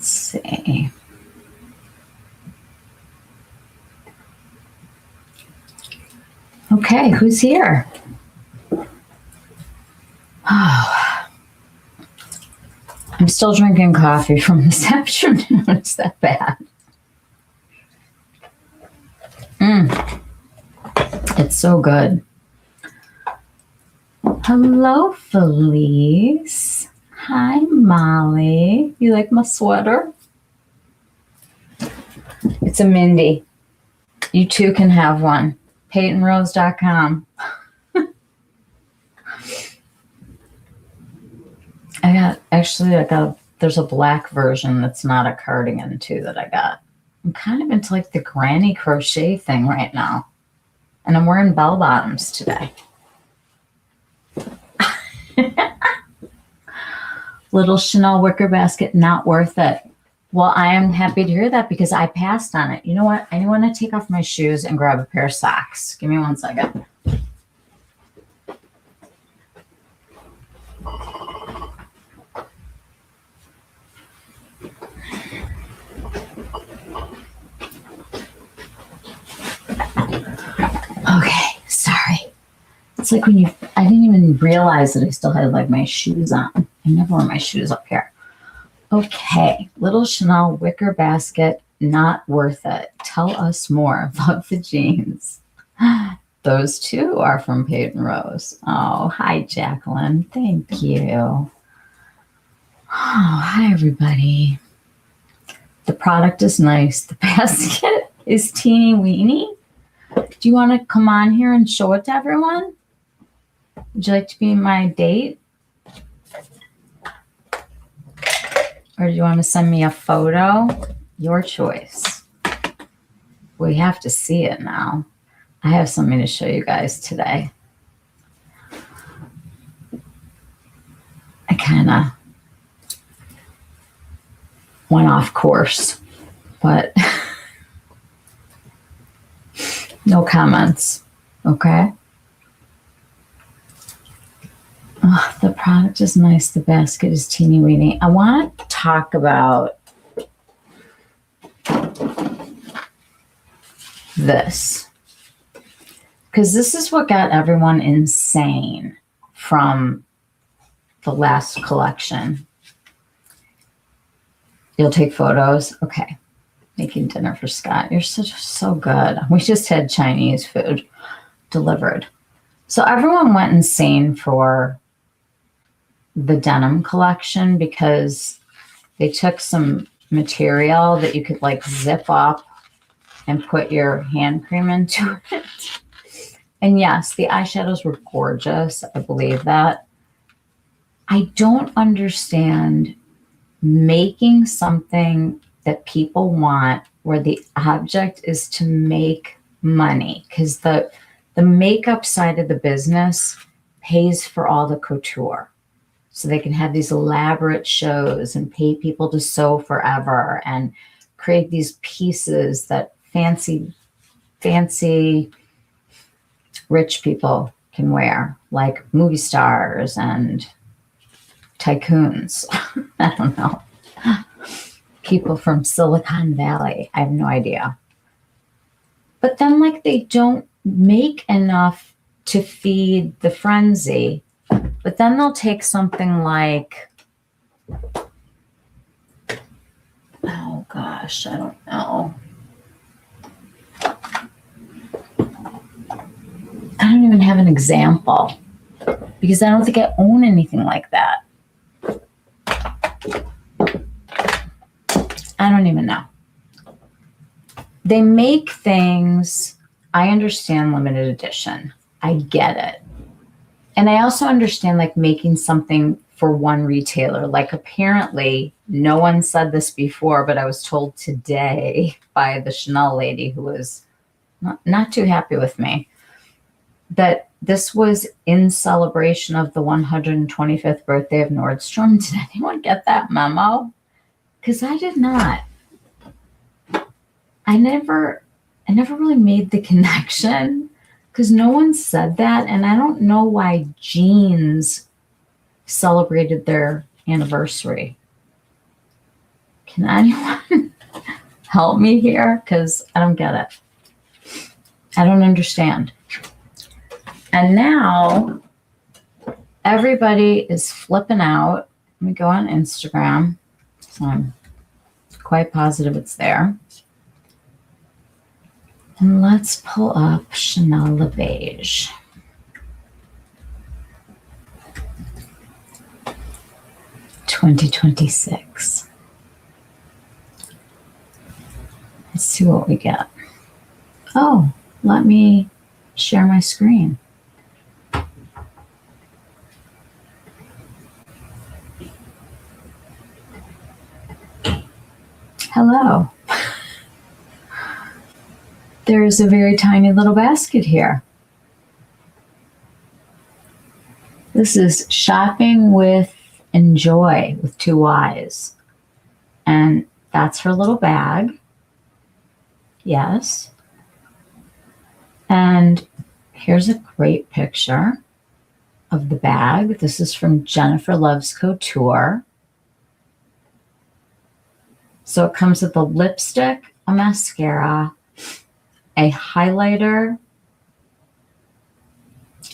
Let's see. Okay, who's here? Oh, I'm still drinking coffee from this afternoon. It's that bad. It's so good. Hello, Felice. Hi, Molly. You like my sweater? It's a Mindy. You too can have one. PeytonRose.com. There's a black version that's not a cardigan too that I got. I'm kind of into like the granny crochet thing right now. And I'm wearing bell bottoms today. Little Chanel wicker basket, not worth it. Well, I am happy to hear that because I passed on it. You know what? I want to take off my shoes and grab a pair of socks. Give me 1 second. Okay, sorry. It's like I didn't even realize that I still had like my shoes on. I never wear my shoes up here. Okay, Little Chanel wicker basket, not worth it. Tell us more. Love the jeans. Those two are from Peyton Rose. Oh, hi, Jacqueline. Thank you. Oh, hi, everybody. The product is nice. The basket is teeny weeny. Do you want to come on here and show it to everyone? Would you like to be my date? Or do you want to send me a photo? Your choice. We have to see it now. I have something to show you guys today. I kind of went off course, but no comments, okay? Oh, the product is nice. The basket is teeny weeny. I want to talk about this because this is what got everyone insane from the last collection. You'll take photos? Okay. Making dinner for Scott. You're so good. We just had Chinese food delivered. So everyone went insane for the denim collection because they took some material that you could like zip up and put your hand cream into it. And yes, the eyeshadows were gorgeous. I believe that. I don't understand making something that people want where the object is to make money, because the makeup side of the business pays for all the couture. So they can have these elaborate shows and pay people to sew forever and create these pieces that fancy rich people can wear, like movie stars and tycoons. I don't know. People from Silicon Valley. I have no idea. But then like they don't make enough to feed the frenzy. But then they'll take something like, oh gosh, I don't know. I don't even have an example because I don't think I own anything like that. I don't even know. They make things, I understand limited edition. I get it. And I also understand like making something for one retailer. Like apparently no one said this before, but I was told today by the Chanel lady who was not too happy with me that this was in celebration of the 125th birthday of Nordstrom. Did anyone get that memo? Because I did not. I never really made the connection because no one said that. And I don't know why jeans celebrated their anniversary. Can anyone help me here? Because I don't get it. I don't understand. And now everybody is flipping out. Let me go on Instagram. So I'm quite positive it's there. And let's pull up Chanel Le Beige. $2026. Let's see what we get. Oh, let me share my screen. Hello. There's a very tiny little basket here. This is Shopping with Enjoy with 2 Y's. And that's her little bag. Yes. And here's a great picture of the bag. This is from Jennifer Loves Couture. So it comes with a lipstick, a mascara, a highlighter,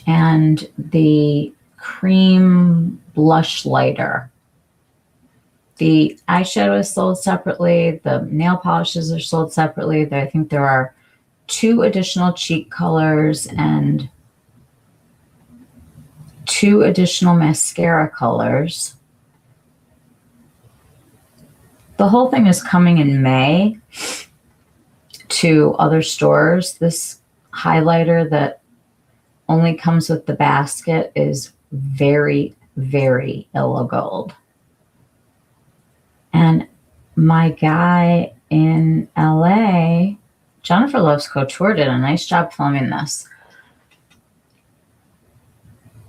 and the cream blush lighter. The eyeshadow is sold separately. The nail polishes are sold separately. I think there are 2 additional cheek colors and 2 additional mascara colors. The whole thing is coming in May to other stores. This highlighter that only comes with the basket is very, very yellow gold. And my guy in LA, Jennifer Loves Couture, did a nice job filming this.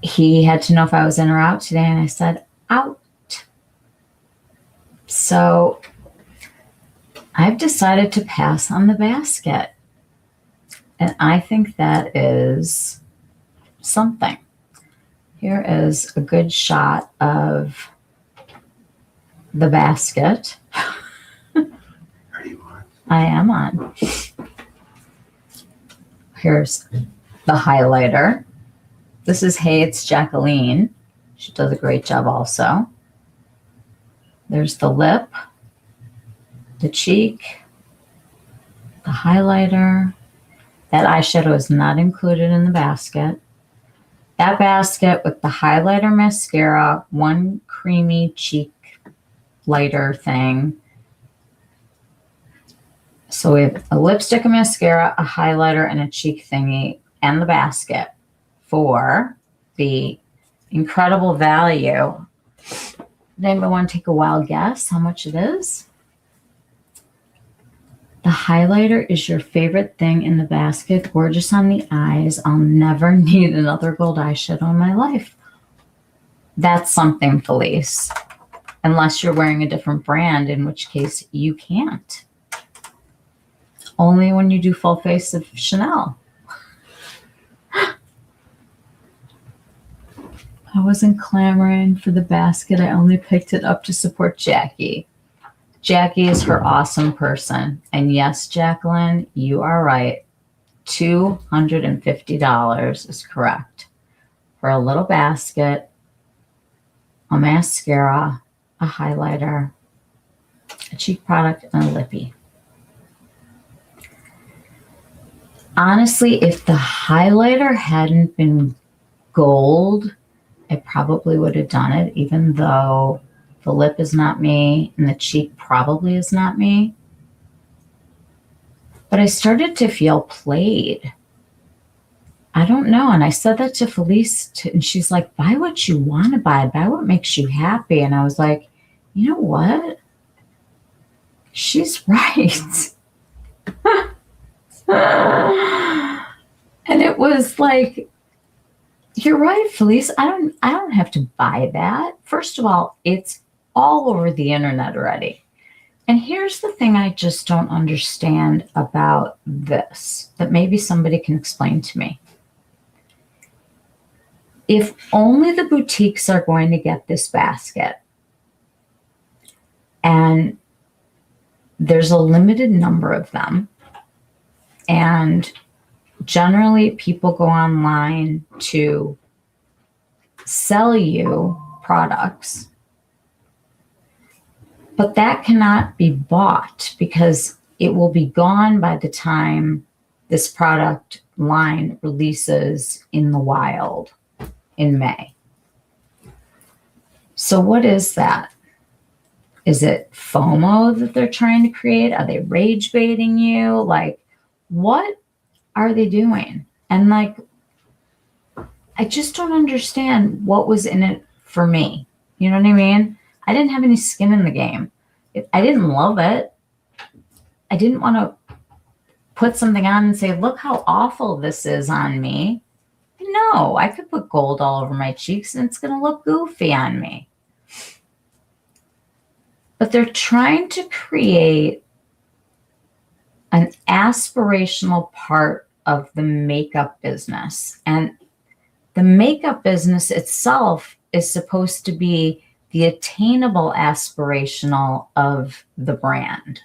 He had to know if I was in or out today, and I said, out. So I've decided to pass on the basket. And I think that is something. Here is a good shot of the basket. Are you on? I am on. Here's the highlighter. This is Hey, It's Jacqueline. She does a great job also. There's the lip, the cheek, the highlighter. That eyeshadow is not included in the basket. That basket with the highlighter, mascara, 1 creamy cheek lighter thing. So we have a lipstick, a mascara, a highlighter, and a cheek thingy, and the basket for the incredible value. Does anybody want to take a wild guess how much it is? The highlighter is your favorite thing in the basket. Gorgeous on the eyes. I'll never need another gold eyeshadow in my life. That's something, Felice. Unless you're wearing a different brand, in which case you can't. Only when you do full face of Chanel. I wasn't clamoring for the basket. I only picked it up to support Jackie. Jackie is her awesome person. And yes, Jacqueline, you are right. $250 is correct for a little basket, a mascara, a highlighter, a cheek product, and a lippy. Honestly, if the highlighter hadn't been gold, I probably would have done it, even though the lip is not me and the cheek probably is not me. But I started to feel played. I don't know. And I said that to Felice, and she's like, buy what you want to buy. Buy what makes you happy. And I was like, you know what? She's right. And it was like, you're right, Felice. I don't have to buy that. First of all, it's all over the internet already. And here's the thing I just don't understand about this that maybe somebody can explain to me. If only the boutiques are going to get this basket, and there's a limited number of them. And generally, people go online to sell you products, but that cannot be bought because it will be gone by the time this product line releases in the wild in May. So what is that? Is it FOMO that they're trying to create? Are they rage baiting you? Like, what are they doing? And like, I just don't understand what was in it for me. You know what I mean? I didn't have any skin in the game. I didn't love it. I didn't want to put something on and say, look how awful this is on me. No, I could put gold all over my cheeks and it's going to look goofy on me. But they're trying to create an aspirational part of the makeup business. And the makeup business itself is supposed to be the attainable aspirational of the brand.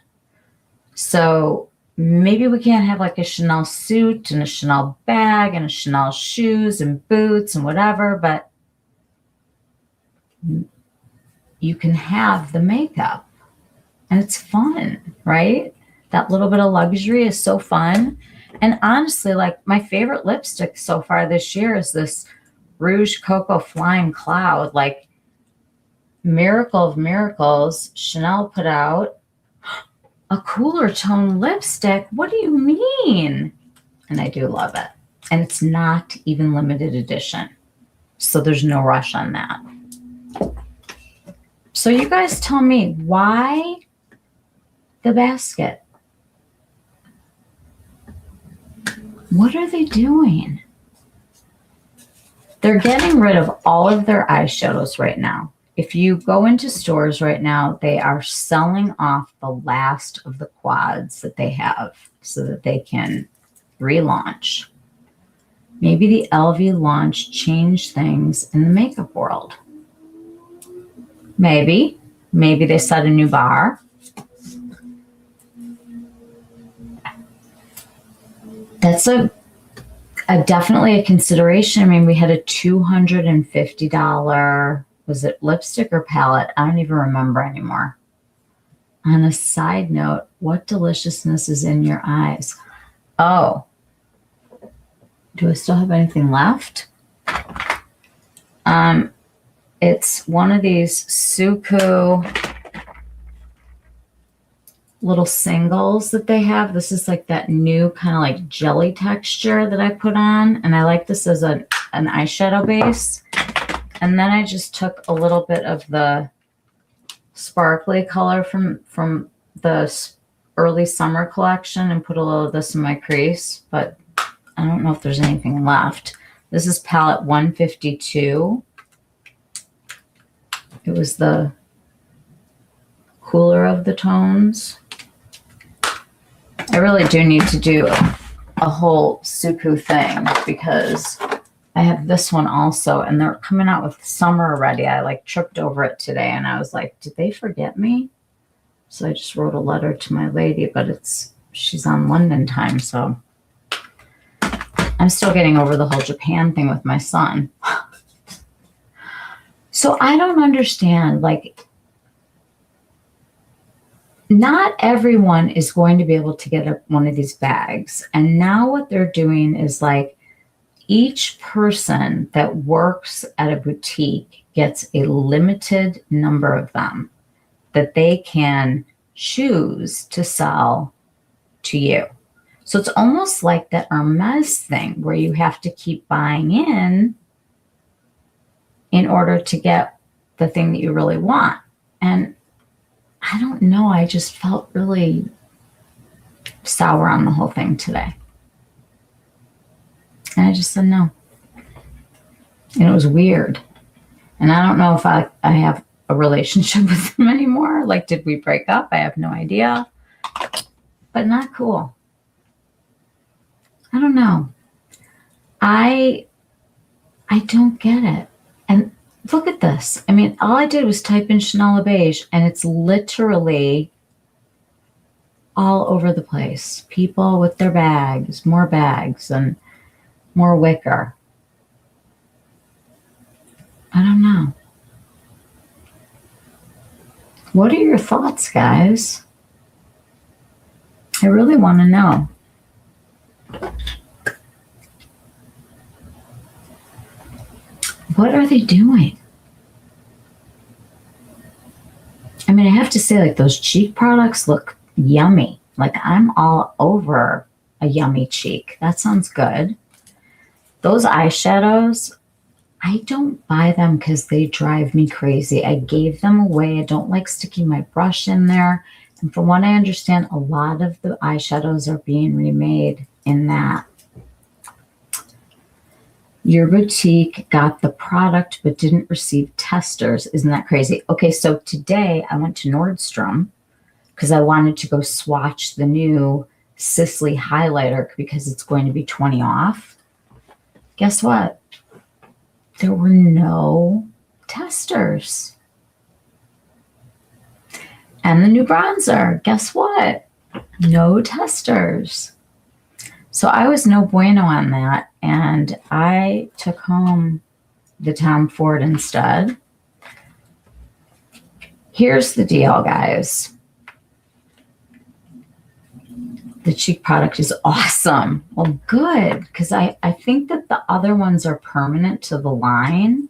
So maybe we can't have like a Chanel suit and a Chanel bag and a Chanel shoes and boots and whatever, but you can have the makeup and it's fun, right? That little bit of luxury is so fun. And honestly, like my favorite lipstick so far this year is this Rouge Coco Flying Cloud, like miracle of miracles. Chanel put out a cooler tone lipstick. What do you mean? And I do love it. And it's not even limited edition. So there's no rush on that. So you guys tell me, why the basket? What are they doing? They're getting rid of all of their eyeshadows right now. If you go into stores right now, they are selling off the last of the quads that they have so that they can relaunch. Maybe the LV launch changed things in the makeup world. Maybe they set a new bar. That's definitely a consideration. I mean, we had a $250, was it lipstick or palette? I don't even remember anymore. On a side note, what deliciousness is in your eyes? Oh, do I still have anything left? It's one of these Suku little singles that they have. This is like that new kind of like jelly texture that I put on. And I like this as an eyeshadow base. And then I just took a little bit of the sparkly color from the early summer collection and put a little of this in my crease. But I don't know if there's anything left. This is palette 152. It was the cooler of the tones. I really do need to do a whole Suku thing because I have this one also, and they're coming out with summer already. I like tripped over it today and I was like, did they forget me? So I just wrote a letter to my lady, but she's on London time. So I'm still getting over the whole Japan thing with my son. So I don't understand, like, not everyone is going to be able to get one of these bags. And now what they're doing is like each person that works at a boutique gets a limited number of them that they can choose to sell to you. So it's almost like that Hermes thing where you have to keep buying in order to get the thing that you really want. And I don't know, I just felt really sour on the whole thing today. And I just said no. And it was weird. And I don't know if I have a relationship with them anymore. Like, did we break up? I have no idea. But not cool. I don't know. I don't get it. And look at this. I mean, all I did was type in Chanel Beige, and it's literally all over the place. People with their bags, and more wicker. I don't know. What are your thoughts, guys? I really want to know. What are they doing? I mean, I have to say, like, those cheek products look yummy. Like, I'm all over a yummy cheek. That sounds good. Those eyeshadows, I don't buy them because they drive me crazy. I gave them away. I don't like sticking my brush in there. And from what I understand, a lot of the eyeshadows are being remade in that. Your boutique got the product but didn't receive testers. Isn't that crazy? Okay, so today I went to Nordstrom because I wanted to go swatch the new Sisley highlighter because it's going to be 20 off. Guess what? There were no testers. And the new bronzer, guess what? No testers. So I was no bueno on that, and I took home the Tom Ford instead. Here's the deal, guys. The cheek product is awesome. Well, good, because I think that the other ones are permanent to the line,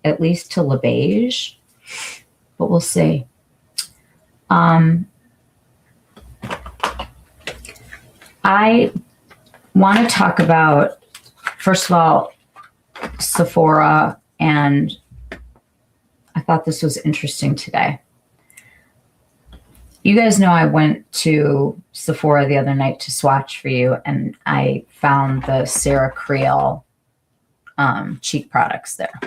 at least to Le Beige, but we'll see. I want to talk about, first of all, Sephora, and I thought this was interesting today. You guys know I went to Sephora the other night to swatch for you, and I found the Sarah Creel cheek products there.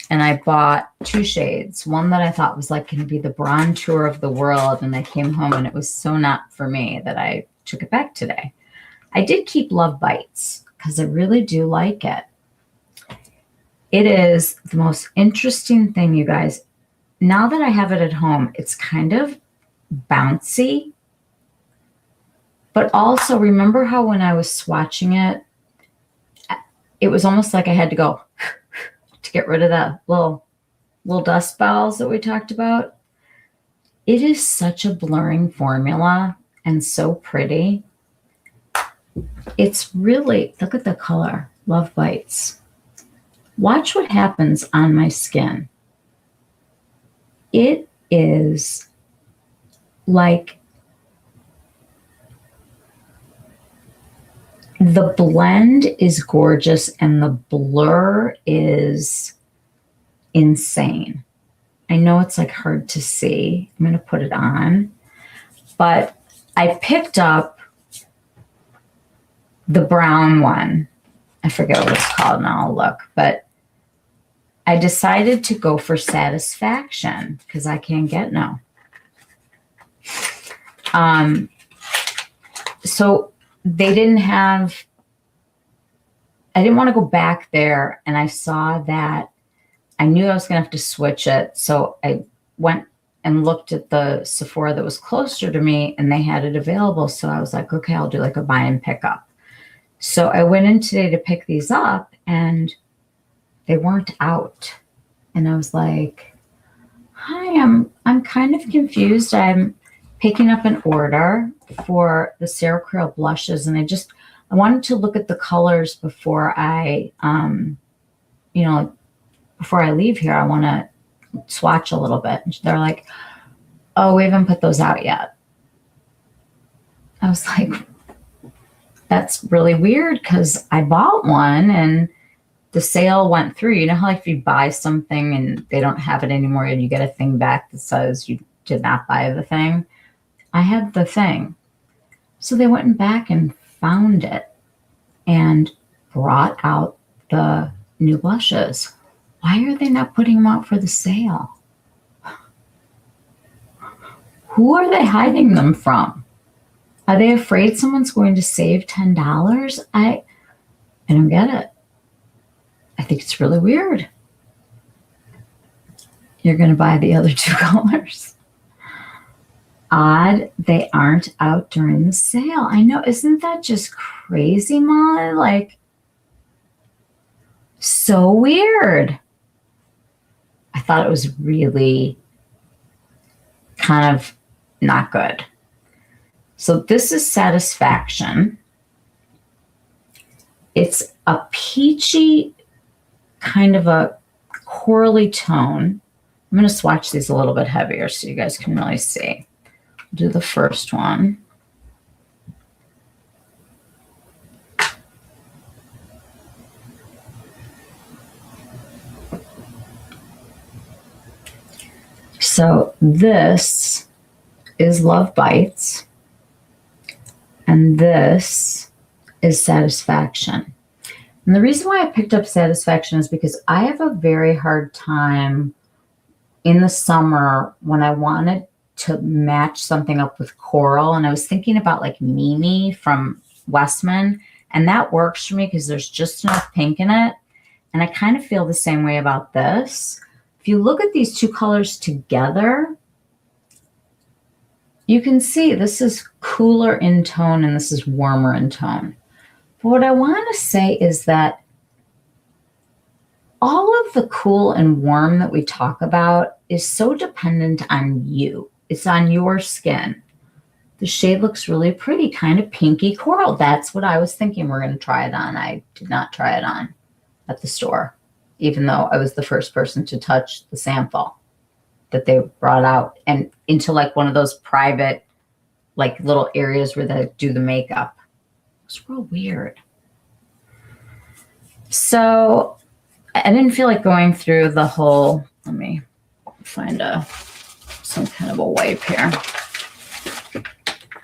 And I bought 2 shades, one that I thought was like going to be the bronzer of the world, and I came home and it was so not for me that I took it back today. I did keep Love Bites because I really do like it. It is the most interesting thing, you guys. Now that I have it at home, it's kind of bouncy. But also, remember how when I was swatching it, it was almost like I had to go to get rid of the little dust balls that we talked about. It is such a blurring formula and so pretty. It's really, look at the color, Love Bites. Watch what happens on my skin. It is like the blend is gorgeous and the blur is insane. I know it's like hard to see. I'm going to put it on, but I picked up the brown one. I forget what it's called now. I'll look, but I decided to go for Satisfaction because I can't get no. So they didn't have, I didn't want to go back there, and I saw that I knew I was going to have to switch it. So I went and looked at the Sephora that was closer to me, and they had it available. So I was like, okay, I'll do like a buy and pick up. So I went in today to pick these up, and they weren't out. And I was like, hi, I'm kind of confused. I'm picking up an order for the Sarah Creel blushes, and I wanted to look at the colors before I, before I leave here. I want to swatch a little bit. And they're like, oh, we haven't put those out yet. I was like, that's really weird because I bought one and the sale went through. You know how like if you buy something and they don't have it anymore and you get a thing back that says you did not buy the thing? I had the thing. So they went back and found it and brought out the new blushes. Why are they not putting them out for the sale? Who are they hiding them from? Are they afraid someone's going to save $10? I don't get it. I think it's really weird. You're going to buy the other 2 colors. Odd they aren't out during the sale. I know, isn't that just crazy, Molly? Like, so weird. I thought it was really kind of not good. So this is Satisfaction. It's a peachy kind of a corally tone. I'm going to swatch these a little bit heavier so you guys can really see. I'll do the first one. So this is Love Bites, and this is Satisfaction. And the reason why I picked up Satisfaction is because I have a very hard time in the summer when I wanted to match something up with coral. And I was thinking about like Mimi from Westman, and that works for me because there's just enough pink in it. And I kind of feel the same way about this. If you look at these two colors together, you can see this is cooler in tone and this is warmer in tone. But what I want to say is that all of the cool and warm that we talk about is so dependent on you. It's on your skin. The shade looks really pretty, kind of pinky coral. That's what I was thinking we're going to try it on. I did not try it on at the store, even though I was the first person to touch the sample that they brought out and into like one of those private, like little areas where they do the makeup. It's real weird. So I didn't feel like going through the whole, let me find some kind of a wipe here.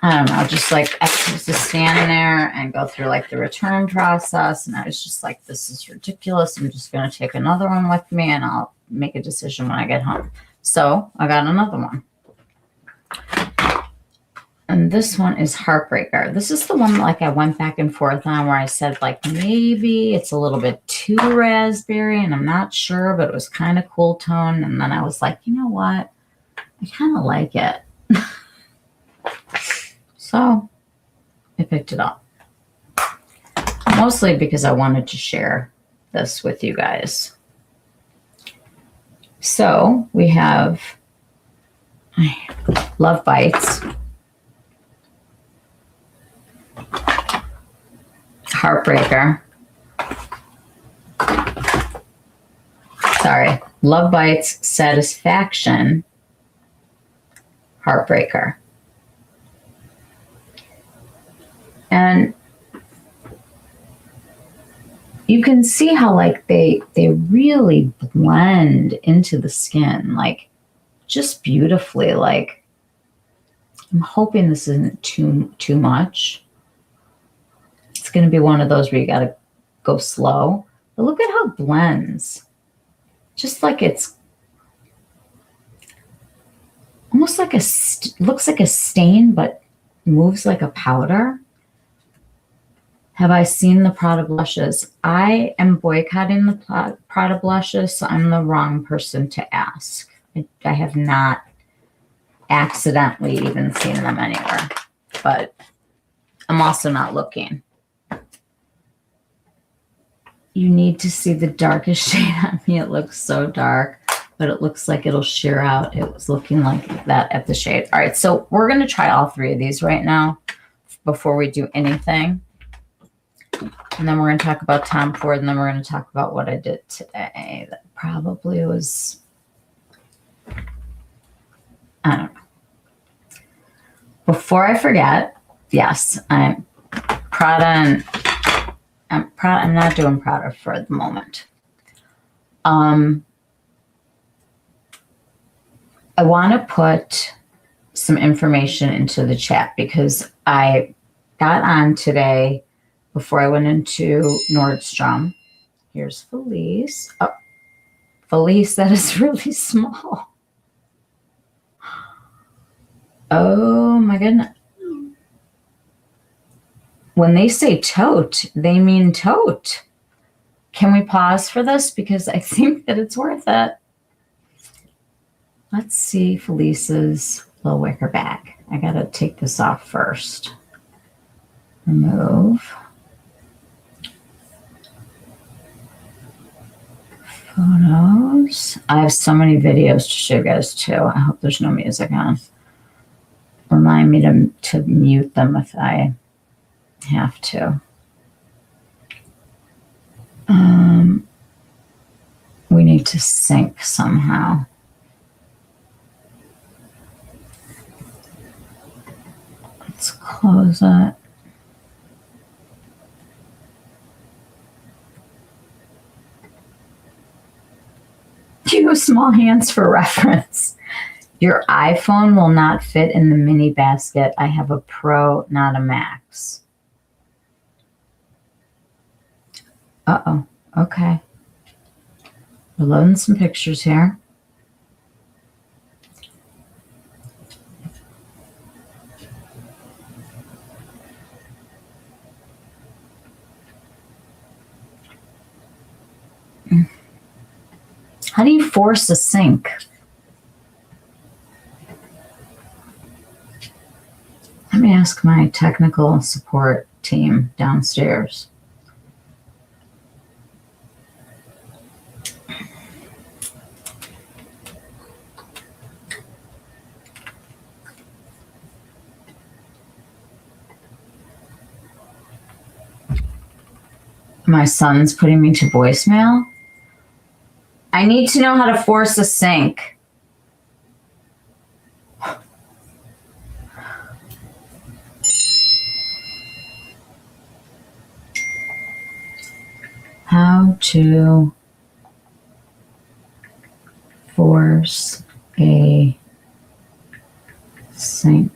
I don't know, just like I was just standing there and go through like the return process. And I was just like, this is ridiculous. I'm just going to take another one with me and I'll make a decision when I get home. So I got another one. And this one is Heartbreaker. This is the one like I went back and forth on where I said like maybe it's a little bit too raspberry and I'm not sure, but it was kind of cool tone. And then I was like, you know what? I kind of like it. So I picked it up. Mostly because I wanted to share this with you guys. So we have Love Bites, Heartbreaker. Sorry, Love Bites, Satisfaction, Heartbreaker. And you can see how like they really blend into the skin, like just beautifully. Like I'm hoping this isn't too much. It's going to be one of those where you got to go slow. But look at how it blends. Just like it's almost like looks like a stain, but moves like a powder. Have I seen the Prada blushes? I am boycotting the Prada blushes, so I'm the wrong person to ask. I have not accidentally even seen them anywhere, but I'm also not looking. You need to see the darkest shade on me. It looks so dark, but it looks like it'll sheer out. It was looking like that at the shade. All right, so we're going to try all three of these right now before we do anything. And then we're going to talk about Tom Ford, and then we're going to talk about what I did today. That probably was, I don't know. Before I forget, yes, I'm Prada, and I'm not doing Prada for the moment. I want to put some information into the chat because I got on today before I went into Nordstrom. Here's Felice. Oh, Felice, that is really small. Oh my goodness. When they say tote, they mean tote. Can we pause for this? Because I think that it's worth it. Let's see Felice's. little wicker bag. I gotta take this off first. Remove. Photos. I have so many videos to show you guys too. I hope there's no music on. Remind me to mute them if I have to. We need to sync somehow. Let's close it. Use small hands for reference. Your iPhone will not fit in the mini basket. I have a Pro, not a Max. Uh-oh. Okay. We're loading some pictures here. How do you force a sync? Let me ask my technical support team downstairs. My son's putting me to voicemail. I need to know how to force a sync. How to force a sync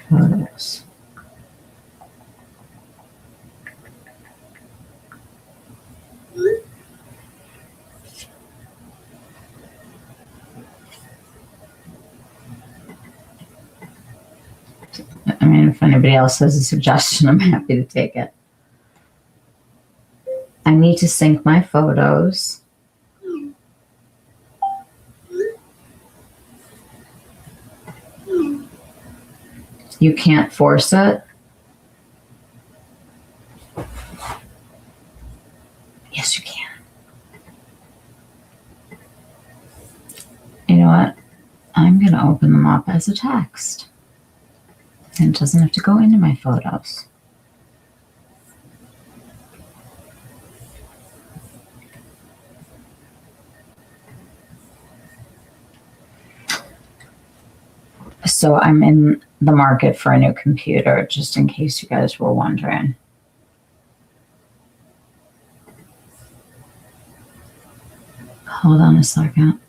photos. I mean, if anybody else has a suggestion, I'm happy to take it. I need to sync my photos. You can't force it. Yes, you can. You know what? I'm going to open them up as a text. And it doesn't have to go into my photos. So I'm in the market for a new computer, just in case you guys were wondering. Hold on a second.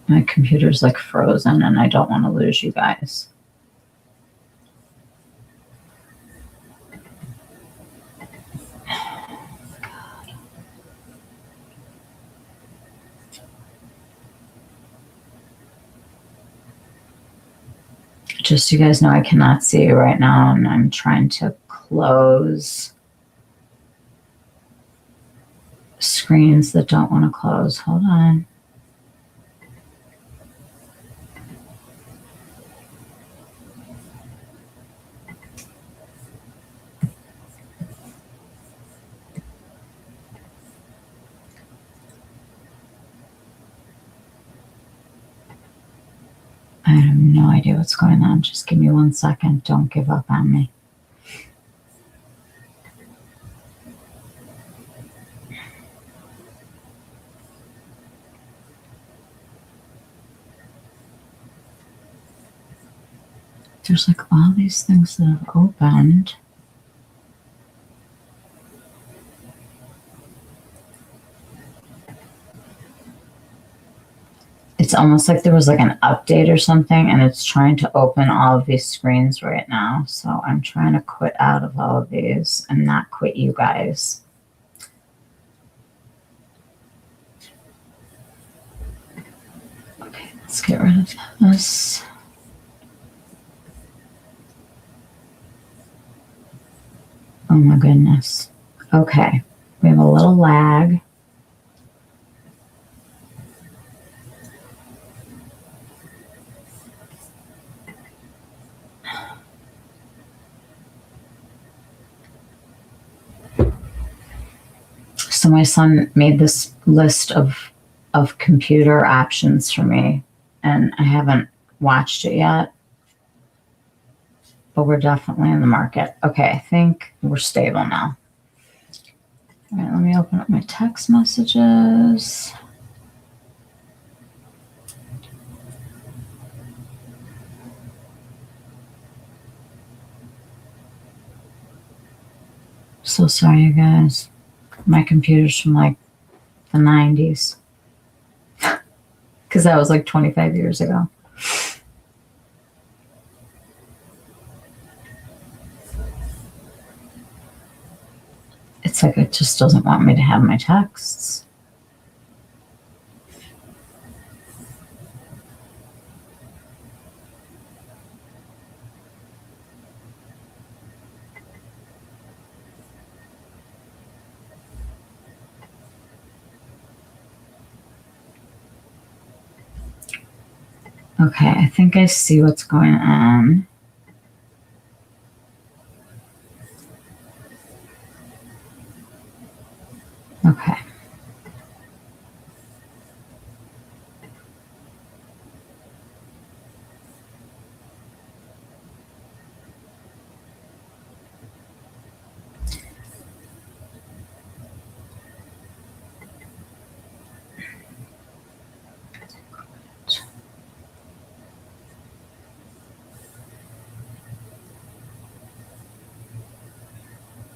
My computer's like frozen and I don't want to lose you guys. Just so you guys know, I cannot see you right now, and I'm trying to close screens that don't want to close. Hold on. I have no idea what's going on. Just give me 1 second. Don't give up on me. There's like all these things that have opened. It's almost like there was like an update or something, and it's trying to open all of these screens right now. So I'm trying to quit out of all of these and not quit you guys. Okay, let's get rid of this. Oh my goodness. Okay. We have a little lag. So my son made this list of computer options for me, and I haven't watched it yet, but we're definitely in the market. Okay, I think we're stable now. All right, let me open up my text messages. So sorry, you guys. My computer's from like the 90s, because that was like 25 years ago. It's like it just doesn't want me to have my texts. Okay, I think I see what's going on. Okay.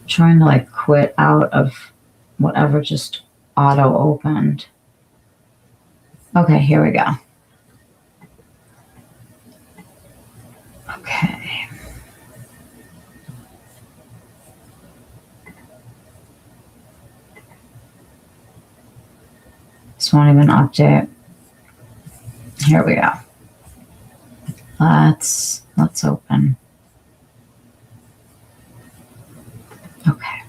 Trying to like quit out of whatever just auto opened. Okay, here we go. Okay. This won't even update. Here we go. Let's open. Okay.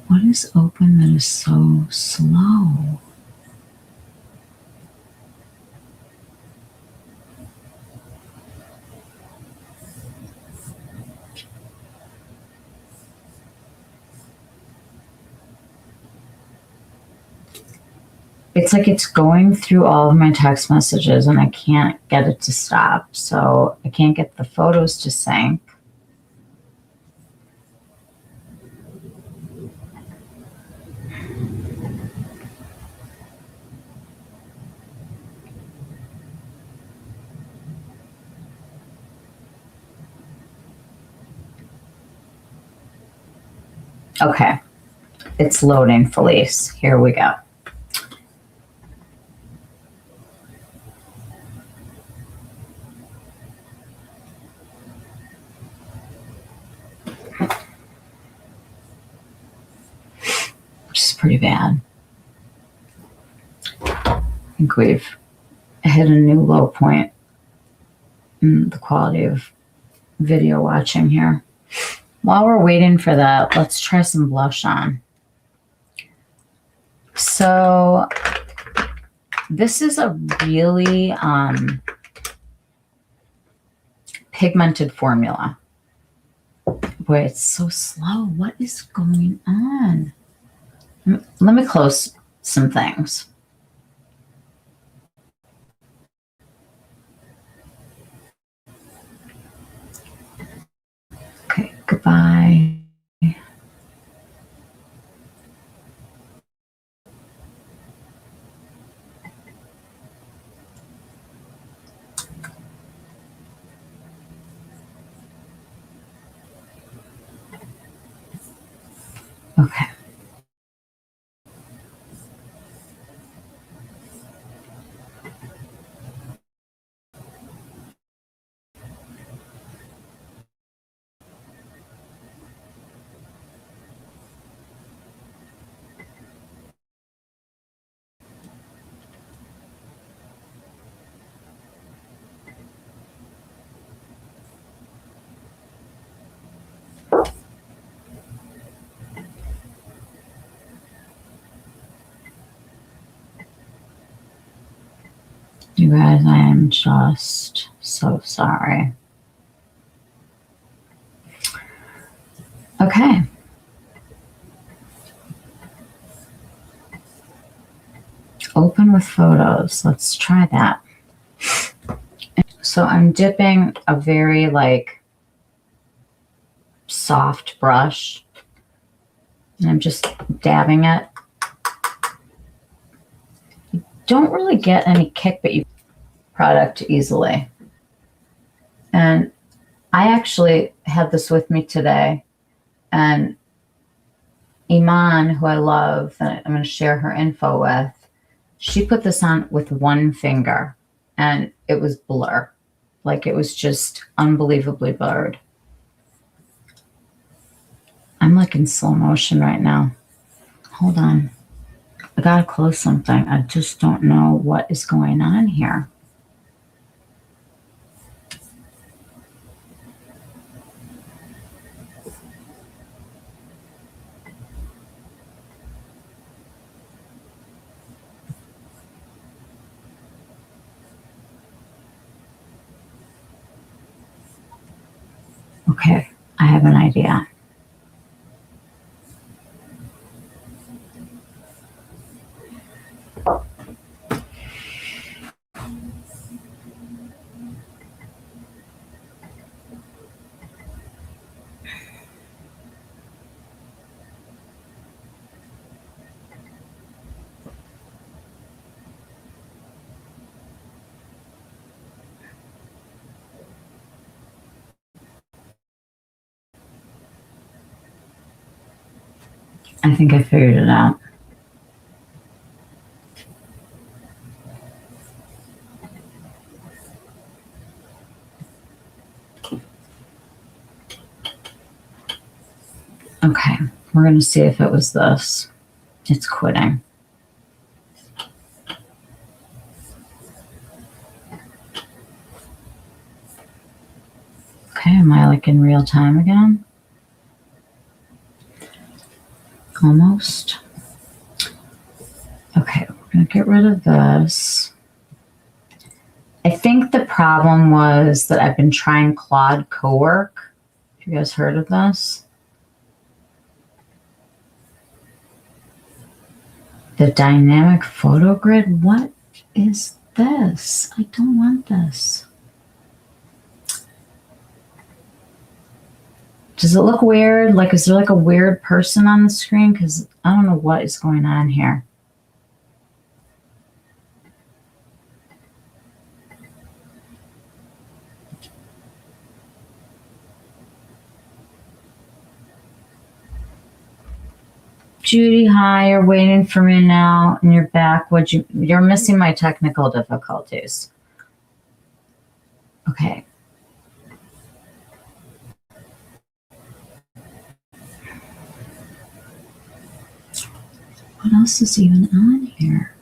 What is open that is so slow? It's like it's going through all of my text messages and I can't get it to stop. So I can't get the photos to sync. Okay. It's loading, Felice. Here we go. Which is pretty bad. I think we've hit a new low point in the quality of video watching here. While we're waiting for that, let's try some blush on. So this is a really pigmented formula. Boy, it's so slow. What is going on? Let me close some things. Okay, goodbye. Okay. You guys, I am just so sorry. Okay. Open with photos. Let's try that. So I'm dipping a very soft brush and I'm just dabbing it. You don't really get any kick, but you product easily. And I actually had this with me today, and Iman, who I love, and I'm going to share her info with, she put this on with one finger and it was blur. Like it was just unbelievably blurred. I'm like in slow motion right now. Hold on. I got to close something. I just don't know what is going on here. Okay, I have an idea. I think I figured it out. Okay, we're going to see if it was this. It's quitting. Okay, am I like in real time again? Almost. Okay, we're going to get rid of this. I think the problem was that I've been trying Claude Cowork. Have you guys heard of this? The dynamic photo grid? What is this? I don't want this. Does it look weird? Like, is there like a weird person on the screen? Because I don't know what is going on here. Judy, hi, you're waiting for me now and you're back. You're missing my technical difficulties. Okay. What else is even on here?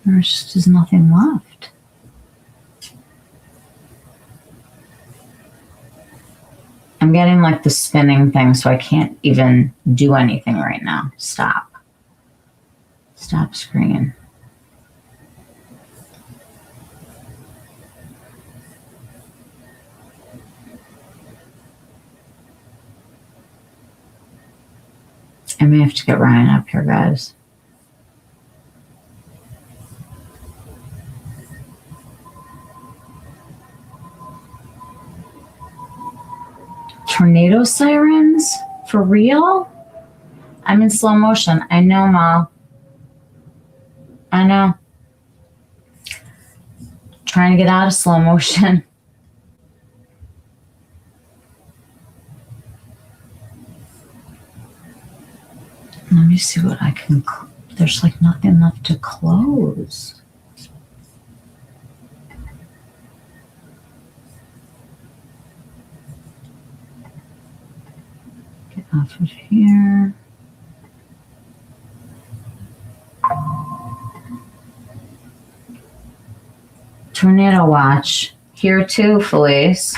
There's just nothing left. I'm getting like the spinning thing, so I can't even do anything right now. Stop. Stop screen. I may have to get Ryan up here, guys. Tornado sirens? For real? I'm in slow motion. I know, Ma. I know. Trying to get out of slow motion. Let me see what I can. There's like nothing left to close. Get off of here. Tornado watch. Here too, Felice.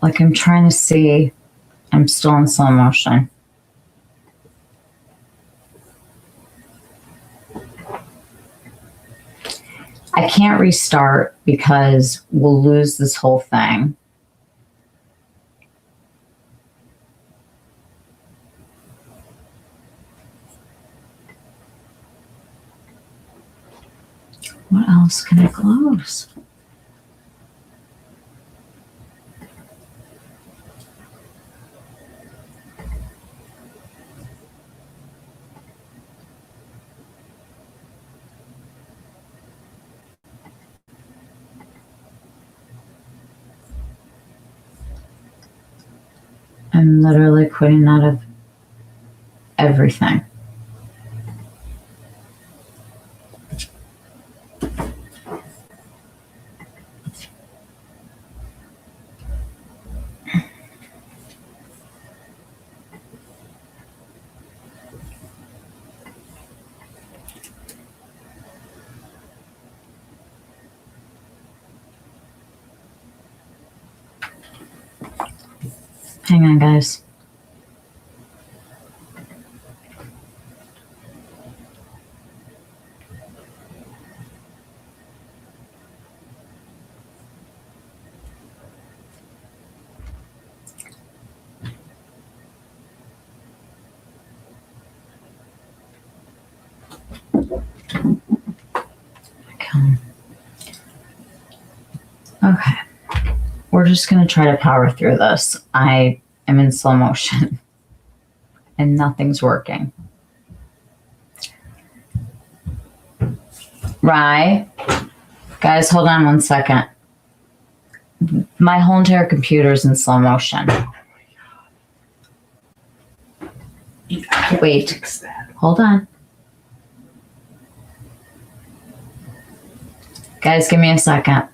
Like I'm trying to see. I'm still in slow motion. I can't restart because we'll lose this whole thing. What else can I close? I'm literally quitting out of everything. Hang on, guys. Okay. We're just going to try to power through this. I am in slow motion and nothing's working. Rye, guys, hold on 1 second. My whole entire computer is in slow motion. Wait, Fix that. hold on. Guys, give me a second.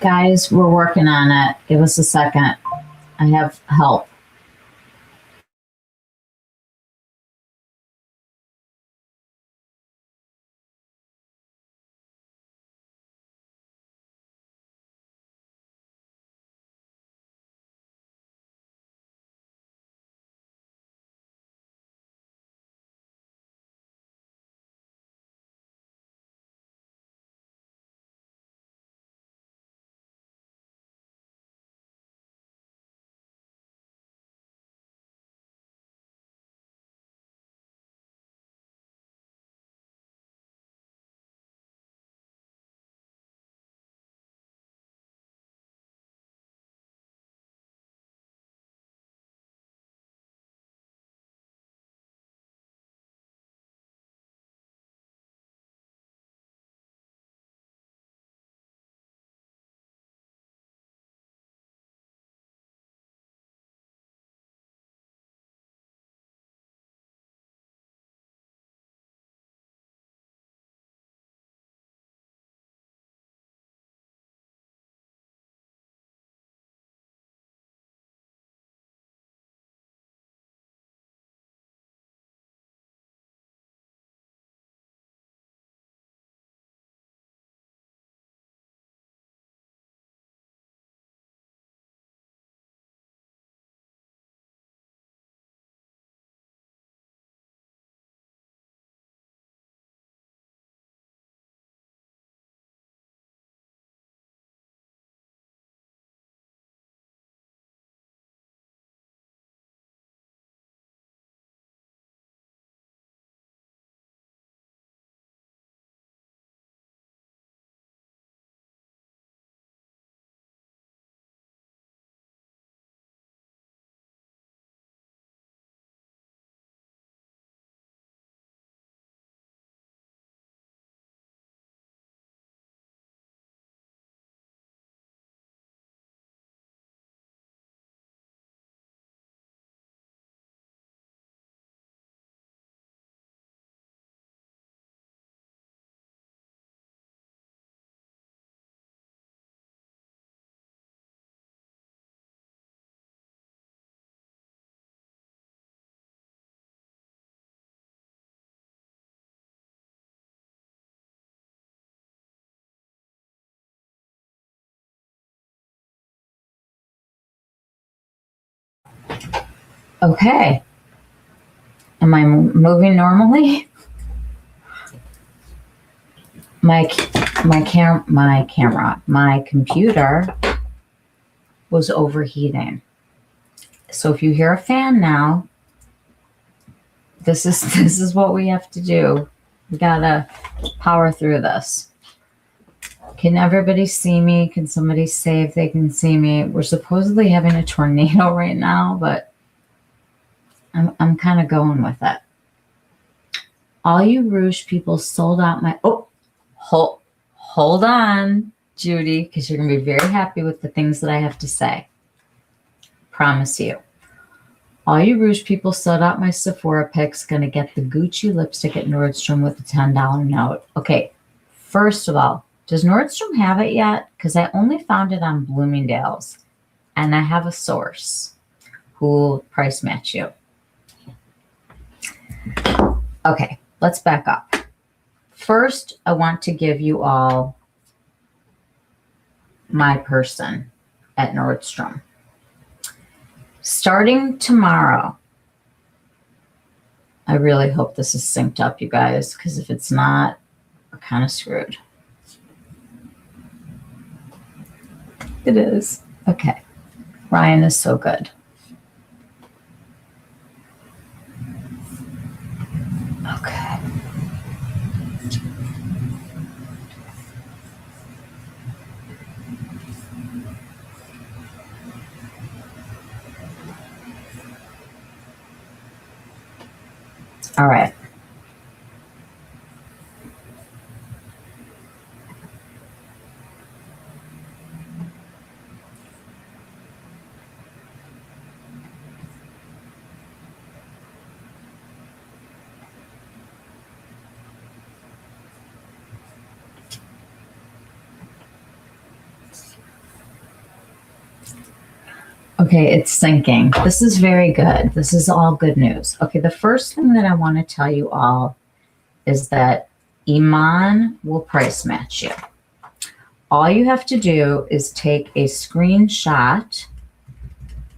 Guys, we're working on it. Give us a second. I have help. Okay. Am I moving normally? My computer was overheating. So if you hear a fan now, this is what we have to do. We gotta power through this. Can everybody see me? Can somebody say if they can see me? We're supposedly having a tornado right now, but I'm kind of going with it. All you Rouge people sold out my hold on, Judy, because you're gonna be very happy with the things that I have to say. Promise you. All you Rouge people sold out my Sephora picks. Gonna get the Gucci lipstick at Nordstrom with a $10 note. Okay, first of all, does Nordstrom have it yet? Because I only found it on Bloomingdale's, and I have a source who will price match you. Okay, let's back up. First, I want to give you all my person at Nordstrom. Starting tomorrow, I really hope this is synced up, you guys, because if it's not, we're kind of screwed. It is. Okay. Ryan is so good. Okay. All right. Okay, it's sinking. This is very good. This is all good news. Okay, the first thing that I want to tell you all is that Iman will price match you. All you have to do is take a screenshot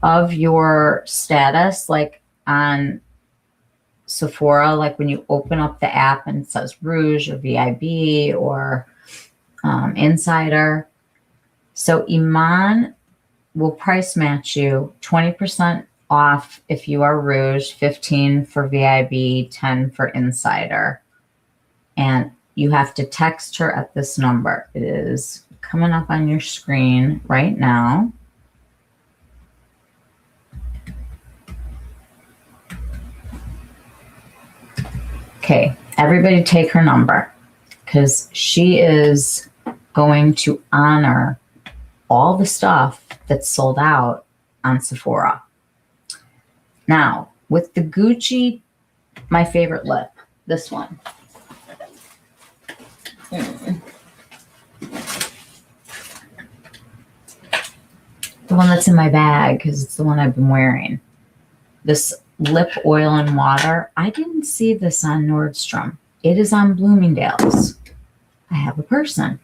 of your status, like on Sephora, like when you open up the app and it says Rouge or VIB or Insider. So Iman will price match you 20% off if you are Rouge, 15 for VIB, 10 for Insider. And you have to text her at this number. It is coming up on your screen right now. Okay, everybody take her number because she is going to honor all the stuff that's sold out on Sephora. Now, with the Gucci, my favorite lip, this one. The one that's in my bag because it's the one I've been wearing. This lip oil and water. I didn't see this on Nordstrom. It is on Bloomingdale's. I have a person.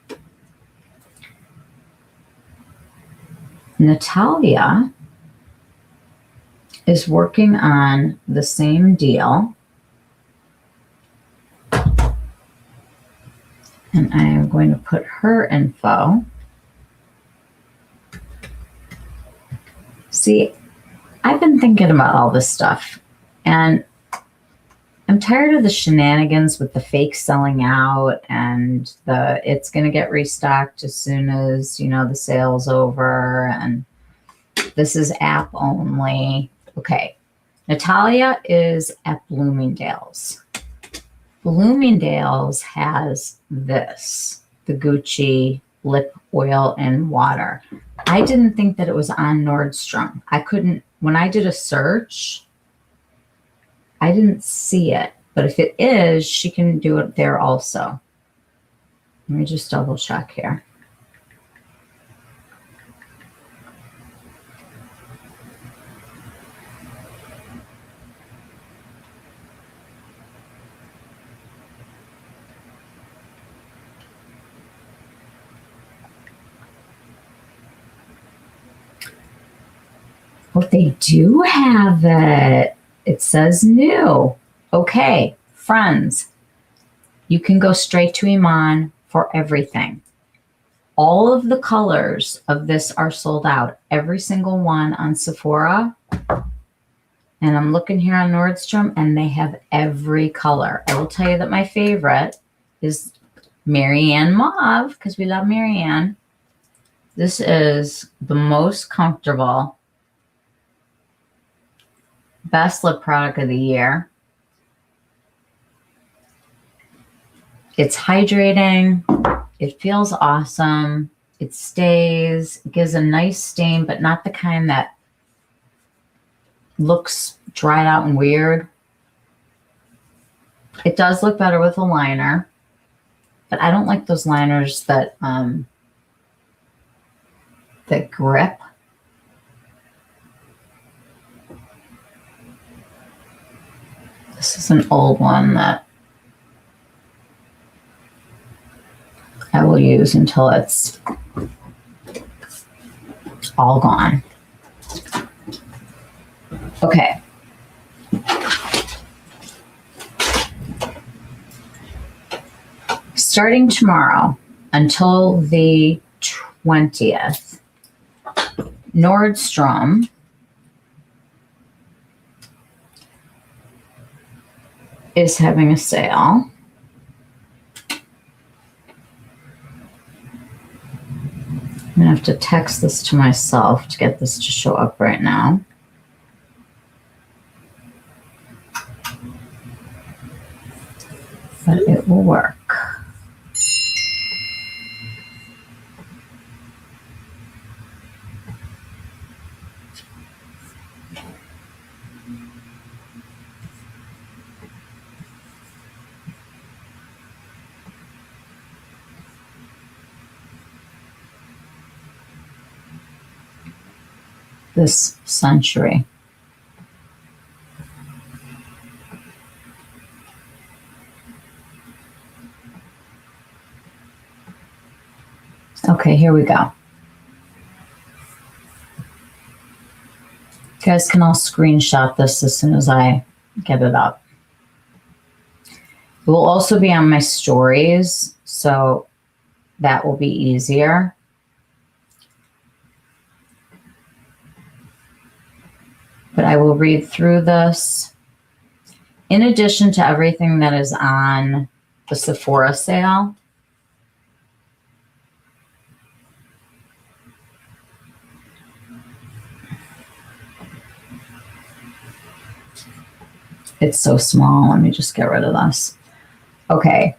Natalia is working on the same deal. And I am going to put her info. See, I've been thinking about all this stuff, and I'm tired of the shenanigans with the fake selling out and the it's going to get restocked as soon as, the sale's over, and this is app only. Okay. Natalia is at Bloomingdale's. Bloomingdale's has this, the Gucci lip oil and water. I didn't think that it was on Nordstrom. When I did a search, I didn't see it. But if it is, she can do it there also. Let me just double check here. Oh, they do have it. It says new. Okay, friends, you can go straight to Iman for everything. All of the colors of this are sold out. Every single one on Sephora. And I'm looking here on Nordstrom, and they have every color. I will tell you that my favorite is Marianne Mauve, because we love Marianne. This is the most comfortable, best lip product of the year. It's hydrating. It feels awesome. It stays. It gives a nice stain, but not the kind that looks dried out and weird. It does look better with a liner, but I don't like those liners that grip. This is an old one that I will use until it's all gone. Okay. Starting tomorrow until the 20th, Nordstrom is having a sale. I'm going to have to text this to myself to get this to show up right now. But it will work. this century. Okay, here we go. You guys can all screenshot this as soon as I get it up. It will also be on my stories, so that will be easier. But I will read through this. In addition to everything that is on the Sephora sale, it's so small. Let me just get rid of this. Okay.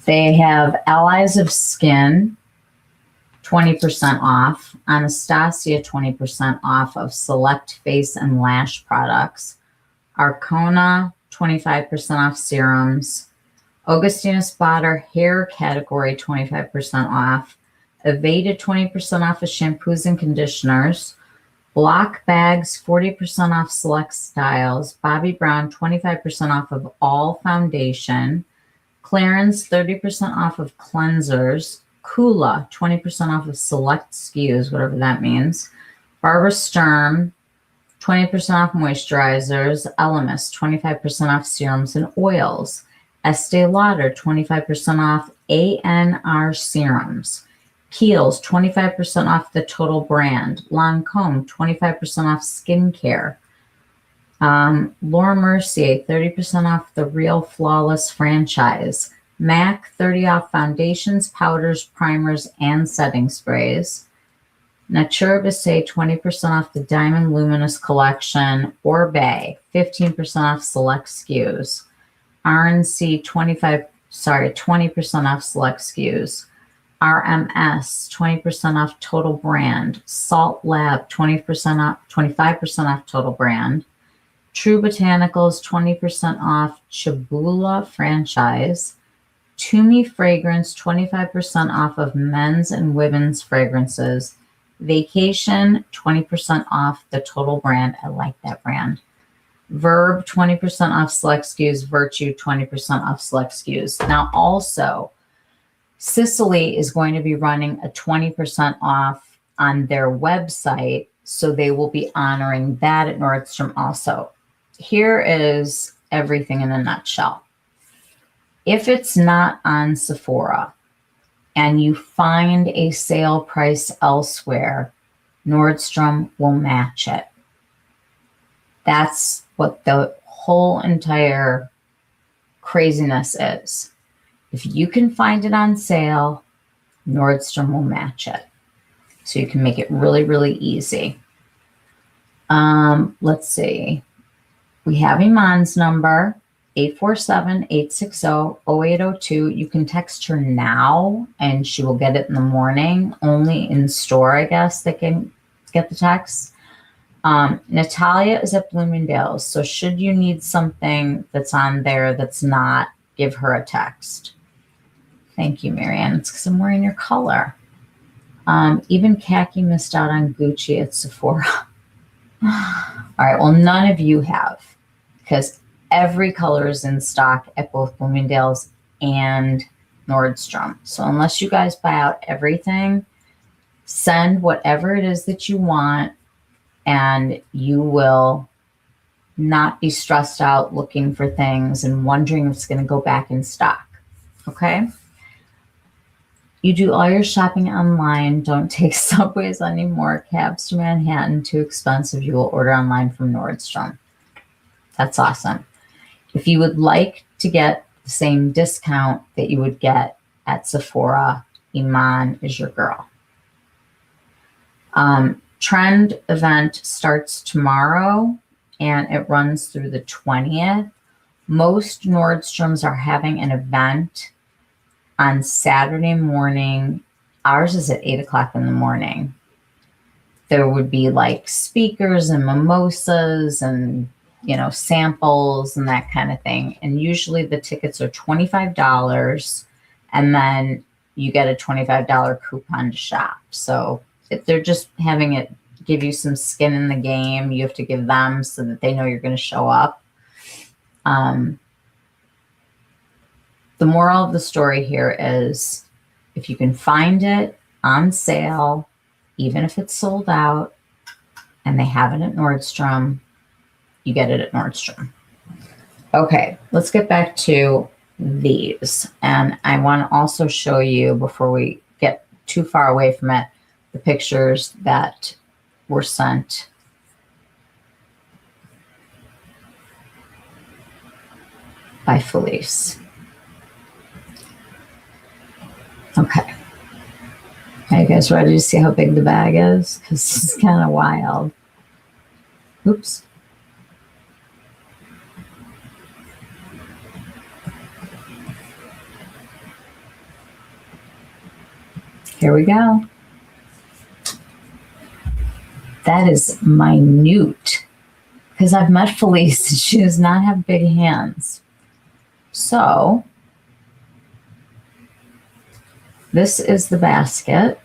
They have Allies of Skin, 20% off. Anastasia, 20% off of select face and lash products. Arcona, 25% off serums. Augustina Spotter hair category, 25% off. Aveda, 20% off of shampoos and conditioners. Block Bags, 40% off select styles. Bobbi Brown, 25% off of all foundation. Clarins, 30% off of cleansers. Kula, 20% off of select SKUs, whatever that means. Barbara Sturm, 20% off moisturizers. Elemis, 25% off serums and oils. Estee Lauder, 25% off ANR serums. Kiehl's, 25% off the total brand. Lancome, 25% off skincare. Laura Mercier, 30% off the Real Flawless franchise. MAC, 30% off foundations, powders, primers, and setting sprays. Natura Bissé, 20% off the Diamond Luminous collection. Orbe, 15% off select SKUs. RNC, 20% off select SKUs. RMS, 20% off total brand. Salt Lab, 20% off, 25% off total brand. True Botanicals, 20% off Chabula franchise. Tumi Fragrance, 25% off of men's and women's fragrances. Vacation, 20% off the total brand. I like that brand. Verb, 20% off select SKUs. Virtue, 20% off select SKUs. Now also, Sicily is going to be running a 20% off on their website, so they will be honoring that at Nordstrom also. Here is everything in a nutshell. If it's not on Sephora and you find a sale price elsewhere, Nordstrom will match it. That's what the whole entire craziness is. If you can find it on sale, Nordstrom will match it. So you can make it really, really easy. Let's see. We have Iman's number, 847-860-0802. You can text her now and she will get it in the morning. Only in store, I guess, they can get the text. Natalia is at Bloomingdale's. So should you need something that's on there that's not, give her a text. Thank you, Marianne. It's because I'm wearing your color. Even Khaki missed out on Gucci at Sephora. All right, well, none of you have, because every color is in stock at both Bloomingdale's and Nordstrom. So unless you guys buy out everything, send whatever it is that you want, and you will not be stressed out looking for things and wondering if it's going to go back in stock. Okay? You do all your shopping online. Don't take subways anymore. Cabs to Manhattan, too expensive. You will order online from Nordstrom. That's awesome. If you would like to get the same discount that you would get at Sephora, Iman is your girl. Trend event starts tomorrow and it runs through the 20th. Most Nordstroms are having an event on Saturday morning. Ours is at 8 o'clock in the morning. There would be like speakers and mimosas and, you know, samples and that kind of thing. And usually the tickets are $25 and then you get a $25 coupon to shop. So if they're just having it give you some skin in the game. You have to give them so that they know you're going to show up. The moral of the story here is if you can find it on sale, even if it's sold out and they have it at Nordstrom, you get it at Nordstrom. Okay, let's get back to these. And I want to also show you, before we get too far away from it, the pictures that were sent by Felice. Okay. Are you guys ready to see how big the bag is? Because it's kind of wild. Oops. Here we go. That is minute. Because I've met Felice and she does not have big hands. So, this is the basket.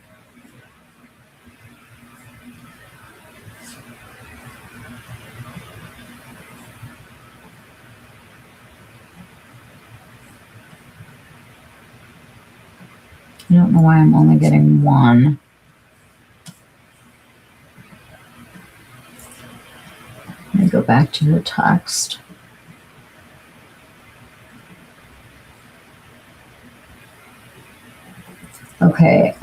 I don't know why I'm only getting one. Let me go back to the text. Okay,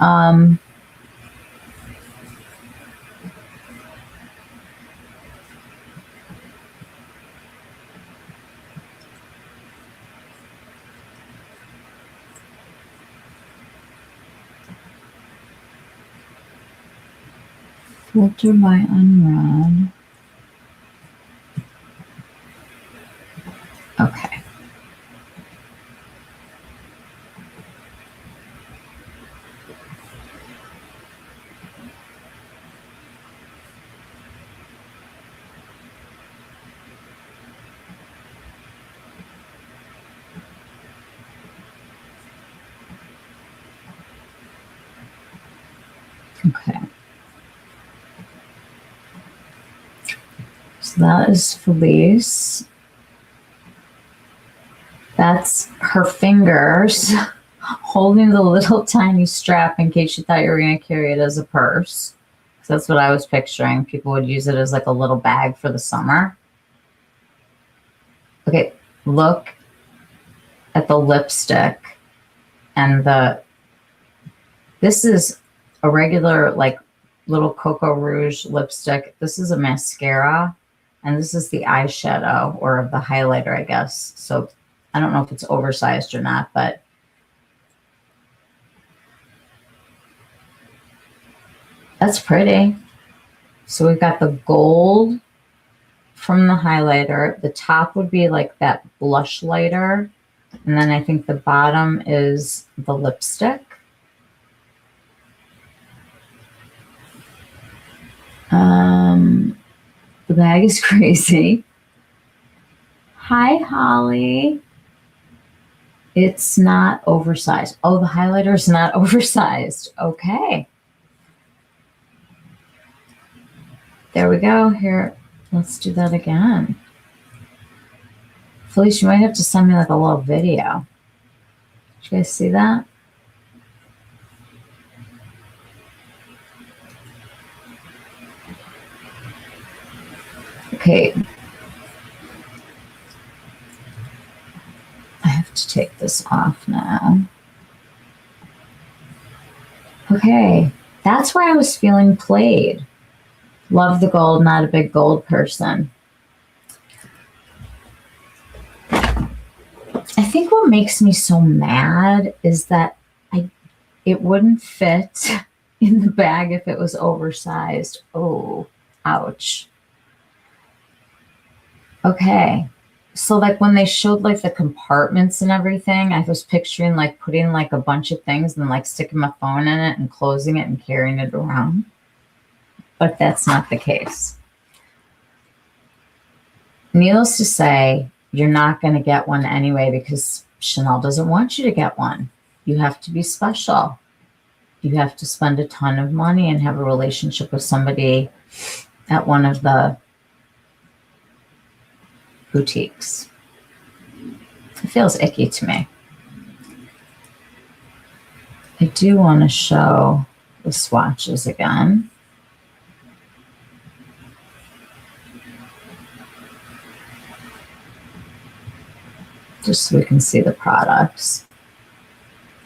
filter by unread. Okay. Okay. So that is Felice. That's her fingers holding the little tiny strap in case you thought you were going to carry it as a purse. So that's what I was picturing. People would use it as like a little bag for the summer. Okay, look at the lipstick and this is a regular like little Cocoa Rouge lipstick. This is a mascara and this is the eyeshadow or the highlighter, I guess. So I don't know if it's oversized or not, but that's pretty. So we've got the gold from the highlighter. The top would be like that blush lighter. And then I think the bottom is the lipstick. The bag is crazy. Hi, Holly. It's not oversized. Oh, the highlighter is not oversized. Okay. There we go. Here, let's do that again. Felice, you might have to send me like a little video. Did you guys see that? Okay. I have to take this off now. Okay. That's why I was feeling played. Love the gold, not a big gold person. I think what makes me so mad is that it wouldn't fit in the bag if it was oversized. Oh, ouch. Okay. So like when they showed like the compartments and everything, I was picturing like putting like a bunch of things and like sticking my phone in it and closing it and carrying it around. But that's not the case. Needless to say, you're not going to get one anyway because Chanel doesn't want you to get one. You have to be special. you have to spend a ton of money and have a relationship with somebody at one of the boutiques. It feels icky to me. I do want to show the swatches again. Just so we can see the products.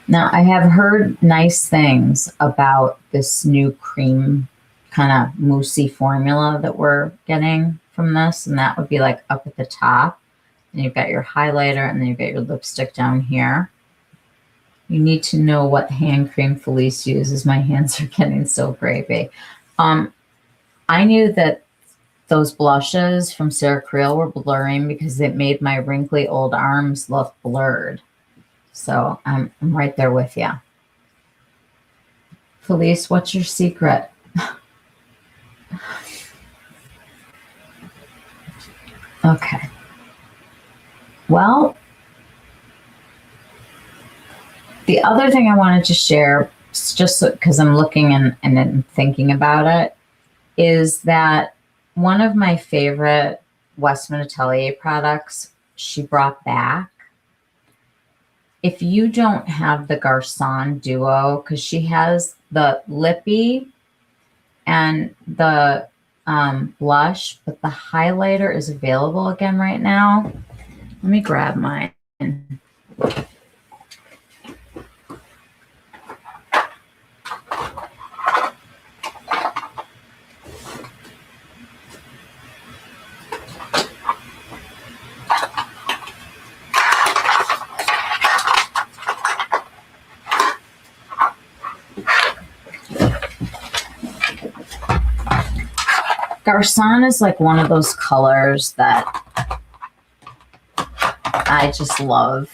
Now, I have heard nice things about this new cream kind of moussey formula that we're getting from this, and that would be like up at the top. And you've got your highlighter, and then you've got your lipstick down here. You need to know what hand cream Felice uses. My hands are getting so grapey. I knew that those blushes from Sarah Creel were blurring because it made my wrinkly old arms look blurred. So I'm right there with you. Felice, what's your secret? Okay. Well, the other thing I wanted to share, just because I'm looking and then thinking about it, is that one of my favorite Westman Atelier products she brought back. If you don't have the Garçon Duo, because she has the lippy and the blush, but the highlighter is available again right now. Let me grab mine. Garçon is like one of those colors that I just love.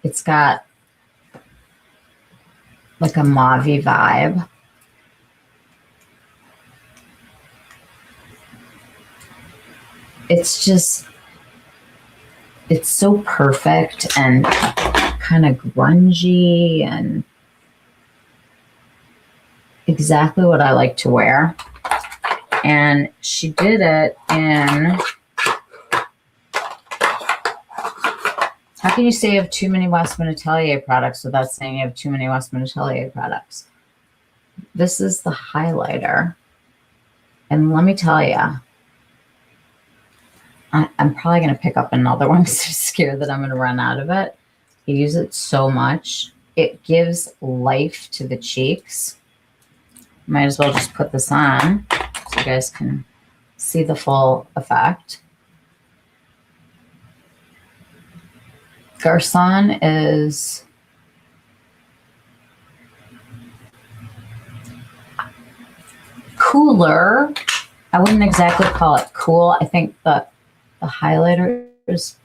It's got like a mauve-y vibe. It's just, it's so perfect and kind of grungy and exactly what I like to wear. And she did it in, how can you say you have too many Westman Atelier products without saying you have too many Westman Atelier products? This is the highlighter. And let me tell you, I'm probably going to pick up another one because I'm scared that I'm going to run out of it. I use it so much. It gives life to the cheeks. Might as well just put this on so you guys can see the full effect. Garçon is cooler. I wouldn't exactly call it cool. I think the highlighter is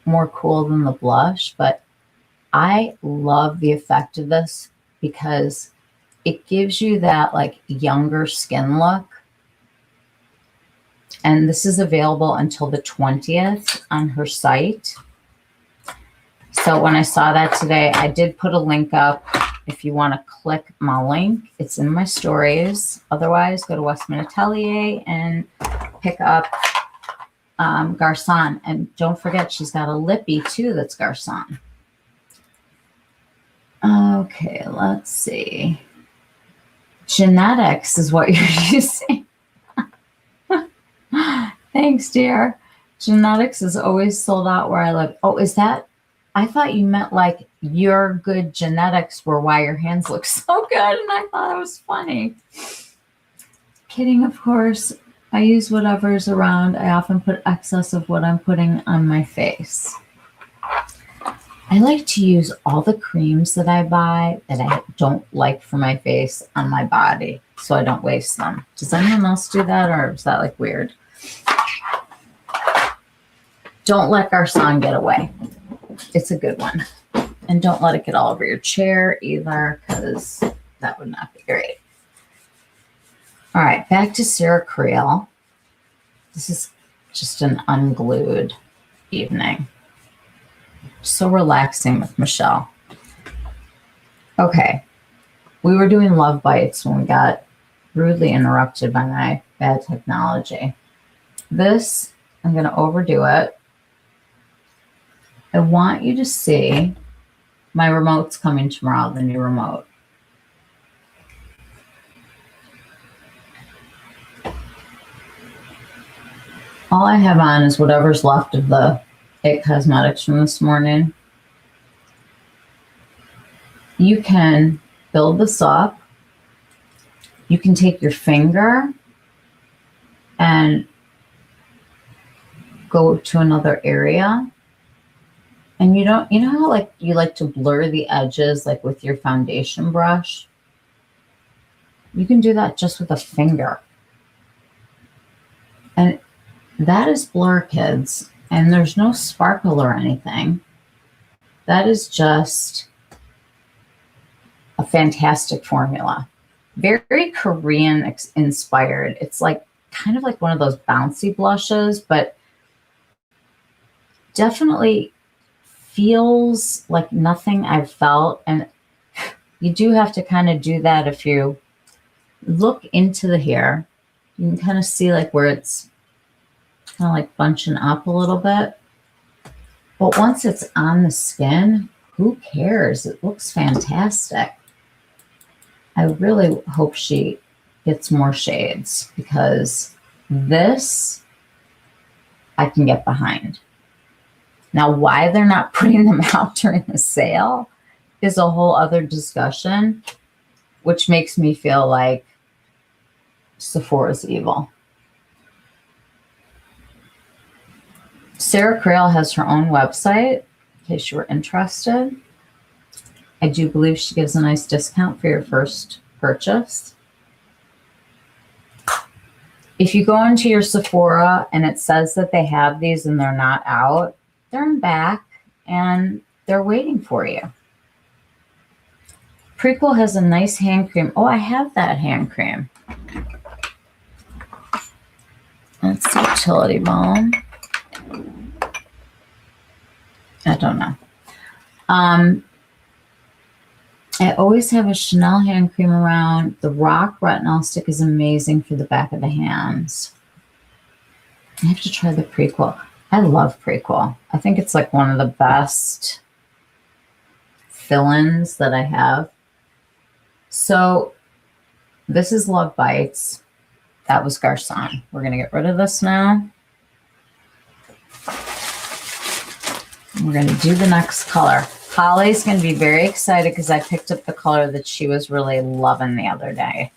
more cool than the blush, but I love the effect of this because it gives you that like younger skin look. And this is available until the 20th on her site. So when I saw that today, I did put a link up. If you want to click my link, it's in my stories. Otherwise, go to Westman Atelier and pick up Garçon. And don't forget, she's got a lippy too that's Garçon. Okay, let's see. Genetics is what you're using. Thanks, dear. Genetics is always sold out where I live. Oh, is that? I thought you meant like your good genetics were why your hands look so good, and I thought it was funny. Kidding, of course. I use whatever's around. I often put excess of what I'm putting on my face. I like to use all the creams that I buy that I don't like for my face on my body, so I don't waste them. Does anyone else do that, or is that like weird? Don't let Garçon get away. It's a good one. And don't let it get all over your chair either, because that would not be great. All right, back to Sarah Creel. This is just an unglued evening. So relaxing with Michelle. Okay. We were doing love bites when we got rudely interrupted by my bad technology. This, I'm going to overdo it. I want you to see my remote's coming tomorrow, the new remote. All I have on is whatever's left of the It Cosmetics from this morning. You can build this up. You can take your finger and go to another area. And you know how like you like to blur the edges like with your foundation brush? You can do that just with a finger. And that is blur, kids. And there's no sparkle or anything. That is just a fantastic formula. Very Korean inspired. It's like kind of like one of those bouncy blushes, but definitely feels like nothing I've felt. And you do have to kind of do that if you look into the hair. You can kind of see like where it's kind of like bunching up a little bit. But once it's on the skin, who cares? It looks fantastic. I really hope she gets more shades because this I can get behind. Now, why they're not putting them out during the sale is a whole other discussion, which makes me feel like Sephora's evil. Sarah Crail has her own website, in case you were interested. I do believe she gives a nice discount for your first purchase. If you go into your Sephora and it says that they have these and they're not out, they're in back and they're waiting for you. Prequel has a nice hand cream. Oh, I have that hand cream. That's the utility balm. I don't know. I always have a Chanel hand cream around. The Rock Retinol Stick is amazing for the back of the hands. I have to try the Prequel. I love Prequel. I think it's like one of the best fill-ins that I have. So this is Love Bites. That was Garcon. We're going to get rid of this now. We're going to do the next color. Holly's going to be very excited because I picked up the color that she was really loving the other day.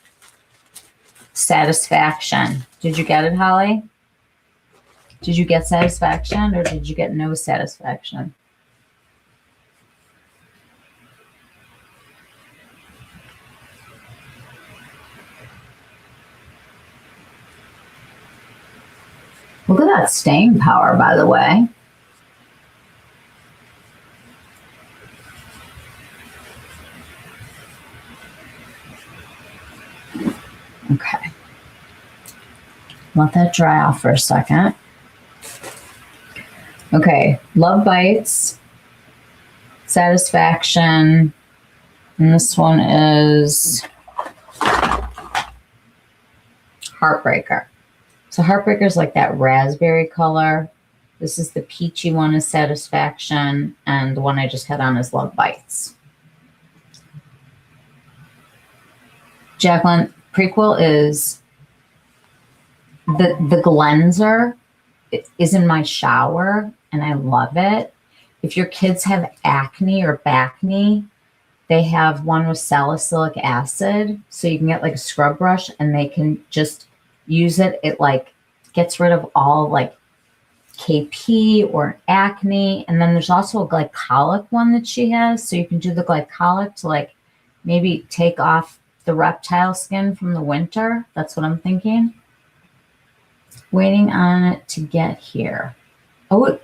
Satisfaction. Did you get it, Holly? Did you get satisfaction or did you get no satisfaction? Look at that staying power, by the way. Okay. Let that dry off for a second. Okay, Love Bites, Satisfaction, and this one is Heartbreaker. So Heartbreaker is like that raspberry color. This is the peachy one is Satisfaction, and the one I just had on is Love Bites. Jacqueline, Prequel is the cleanser is in my shower, and I love it. If your kids have acne or backne, they have one with salicylic acid, so you can get like a scrub brush, and they can just use it. It like gets rid of all like KP or acne. And then there's also a glycolic one that she has, so you can do the glycolic to like maybe take off the reptile skin from the winter. That's what I'm thinking. Waiting on it to get here. Oh,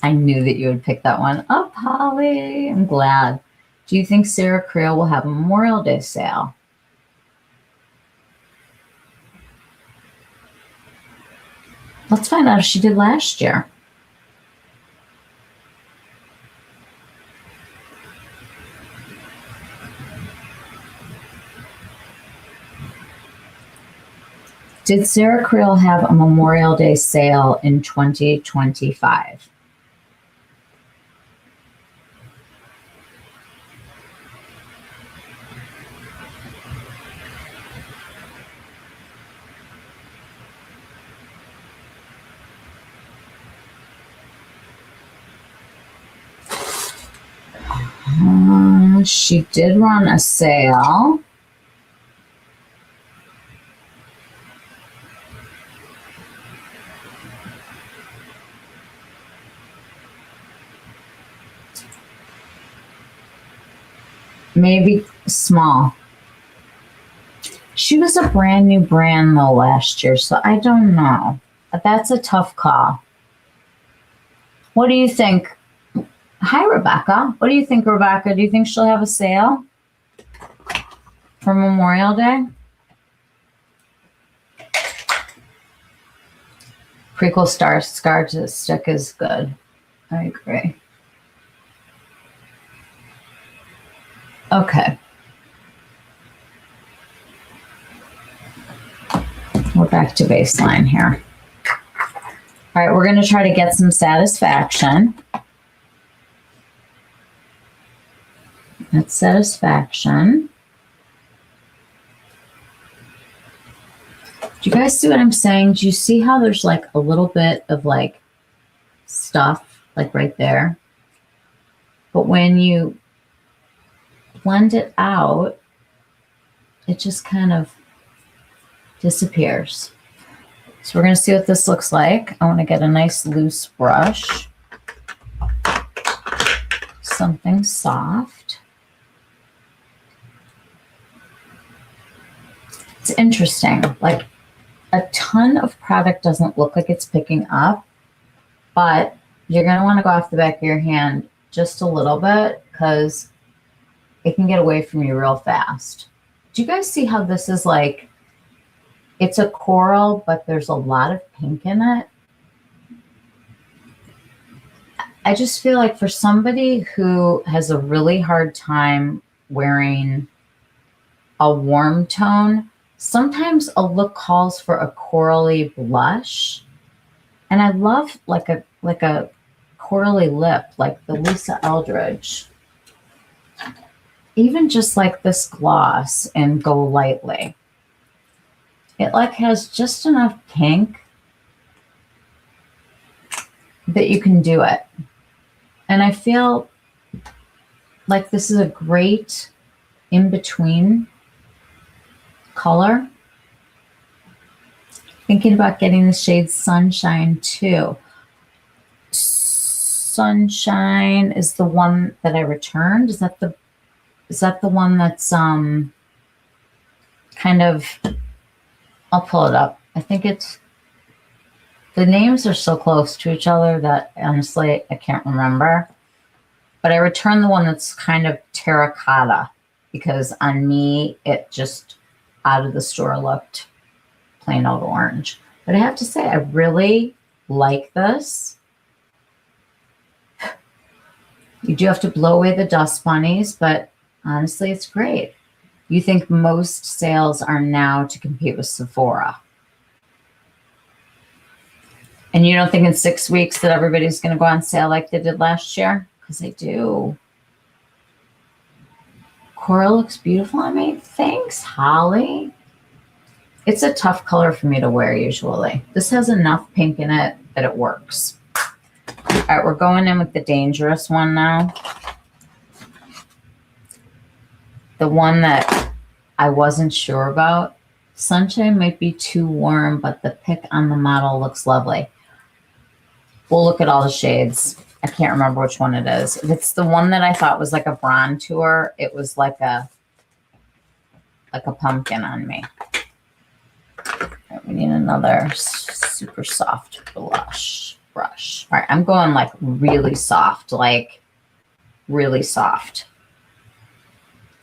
I knew that you would pick that one up, Holly. I'm glad. Do you think Sarah Crail will have a Memorial Day sale? Let's find out if she did last year. Did Sarah Creel have a Memorial Day sale in 2025? She did run a sale. Maybe small. She was a brand new brand though last year, so I don't know. That's a tough call. What do you think? Hi, Rebecca. What do you think, Rebecca? Do you think she'll have a sale for Memorial Day? Prequel Scar to Stick is good. I agree. Okay. We're back to baseline here. All right, we're going to try to get some satisfaction. That's satisfaction. Do you guys see what I'm saying? Do you see how there's like a little bit of like stuff like right there? But when you blend it out, it just kind of disappears. So we're going to see what this looks like. I want to get a nice loose brush. Something soft. It's interesting. Like a ton of product doesn't look like it's picking up, but you're going to want to go off the back of your hand just a little bit because it can get away from you real fast. Do you guys see how this is like, it's a coral, but there's a lot of pink in it? I just feel like for somebody who has a really hard time wearing a warm tone, sometimes a look calls for a corally blush. And I love like a corally lip, like the Lisa Eldridge. Even just like this gloss and Go Lightly. It like has just enough pink that you can do it. And I feel like this is a great in-between color. Thinking about getting the shade Sunshine too. Sunshine is the one that I returned. Is that the one that's kind of, I'll pull it up. I think it's, the names are so close to each other that honestly I can't remember. But I returned the one that's kind of terracotta because on me it just out of the store looked plain old orange. But I have to say I really like this. You do have to blow away the dust bunnies, but honestly it's great. You think most sales are now to compete with Sephora. And you don't think in 6 weeks that everybody's going to go on sale like they did last year? Because they do. Coral looks beautiful on me. Thanks, Holly. It's a tough color for me to wear usually. This has enough pink in it that it works. All right, we're going in with the dangerous one now. The one that I wasn't sure about. Sunshine might be too warm, but the pick on the model looks lovely. We'll look at all the shades. I can't remember which one it is. If it's the one that I thought was like a bronzer, it was like a pumpkin on me. Right, we need another super soft blush brush. All right, I'm going like really soft, like really soft.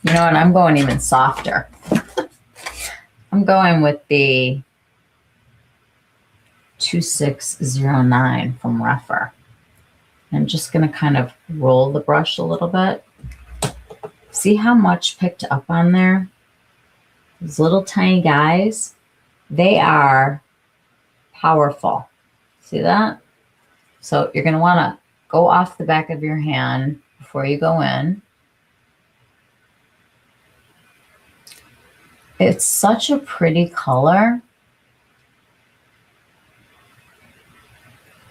You know what? I'm going even softer. I'm going with the 2609 from Reffer. I'm just going to kind of roll the brush a little bit. See how much picked up on there? These little tiny guys. They are powerful. See that? So you're going to want to go off the back of your hand before you go in. It's such a pretty color,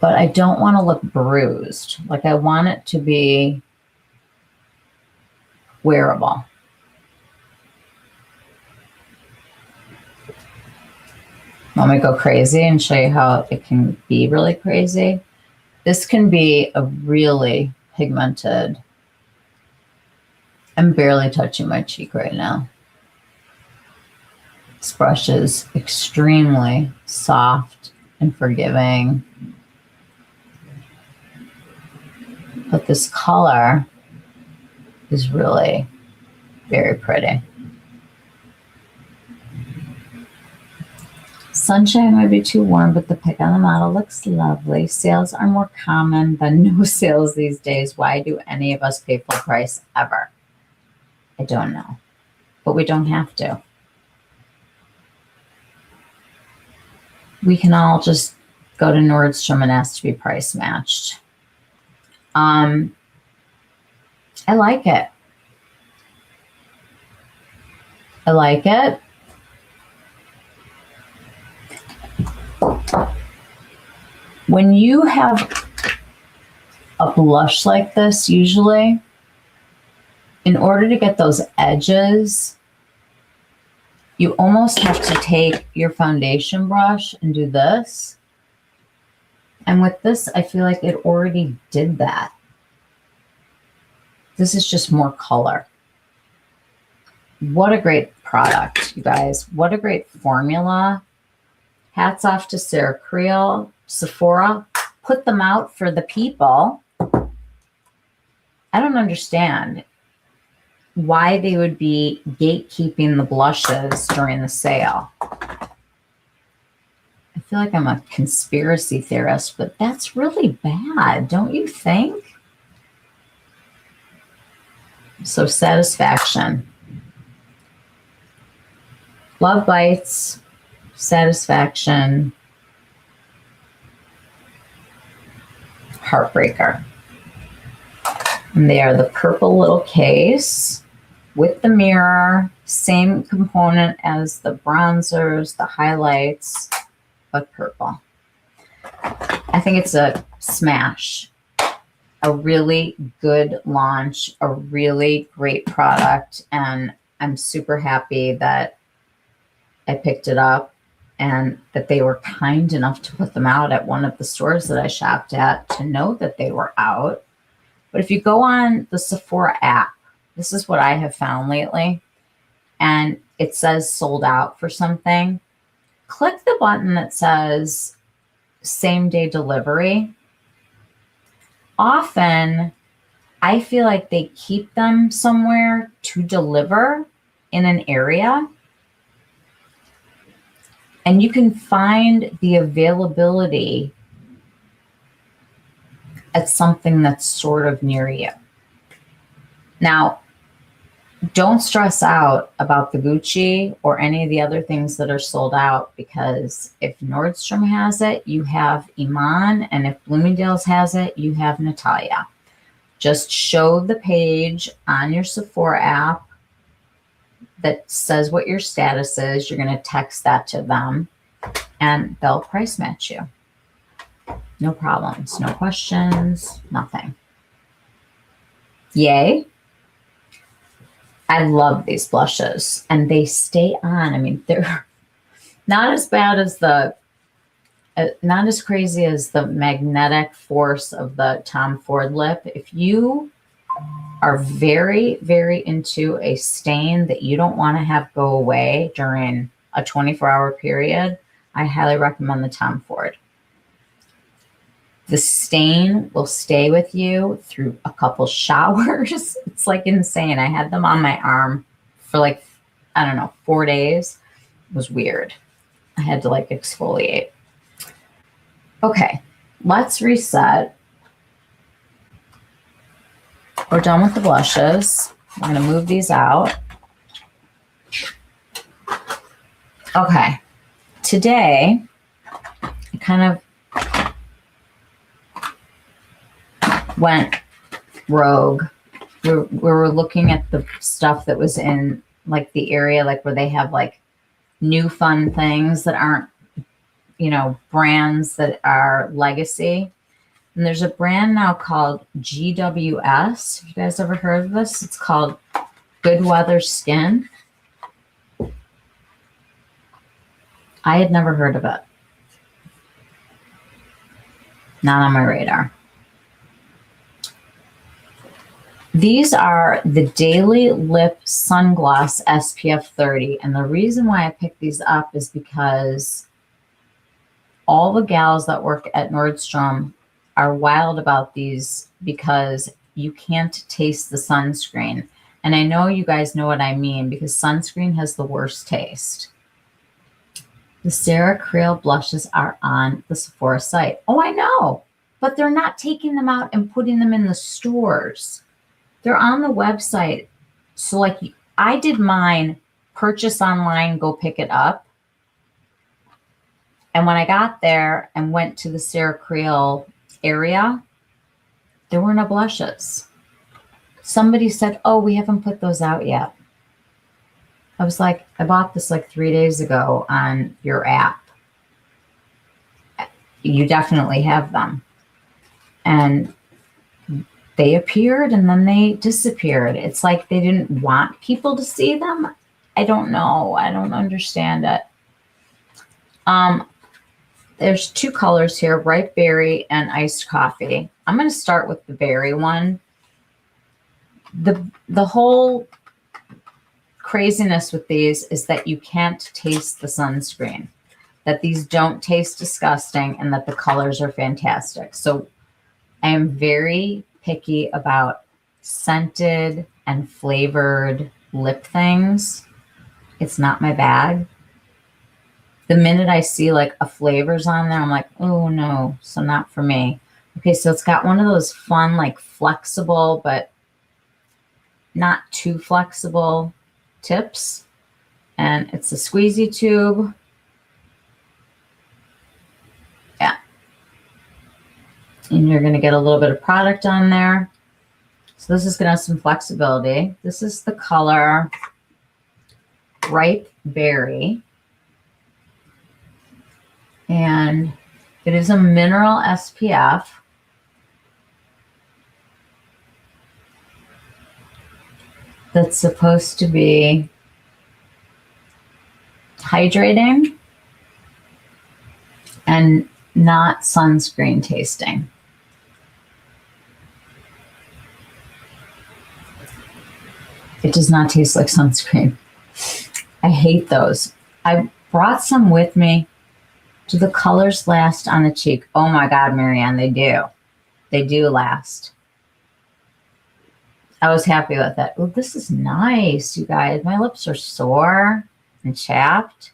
but I don't want to look bruised. Like I want it to be wearable. Want me to go crazy and show you how it can be really crazy? This can be a really pigmented. I'm barely touching my cheek right now. This brush is extremely soft and forgiving. But this color is really very pretty. Sunshine might be too warm, but the pick on the model looks lovely. Sales are more common than no sales these days. Why do any of us pay full price ever? I don't know, but we don't have to. We can all just go to Nordstrom and ask to be price matched. I like it. I like it. When you have a blush like this, usually, in order to get those edges, you almost have to take your foundation brush and do this. And with this, I feel like it already did that. This is just more color. What a great product, you guys. What a great formula. Hats off to Sarah Creel, Sephora. Put them out for the people. I don't understand why they would be gatekeeping the blushes during the sale. I feel like I'm a conspiracy theorist, but that's really bad, don't you think? So Satisfaction. Love Bites, Satisfaction, Heartbreaker. And they are the purple little case with the mirror, same component as the bronzers, the highlights, but purple. I think it's a smash. A really good launch, a really great product, and I'm super happy that I picked it up and that they were kind enough to put them out at one of the stores that I shopped at to know that they were out. But if you go on the Sephora app, this is what I have found lately, and it says sold out for something. Click the button that says same day delivery. Often, I feel like they keep them somewhere to deliver in an area. And you can find the availability at something that's sort of near you. Now, don't stress out about the Gucci or any of the other things that are sold out, because if Nordstrom has it, you have Iman, and if Bloomingdale's has it, you have Natalia. Just show the page on your Sephora app that says what your status is. You're going to text that to them, and they'll price match you. No problems, no questions, nothing. Yay. I love these blushes, and they stay on. I mean, they're not as bad as not as crazy as the magnetic force of the Tom Ford lip. If you are very, very into a stain that you don't want to have go away during a 24-hour period, I highly recommend the Tom Ford. The stain will stay with you through a couple showers. It's like insane. I had them on my arm for like, I don't know, 4 days. It was weird. I had to like exfoliate. Okay, let's reset. We're done with the blushes. I'm going to move these out. Okay, today, I kind of went rogue. We were looking at the stuff that was in like the area, like where they have like new fun things that aren't, brands that are legacy. And there's a brand now called GWS. Have you guys ever heard of this? It's called Good Weather Skin. I had never heard of it. Not on my radar. These are the Daily Lip Sungloss SPF 30. And the reason why I picked these up is because all the gals that work at Nordstrom are wild about these because you can't taste the sunscreen. And I know you guys know what I mean because sunscreen has the worst taste. The Sarah Creel blushes are on the Sephora site. Oh, I know, but they're not taking them out and putting them in the stores. They're on the website. So like I did mine, purchase online, go pick it up. And when I got there and went to the Sarah Creel area, there were no blushes. Somebody said, oh, we haven't put those out yet. I was like, I bought this like 3 days ago on your app. You definitely have them. And they appeared and then they disappeared. It's like they didn't want people to see them. I don't know. I don't understand it. There's two colors here, ripe berry and iced coffee. I'm going to start with the berry one. The whole craziness with these is that you can't taste the sunscreen, that these don't taste disgusting, and that the colors are fantastic. So I am very picky about scented and flavored lip things. It's not my bag. The minute I see like a flavors on there, I'm like, oh no, so not for me. Okay, so it's got one of those fun, like flexible, but not too flexible tips. And it's a squeezy tube. Yeah. And you're going to get a little bit of product on there. So this is going to have some flexibility. This is the color Ripe Berry. And it is a mineral SPF. That's supposed to be hydrating and not sunscreen tasting. It does not taste like sunscreen. I hate those. I brought some with me. Do the colors last on the cheek? Oh my God, Marianne, they do. They do last. I was happy with it. Oh, this is nice, you guys. My lips are sore and chapped.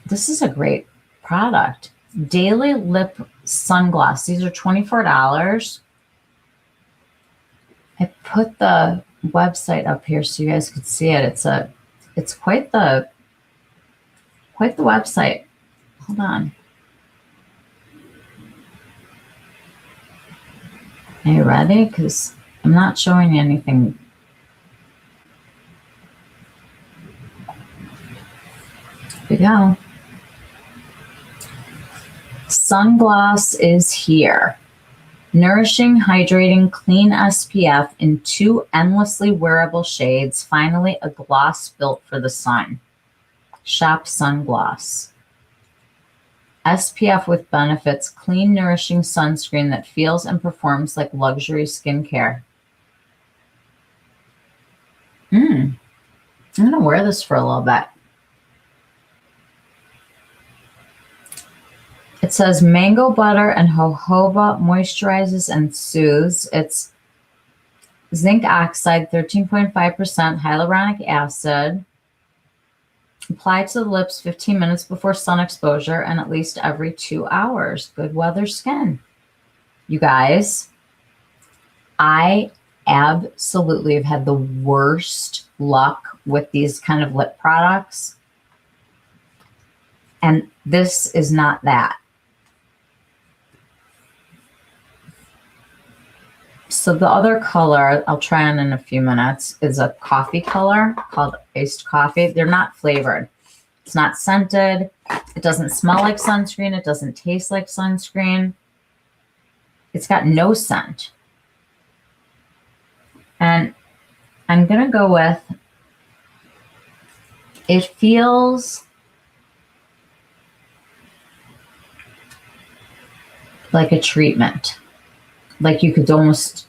This is a great product. Daily Lip Sungloss. These are $24. I put the website up here so you guys could see it. It's quite the website. Hold on. Are you ready? Because I'm not showing you anything. Here we go. Sungloss is here. Nourishing, hydrating, clean SPF in 2 endlessly wearable shades. Finally, a gloss built for the sun. Shop Sungloss. SPF with benefits, clean, nourishing sunscreen that feels and performs like luxury skincare. I'm going to wear this for a little bit. It says mango butter and jojoba moisturizes and soothes. It's zinc oxide, 13.5% hyaluronic acid. Apply to the lips 15 minutes before sun exposure and at least every 2 hours. Good weather skin. You guys, I absolutely have had the worst luck with these kind of lip products. And this is not that. So the other color I'll try on in a few minutes is a coffee color called iced coffee. They're not flavored. It's not scented. It doesn't smell like sunscreen. It doesn't taste like sunscreen. It's got no scent. And I'm going to go with, it feels like a treatment. Like you could almost,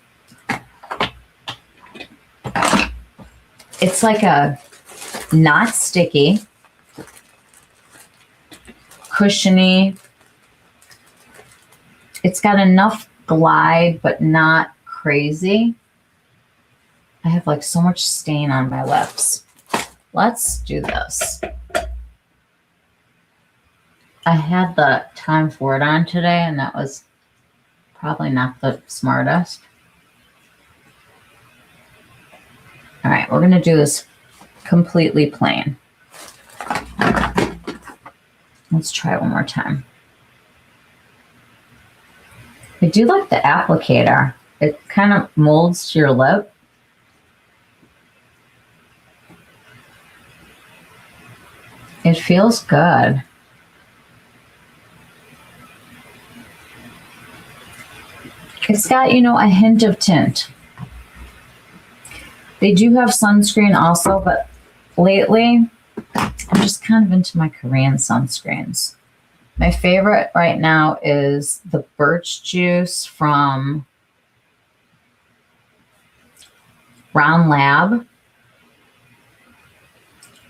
it's like a not sticky, cushiony. It's got enough glide, but not crazy. I have like so much stain on my lips. Let's do this. I had the Tom Ford on today, and that was probably not the smartest. All right, we're going to do this completely plain. Let's try it one more time. I do like the applicator. It kind of molds to your lip. It feels good. It's got, a hint of tint. They do have sunscreen also, but lately I'm just kind of into my Korean sunscreens. My favorite right now is the birch juice from Brown Lab.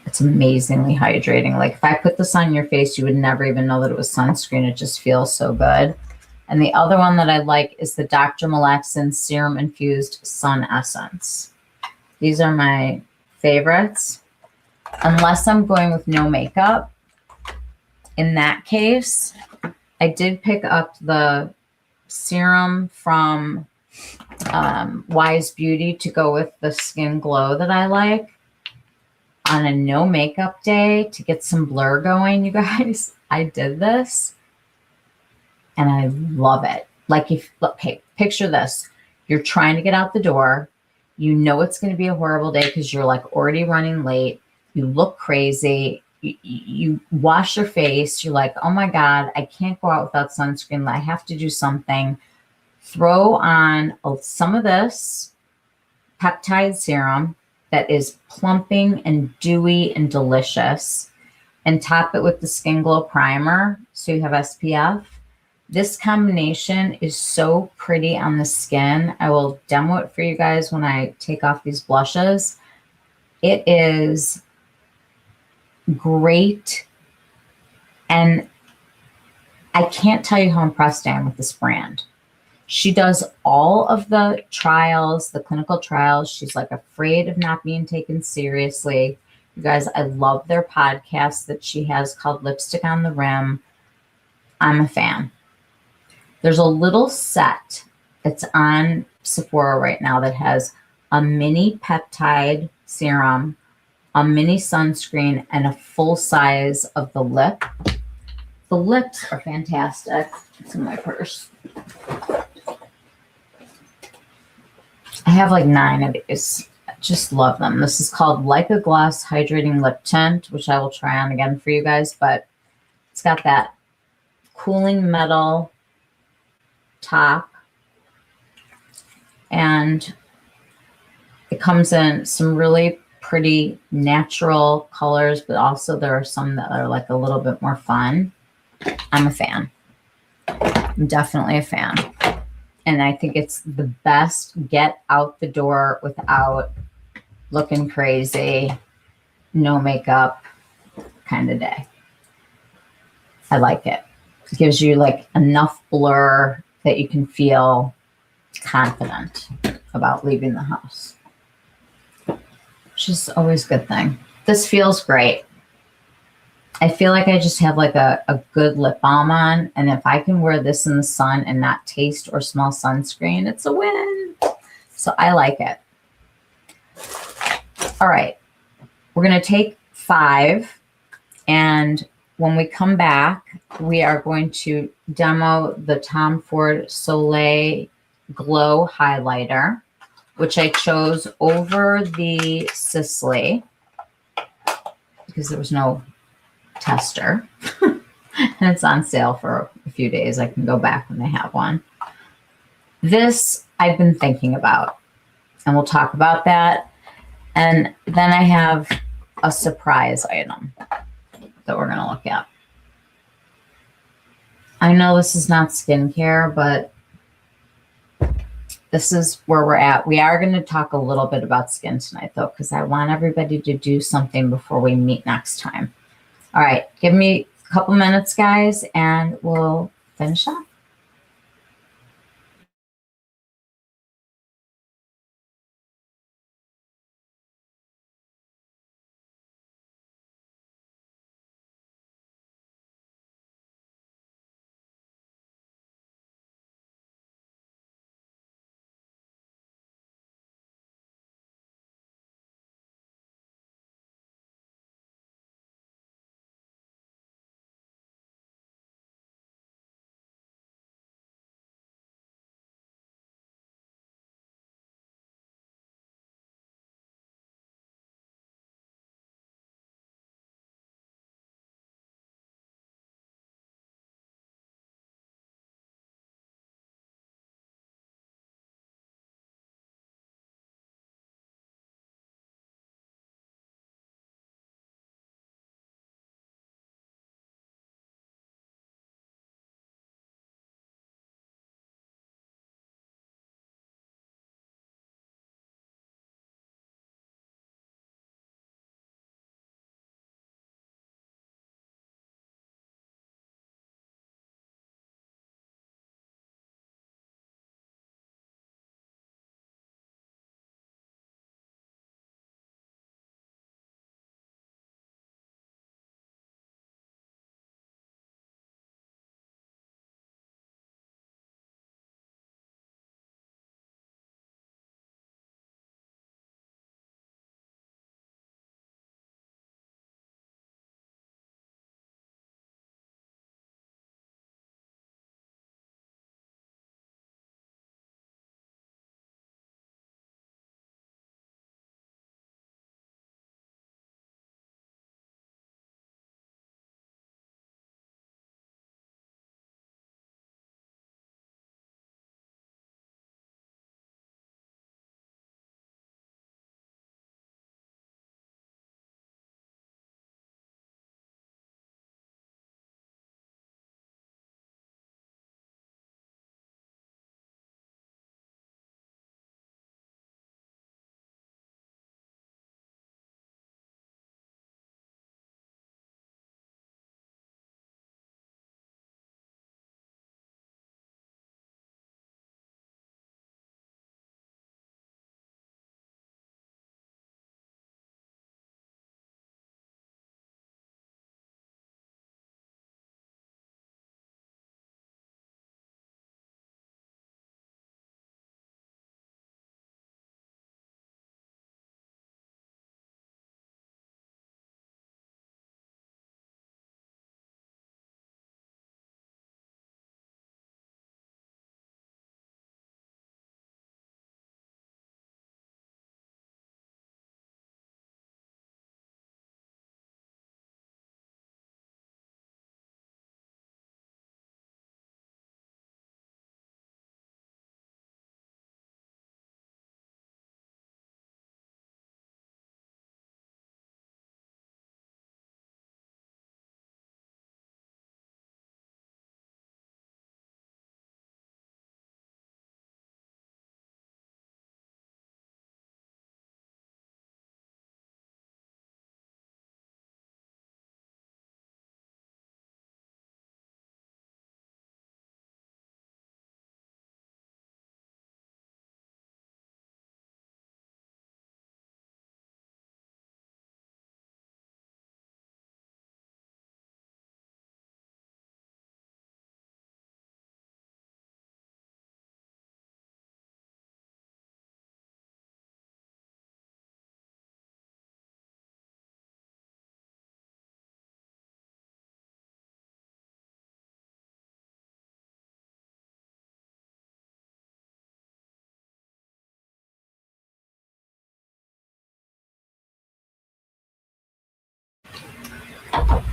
It's amazingly hydrating. Like if I put this on your face, you would never even know that it was sunscreen. It just feels so good. And the other one that I like is the Dr. Malaxin Serum Infused Sun Essence. These are my favorites. Unless I'm going with no makeup. In that case, I did pick up the serum from Wise Beauty to go with the skin glow that I like. On a no makeup day to get some blur going, you guys, I did this. And I love it. Like okay, picture this. You're trying to get out the door. You know it's going to be a horrible day because you're like already running late. You look crazy. You wash your face. You're like, oh my God, I can't go out without sunscreen. I have to do something. Throw on some of this peptide serum that is plumping and dewy and delicious. And top it with the Skin Glow Primer so you have SPF. This combination is so pretty on the skin. I will demo it for you guys when I take off these blushes. It is great. And I can't tell you how impressed I am with this brand. She does all of the trials, the clinical trials. She's like afraid of not being taken seriously. You guys, I love their podcast that she has called Lipstick on the Rim. I'm a fan. There's a little set that's on Sephora right now that has a mini peptide serum, a mini sunscreen, and a full size of the lip. The lips are fantastic. It's in my purse. I have like 9 of these. I just love them. This is called Like a Gloss Hydrating Lip Tint, which I will try on again for you guys, but it's got that cooling metal top, and it comes in some really pretty natural colors, but also there are some that are like a little bit more fun. I'm a fan. I'm definitely a fan. And I think it's the best get out the door without looking crazy, no makeup kind of day. I like it. It gives you like enough blur that you can feel confident about leaving the house, which is always a good thing. This feels great. I feel like I just have like a good lip balm on, and if I can wear this in the sun and not taste or smell sunscreen, it's a win. So I like it. All right. We're going to take 5, and when we come back, we are going to demo the Tom Ford Soleil Glow Highlighter, which I chose over the Sisley because there was no tester. And it's on sale for a few days. I can go back when they have one. This I've been thinking about, and we'll talk about that. And then I have a surprise item that we're going to look at. I know this is not skincare, but this is where we're at. We are going to talk a little bit about skin tonight, though, because I want everybody to do something before we meet next time. All right, give me a couple minutes, guys, and we'll finish up.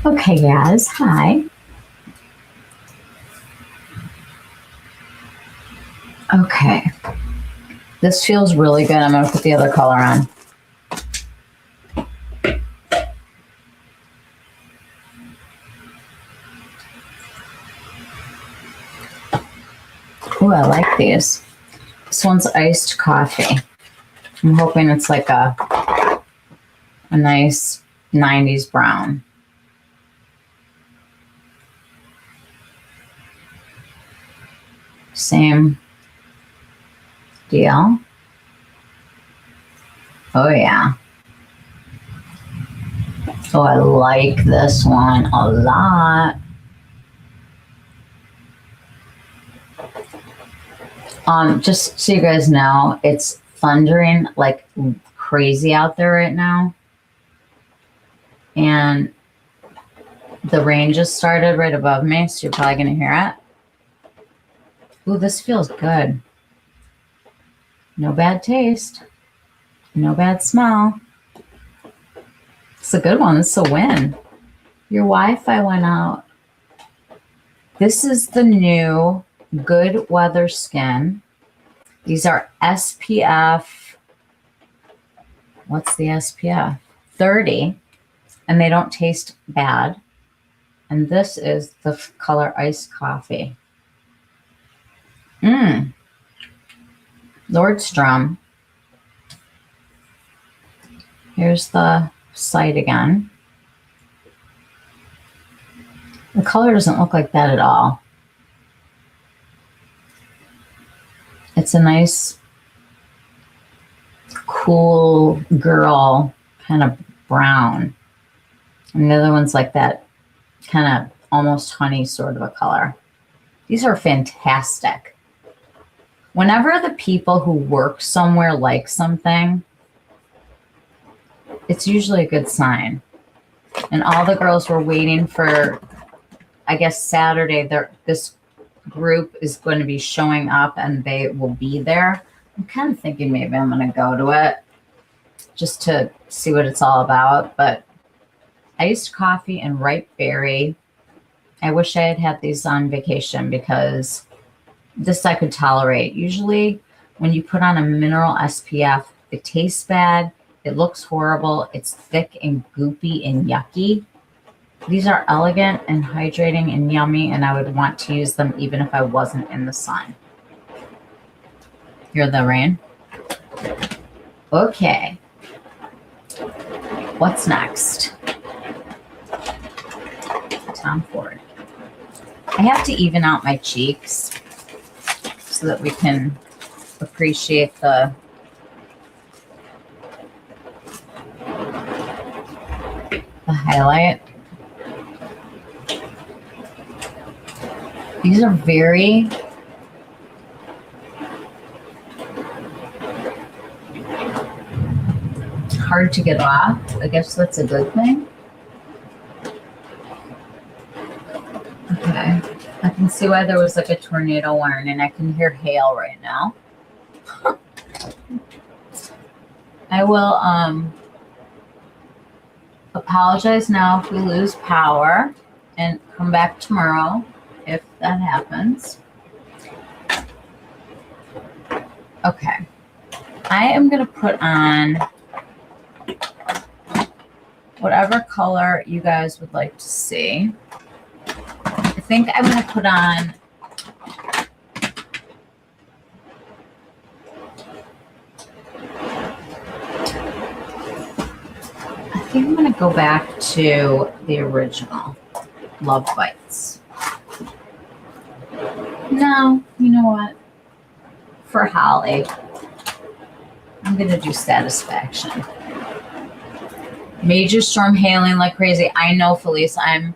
Okay, guys, hi. Okay, this feels really good. I'm gonna put the other color on. Ooh, I like these. This one's iced coffee. I'm hoping it's like a nice 90s brown. Same deal. Oh yeah. Oh, I like this one a lot. Just so you guys know, it's thundering like crazy out there right now. And the rain just started right above me, so you're probably gonna hear it. Ooh, this feels good. No bad taste. No bad smell. It's a good one. It's a win. Your Wi-Fi went out. This is the new Good Weather Skin. These are SPF. What's the SPF? 30. And they don't taste bad. And this is the color Iced Coffee. Nordstrom. Here's the site again. The color doesn't look like that at all. It's a nice, cool girl kind of brown. And the other one's like that kind of almost honey sort of a color. These are fantastic. Whenever the people who work somewhere like something, it's usually a good sign. And all the girls were waiting for, I guess, Saturday. This group is going to be showing up and they will be there. I'm kind of thinking maybe I'm going to go to it just to see what it's all about. But iced coffee and ripe berry. I wish I had had these on vacation because this I could tolerate. Usually when you put on a mineral SPF, it tastes bad. It looks horrible. It's thick and goopy and yucky. These are elegant and hydrating and yummy, and I would want to use them even if I wasn't in the sun. Hear the rain? Okay. What's next? Tom Ford. I have to even out my cheeks so that we can appreciate the highlight. These are very hard to get off. I guess that's a good thing. Okay. I can see why there was like a tornado warning. I can hear hail right now. I will apologize now if we lose power and come back tomorrow if that happens. Okay. I am going to put on whatever color you guys would like to see. I think I'm going to put on I think I'm going to go back to the original Love Bites. No, you know what? For Holly, I'm going to do Satisfaction. Major storm hailing like crazy. I know, Felice. I'm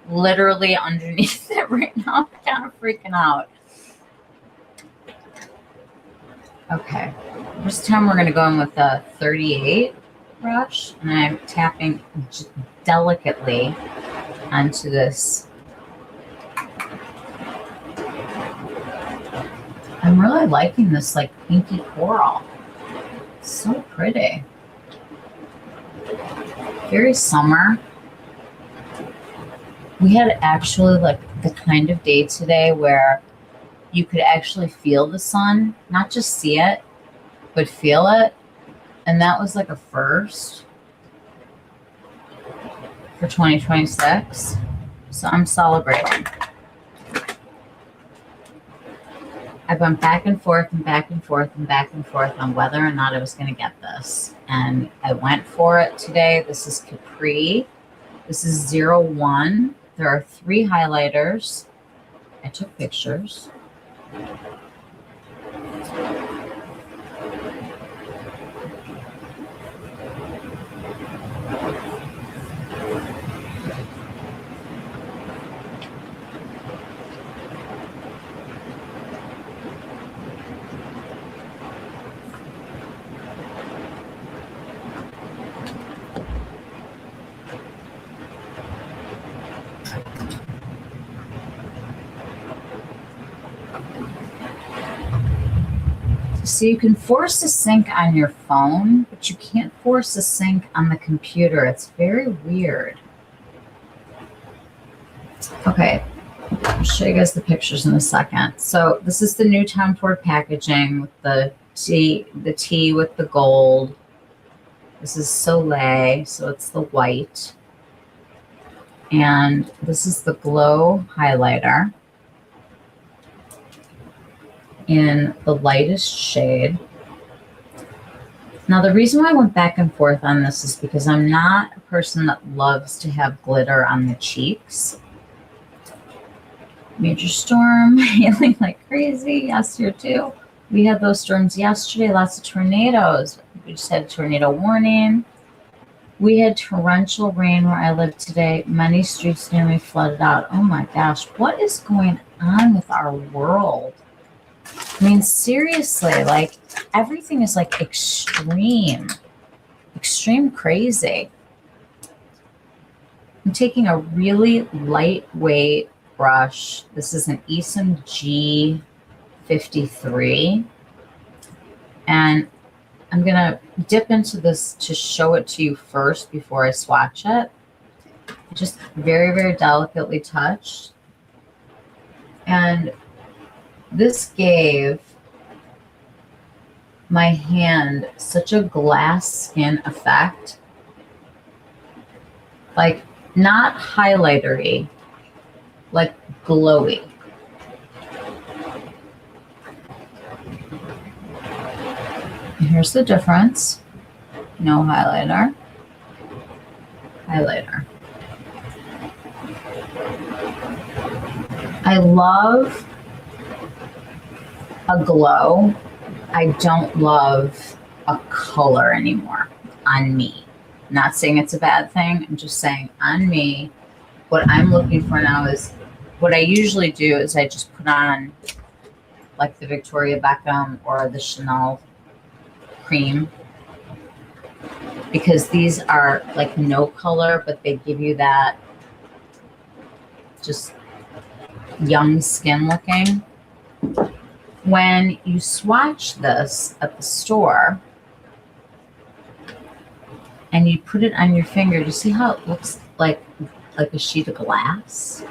literally underneath it right now. I'm kind of freaking out. Okay. This time we're going to go in with a 38 brush. And I'm tapping delicately onto this. I'm really liking this like pinky coral. It's so pretty. Very summer. We had actually like the kind of day today where you could actually feel the sun, not just see it, but feel it. And that was like a first for 2026. So I'm celebrating. I went back and forth and back and forth and back and forth on whether or not I was going to get this. And I went for it today. This is Capri. This is 01. There are 3 highlighters. I took pictures. So you can force a sync on your phone, but you can't force a sync on the computer. It's very weird. Okay, I'll show you guys the pictures in a second. So this is the new Tom Ford packaging with the T with the gold. This is Soleil, so it's the white. And this is the Glow highlighter in the lightest shade. Now, the reason why I went back and forth on this is because I'm not a person that loves to have glitter on the cheeks. Major storm, hailing like crazy. Yes, here too. We had those storms yesterday, lots of tornadoes. We just had a tornado warning. We had torrential rain where I live today. Many streets near me flooded out. Oh my gosh, what is going on with our world? I mean, seriously, like everything is like extreme crazy. I'm taking a really lightweight brush. This is an Esom G53. And I'm going to dip into this to show it to you first before I swatch it. Just very, very delicately touched. And this gave my hand such a glass skin effect. Like not highlightery, like glowy. Here's the difference. No highlighter. Highlighter. I love a glow. I don't love a color anymore on me. Not saying it's a bad thing. I'm just saying on me, what I'm looking for now is what I usually do is I just put on like the Victoria Beckham or the Chanel cream, because these are like no color, but they give you that just young skin looking. When you swatch this at the store and you put it on your finger, do you see how it looks like a sheet of glass?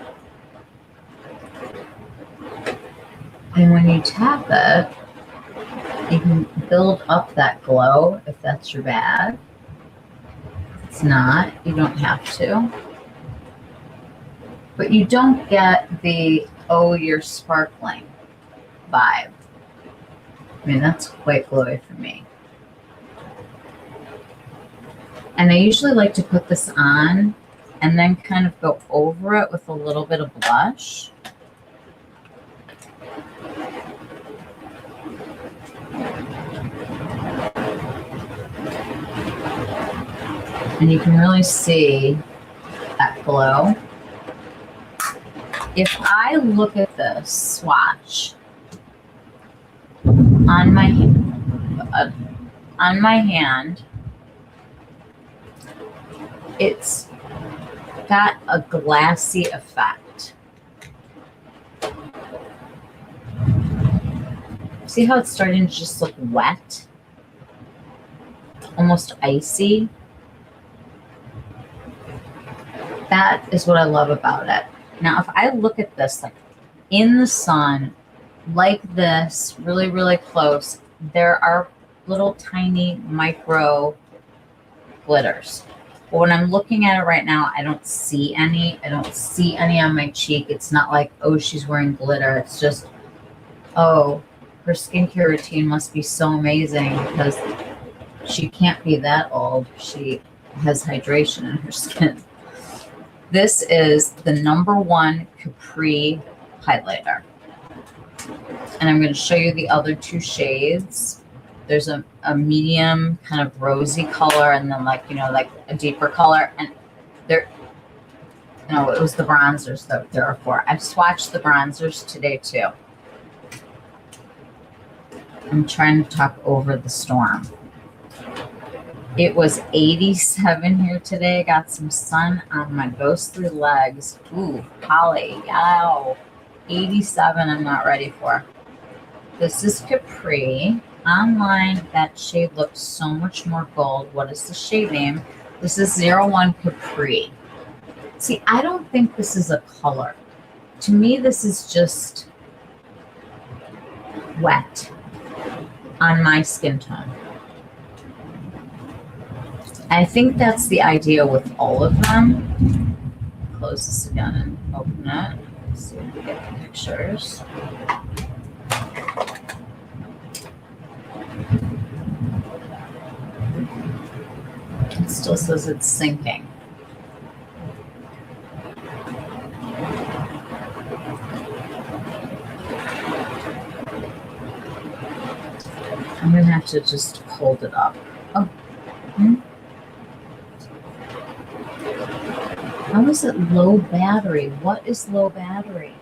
And when you tap it, you can build up that glow if that's your bag. If it's not, you don't have to. But you don't get the, oh, you're sparkling vibe. I mean, that's quite glowy for me. And I usually like to put this on and then kind of go over it with a little bit of blush. And you can really see that glow. If I look at this swatch on my hand, it's got a glassy effect. See how it's starting to just look wet? Almost icy. That is what I love about it. Now, if I look at this, like in the sun, like this, really, really close, there are little tiny micro glitters. But when I'm looking at it right now, I don't see any. I don't see any on my cheek. It's not like, oh, she's wearing glitter. It's just, oh, her skincare routine must be so amazing because she can't be that old. She has hydration in her skin. This is the #1 Capri highlighter. And I'm going to show you the other 2 shades. There's a medium kind of rosy color and then like, like a deeper color. And there, no, it was the bronzers that there are 4. I've swatched the bronzers today too. I'm trying to talk over the storm. It was 87 here today. Got some sun on my ghostly legs. Ooh, Holly, yow. 87 I'm not ready for. This is Capri. Online, that shade looks so much more gold. What is the shade name? This is 01 Capri. See, I don't think this is a color. To me, this is just wet on my skin tone. I think that's the idea with all of them. Close this again and open it. Let's see if we get the pictures. It still says it's sinking. I'm gonna have to just hold it up. Oh. How is it low battery? What is low battery?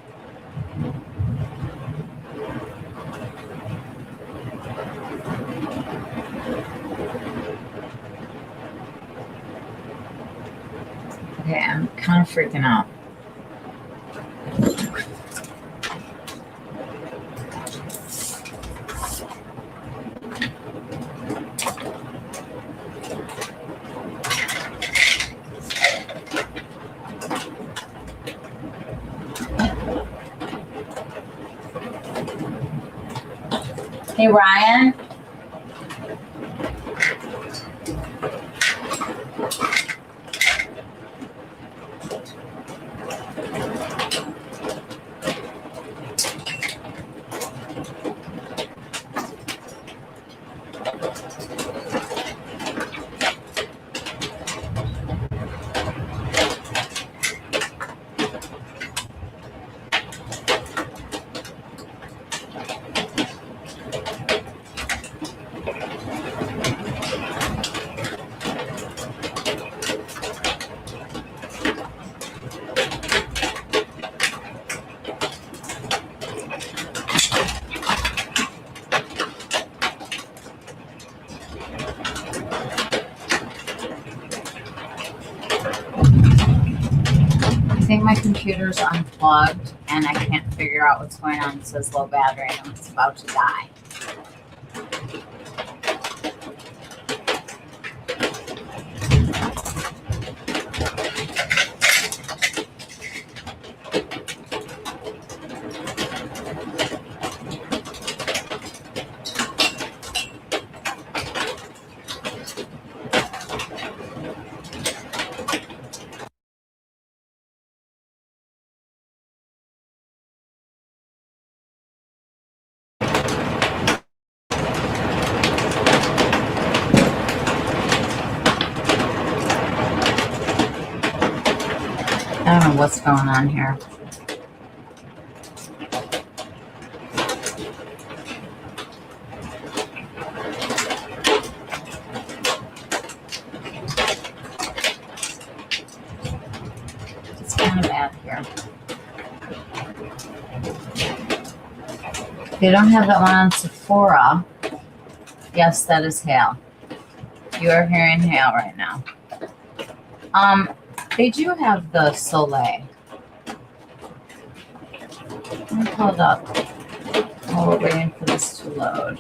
Okay, I'm kind of freaking out. Hey, Ryan. I think my computer's unplugged and I can't figure out what's going on. It says low battery and it's about to die. I don't know what's going on here. It's kind of bad here. They don't have that one on Sephora. Yes, that is hail. You are hearing hail right now. They do have the Soleil. Let me pull it up while we're waiting for this to load.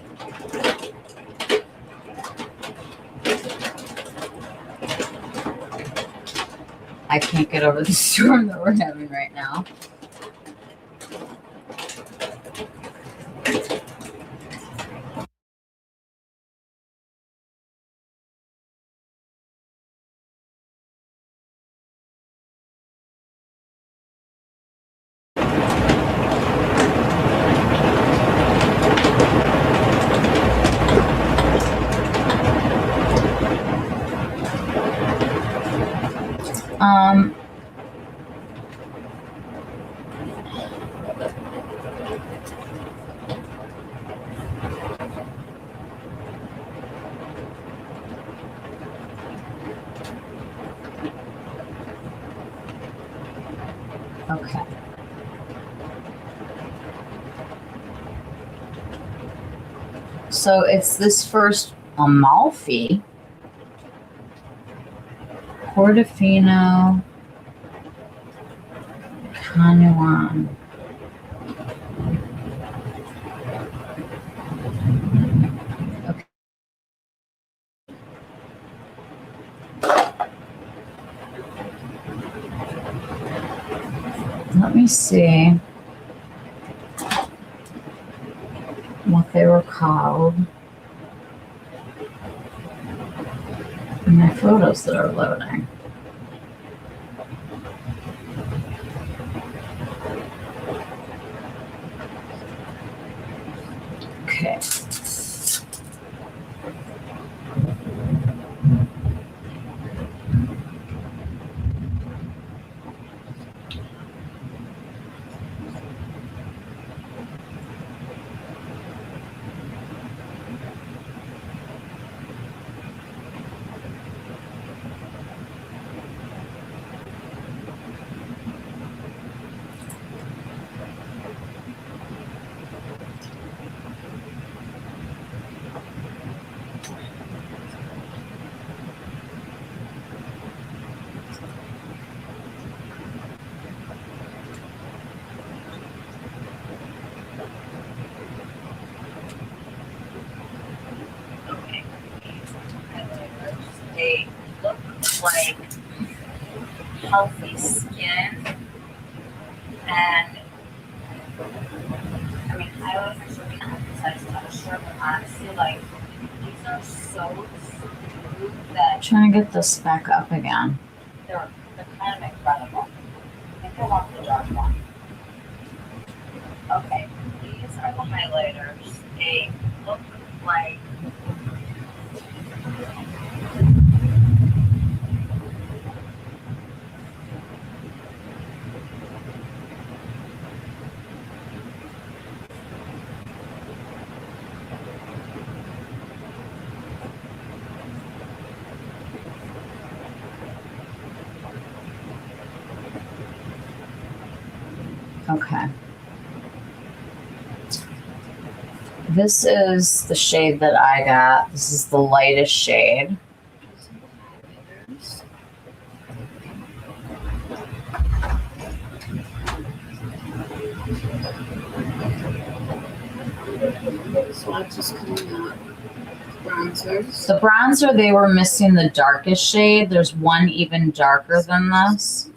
I can't get over the storm that we're having right now. Okay. So it's this first Amalfi, Portofino, Canuan. Okay. Let me see what they were called. My photos that are loading. Okay. They look like healthy skin, and I mean, I always actually emphasize texture, but honestly, like these are so smooth that trying to get this back up again. They're kind of incredible. I think I want the dark one. Okay, these are the highlighters. They look like okay. This is the shade that I got. This is the lightest shade. Swatches coming up. Bronzers. The bronzer, they were missing the darkest shade. There's one even darker than this.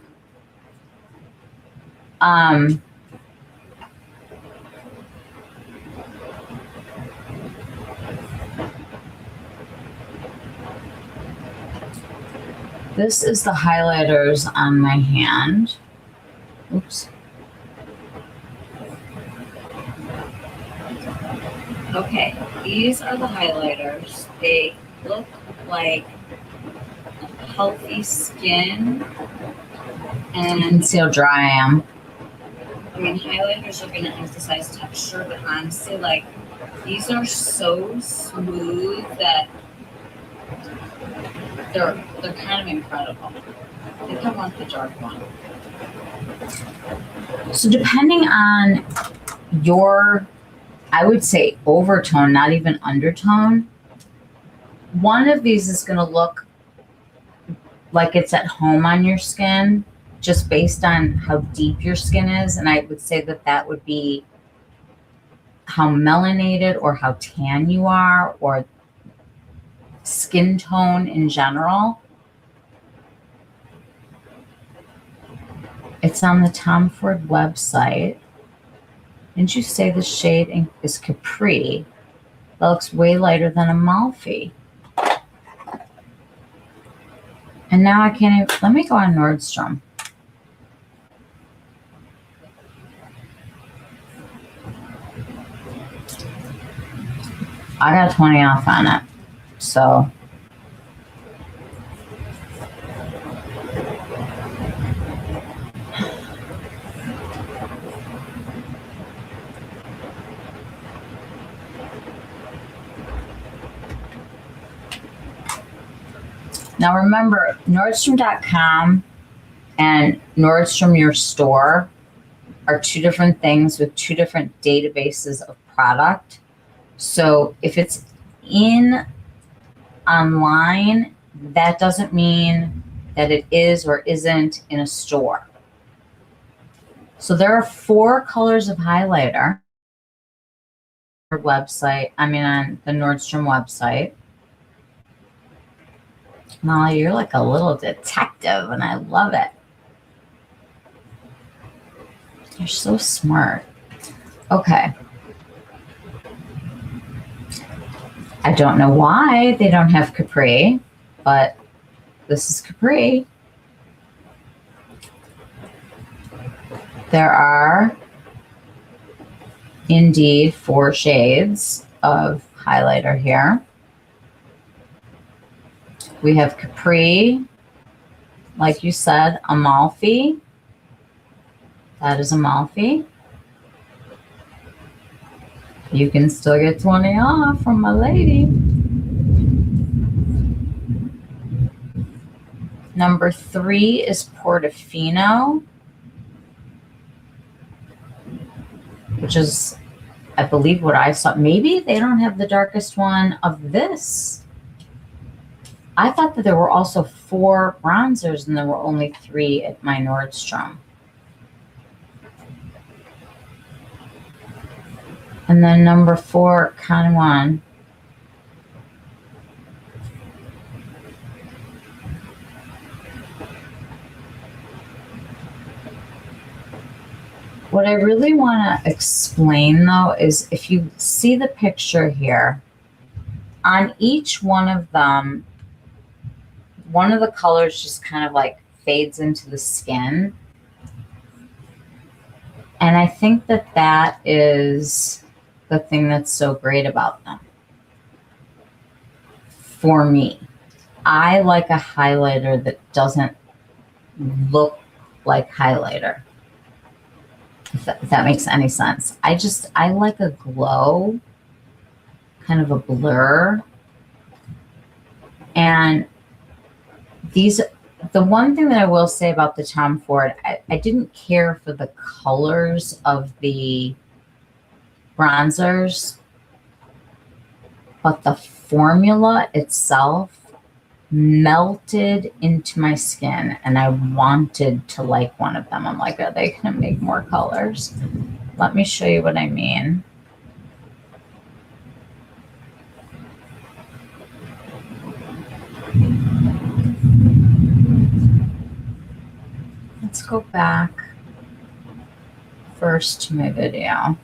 This is the highlighters on my hand. Oops. Okay, these are the highlighters. They look like healthy skin. And you can see how dry I am. I mean, highlighters are going to emphasize texture, but honestly, like, these are so smooth that they're kind of incredible. I think I want the dark one. So depending on your, I would say overtone, not even undertone, one of these is going to look like it's at home on your skin, just based on how deep your skin is. And I would say that that would be how melanated or how tan you are, or skin tone in general. It's on the Tom Ford website. Didn't you say the shade is Capri? That looks way lighter than Amalfi. And now I can't even, let me go on Nordstrom. I got 20 off on it. So now remember, Nordstrom.com and Nordstrom Your Store are two different things with two different databases of product. So if it's in online, that doesn't mean that it is or isn't in a store. So there are 4 colors of highlighter website. I mean, on the Nordstrom website. Molly, you're like a little detective, and I love it. You're so smart. Okay. I don't know why they don't have Capri, but this is Capri. There are indeed 4 shades of highlighter here. We have Capri, like you said, Amalfi. That is Amalfi. You can still get 20 off from my lady. Number 3 is Portofino, which is, I believe, what I saw. Maybe they don't have the darkest one of this. I thought that there were also 4 bronzers and there were only 3 at my Nordstrom. And then number 4, Kanwan. What I really want to explain, though, is if you see the picture here, on each one of them, one of the colors just kind of like fades into the skin. And I think that that is the thing that's so great about them. For me, I like a highlighter that doesn't look like highlighter. If that makes any sense. I like a glow, kind of a blur. And the one thing that I will say about the Tom Ford, I didn't care for the colors of the bronzers, but the formula itself melted into my skin and I wanted to like one of them. I'm like, are they going to make more colors? Let me show you what I mean. Let's go back first to my video.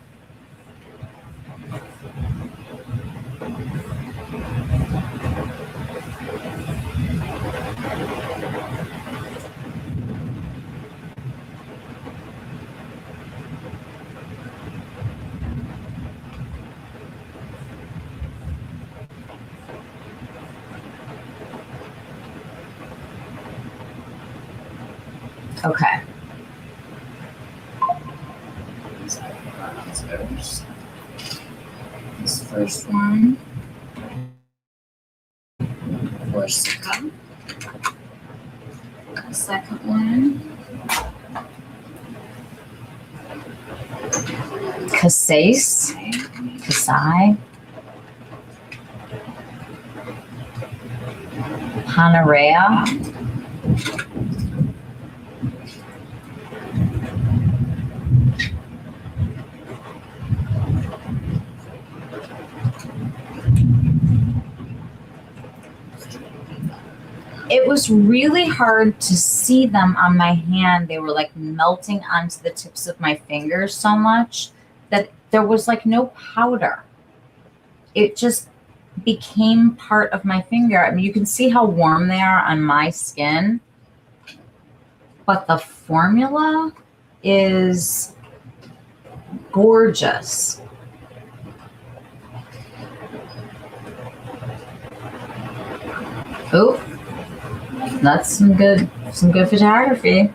Okay. This first one, Corsica. The second one, Kasai, Panarea. it was really hard to see them on my hand. They were like melting onto the tips of my fingers so much that there was like no powder. It just became part of my finger. I mean, you can see how warm they are on my skin, but the formula is gorgeous. Oh, that's some good photography.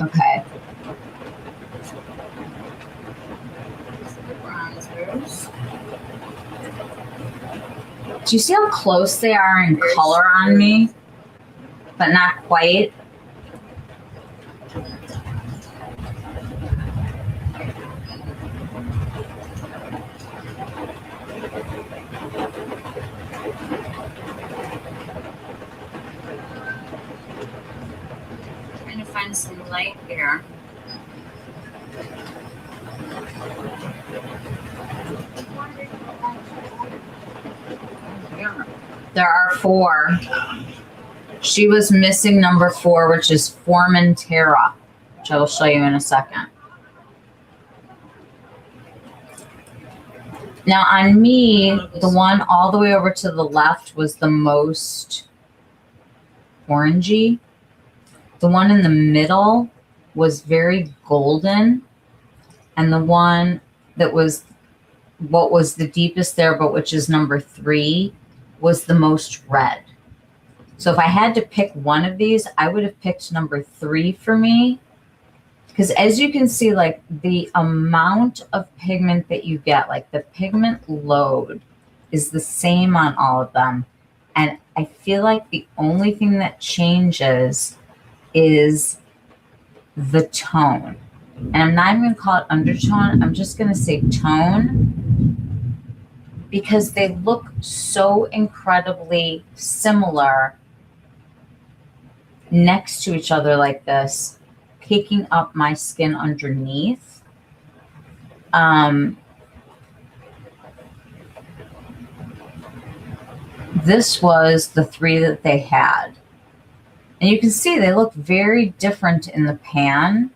Okay. Bronzers. Do you see how close they are in color on me? But not quite. Trying to find some light here. There are 4. She was missing number 4, which is Formentera, which I will show you in a second. Now on me, the one all the way over to the left was the most orangey. The one in the middle was very golden. And the one that was what was the deepest there, but which is number 3, was the most red. So if I had to pick one of these, I would have picked number 3 for me. Because as you can see, like the amount of pigment that you get, like the pigment load is the same on all of them. And I feel like the only thing that changes is the tone. And I'm not even going to call it undertone. I'm just going to say tone, because they look so incredibly similar next to each other like this, picking up my skin underneath. This was the 3 that they had. And you can see they look very different in the pan.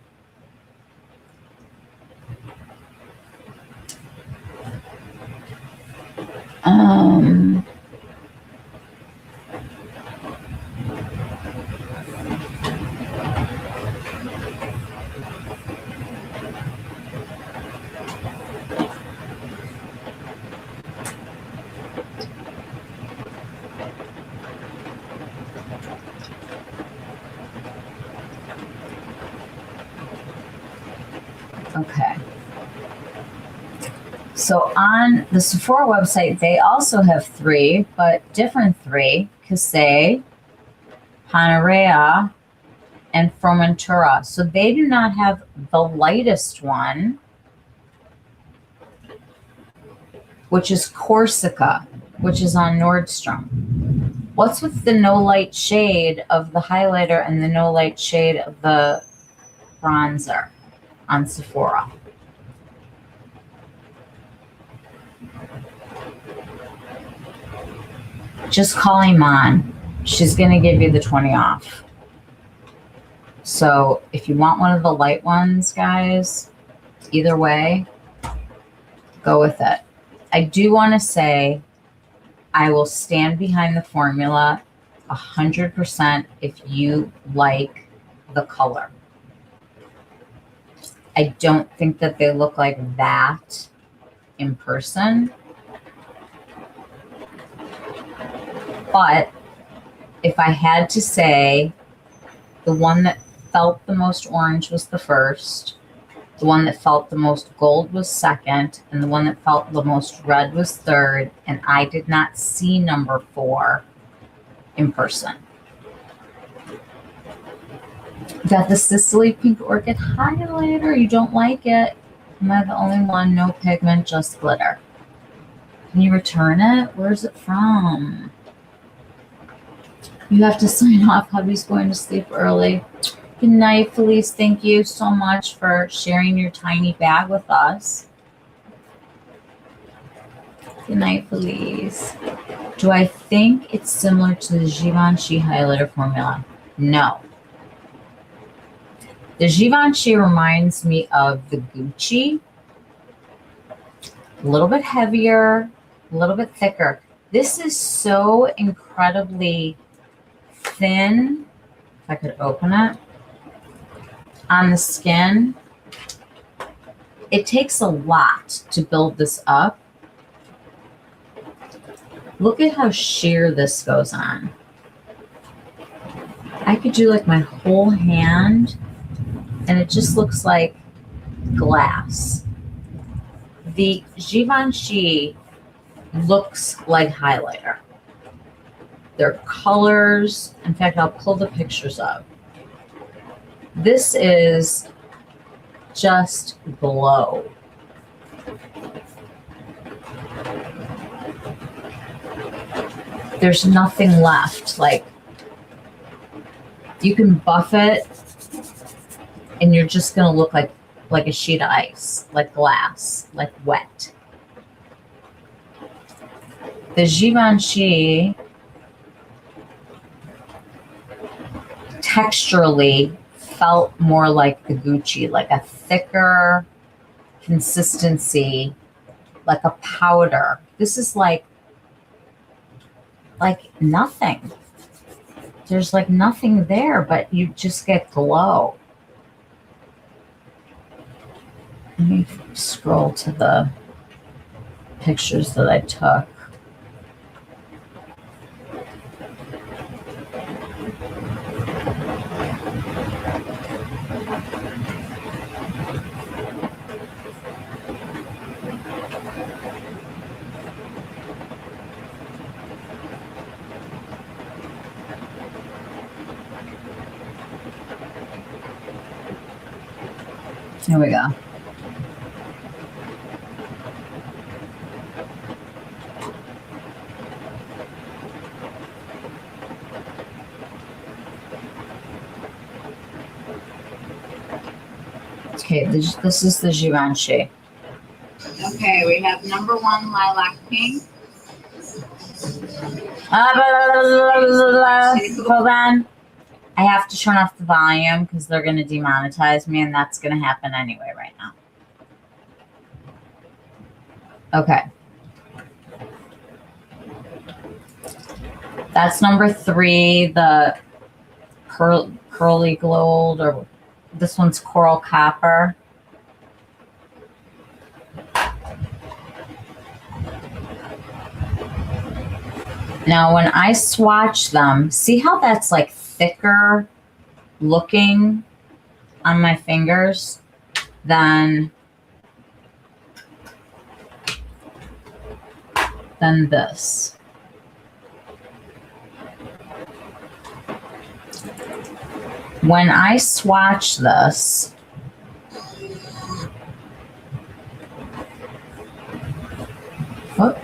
Okay. So on the Sephora website, they also have 3, but different 3. Casey, Panarea, and Formentura. So they do not have the lightest one, which is Corsica, which is on Nordstrom. What's with the no light shade of the highlighter and the no light shade of the bronzer on Sephora? Just call Iman. She's going to give you the 20 off. So if you want one of the light ones, guys, either way, go with it. I do want to say I will stand behind the formula 100% if you like the color. I don't think that they look like that in person. But if I had to say, the one that felt the most orange was the first, the one that felt the most gold was second, and the one that felt the most red was third, and I did not see number 4 in person. Got the Sicily Pink Orchid highlighter. You don't like it? Am I the only one? No pigment, just glitter. Can you return it? Where's it from? You have to sign off. Hubby's going to sleep early. Good night, Felice. Thank you so much for sharing your tiny bag with us. Good night, Felice. Do I think it's similar to the Givenchy highlighter formula? No. The Givenchy reminds me of the Gucci. A little bit heavier, a little bit thicker. This is so incredibly thin. If I could open it. On the skin. It takes a lot to build this up. Look at how sheer this goes on. I could do like my whole hand and it just looks like glass. The Givenchy looks like highlighter. Their colors, in fact, I'll pull the pictures up. This is just glow. There's nothing left. Like, you can buff it and you're just going to look like a sheet of ice, like glass, like wet. The Givenchy texturally felt more like the Gucci, like a thicker consistency, like a powder. This is like nothing. There's like nothing there, but you just get glow. Let me scroll to the pictures that I took. Here we go. Okay, this is the Givenchy. Okay, we have number 1 lilac pink. Hold on. I have to turn off the volume because they're going to demonetize me, and that's going to happen anyway right now. Okay. That's number 3, the curly gold, or this one's coral copper. Now, when I swatch them, see how that's like thicker looking on my fingers than this. When I swatch this, whoop,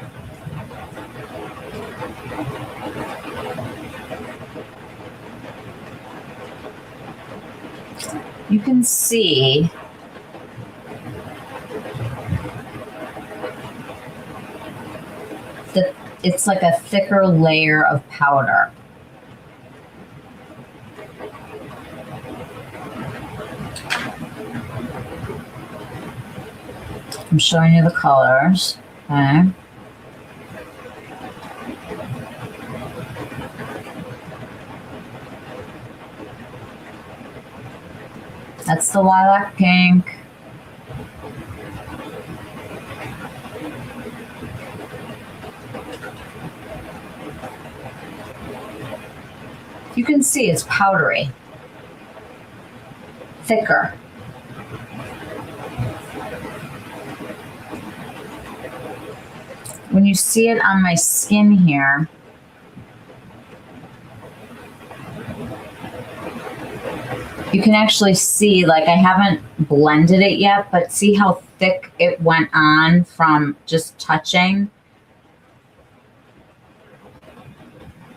you can see that it's like a thicker layer of powder. I'm showing you the colors. Okay. That's the lilac pink. You can see it's powdery, thicker. When you see it on my skin here, you can actually see, like, I haven't blended it yet, but see how thick it went on from just touching.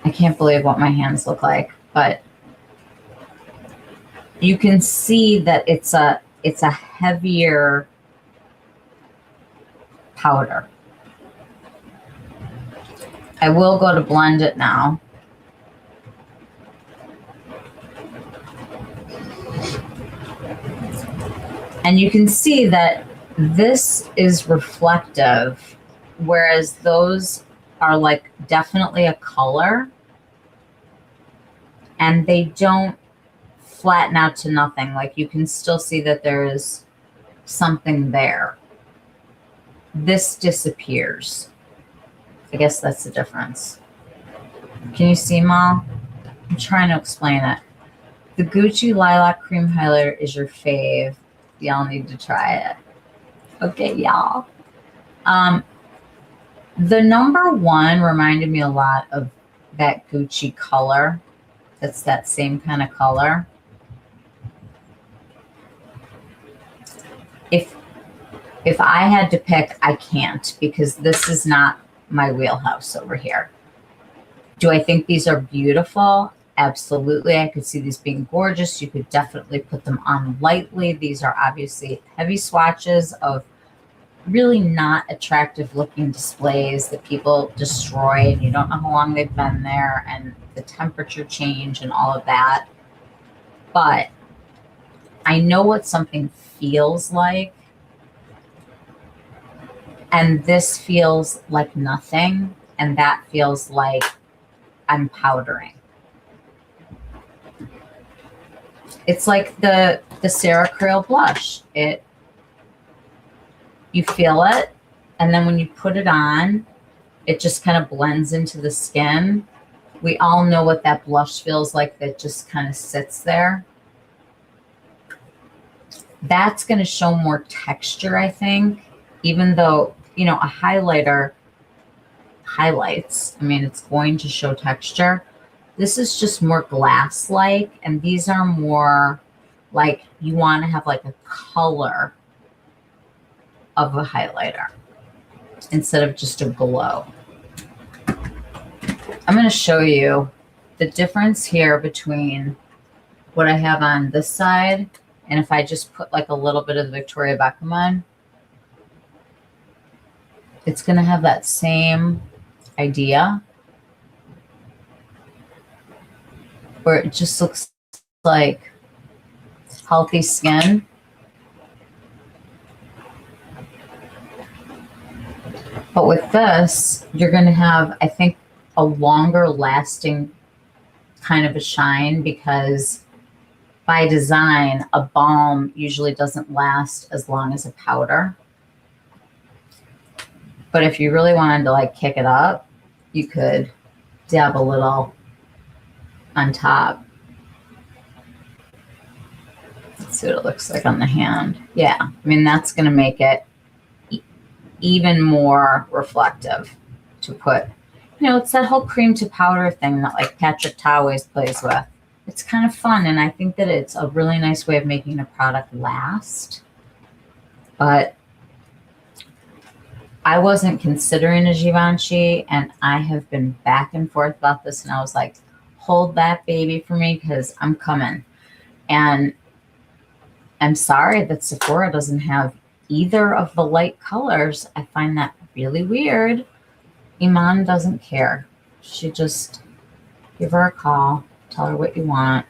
I can't believe what my hands look like, but you can see that it's a heavier powder. I will go to blend it now. And you can see that this is reflective, whereas those are like definitely a color, and they don't flatten out to nothing. Like you can still see that there is something there. This disappears. I guess that's the difference. Can you see, Mal? I'm trying to explain it. The Gucci Lilac Cream Highlighter is your fave. Y'all need to try it. Okay, y'all. The number one reminded me a lot of that Gucci color. That's that same kind of color. If I had to pick, I can't, because this is not my wheelhouse over here. Do I think these are beautiful? Absolutely. I could see these being gorgeous. You could definitely put them on lightly. These are obviously heavy swatches of really not attractive looking displays that people destroy, and you don't know how long they've been there, and the temperature change and all of that. But I know what something feels like. And this feels like nothing. And that feels like I'm powdering. It's like the Sarah Creel blush. You feel it, and then when you put it on, it just kind of blends into the skin. We all know what that blush feels like, that just kind of sits there. That's going to show more texture, I think, even though, you know, a highlighter highlights. I mean, it's going to show texture. This is just more glass-like, and these are more like you want to have like a color of a highlighter instead of just a glow. I'm going to show you the difference here between what I have on this side and if I just put like a little bit of the Victoria Beckham on. It's going to have that same idea where it just looks like healthy skin. But with this, you're going to have, I think, a longer lasting kind of a shine, because by design, a balm usually doesn't last as long as a powder. But if you really wanted to like kick it up, you could dab a little on top. Let's see what it looks like on the hand. Yeah, I mean, that's going to make it even more reflective to put, you know, it's that whole cream to powder thing that like Patrick Ta always plays with. It's kind of fun, and I think that it's a really nice way of making a product last. But I wasn't considering a Givenchy, and I have been back and forth about this, and I was like, hold that baby for me, because I'm coming. And I'm sorry that Sephora doesn't have either of the light colors. I find that really weird. Iman doesn't care. She just give her a call, tell her what you want.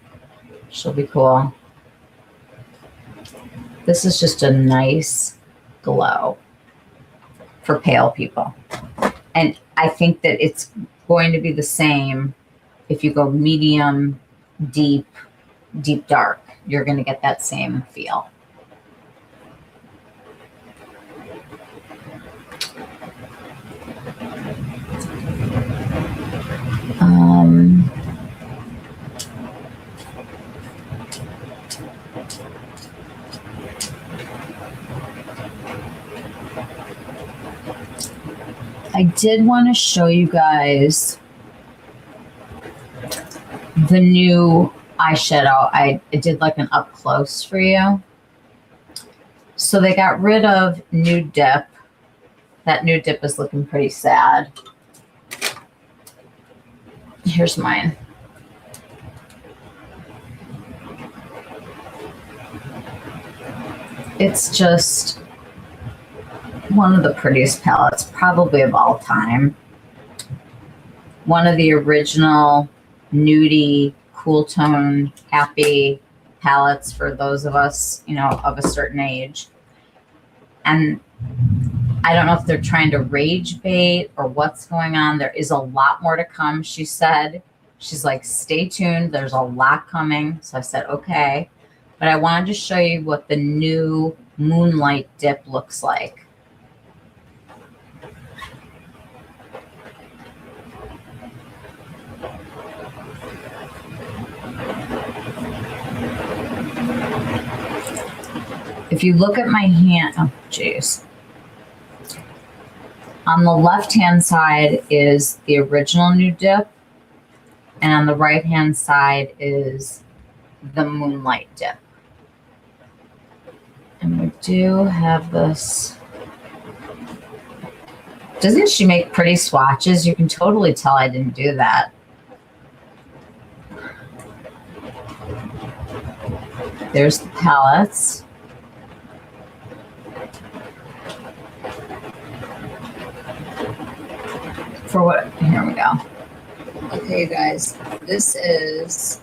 She'll be cool. This is just a nice glow for pale people. And I think that it's going to be the same if you go medium, deep, deep dark. You're going to get that same feel. I did want to show you guys the new eyeshadow. I did like an up close for you. So they got rid of Nude Dip. That Nude Dip is looking pretty sad. Here's mine. It's just one of the prettiest palettes, probably of all time. One of the original nudie, cool tone, happy palettes for those of us, you know, of a certain age. And I don't know if they're trying to rage bait or what's going on. There is a lot more to come, she said. She's like, stay tuned. There's a lot coming. So I said, okay. But I wanted to show you what the new Moonlight dip looks like. If you look at my hand, oh, geez. On the left-hand side is the original nude dip, and on the right-hand side is the Moonlight dip. And we do have this. Doesn't she make pretty swatches? You can totally tell I didn't do that. There's the palettes. For what? Here we go. Okay, you guys, this is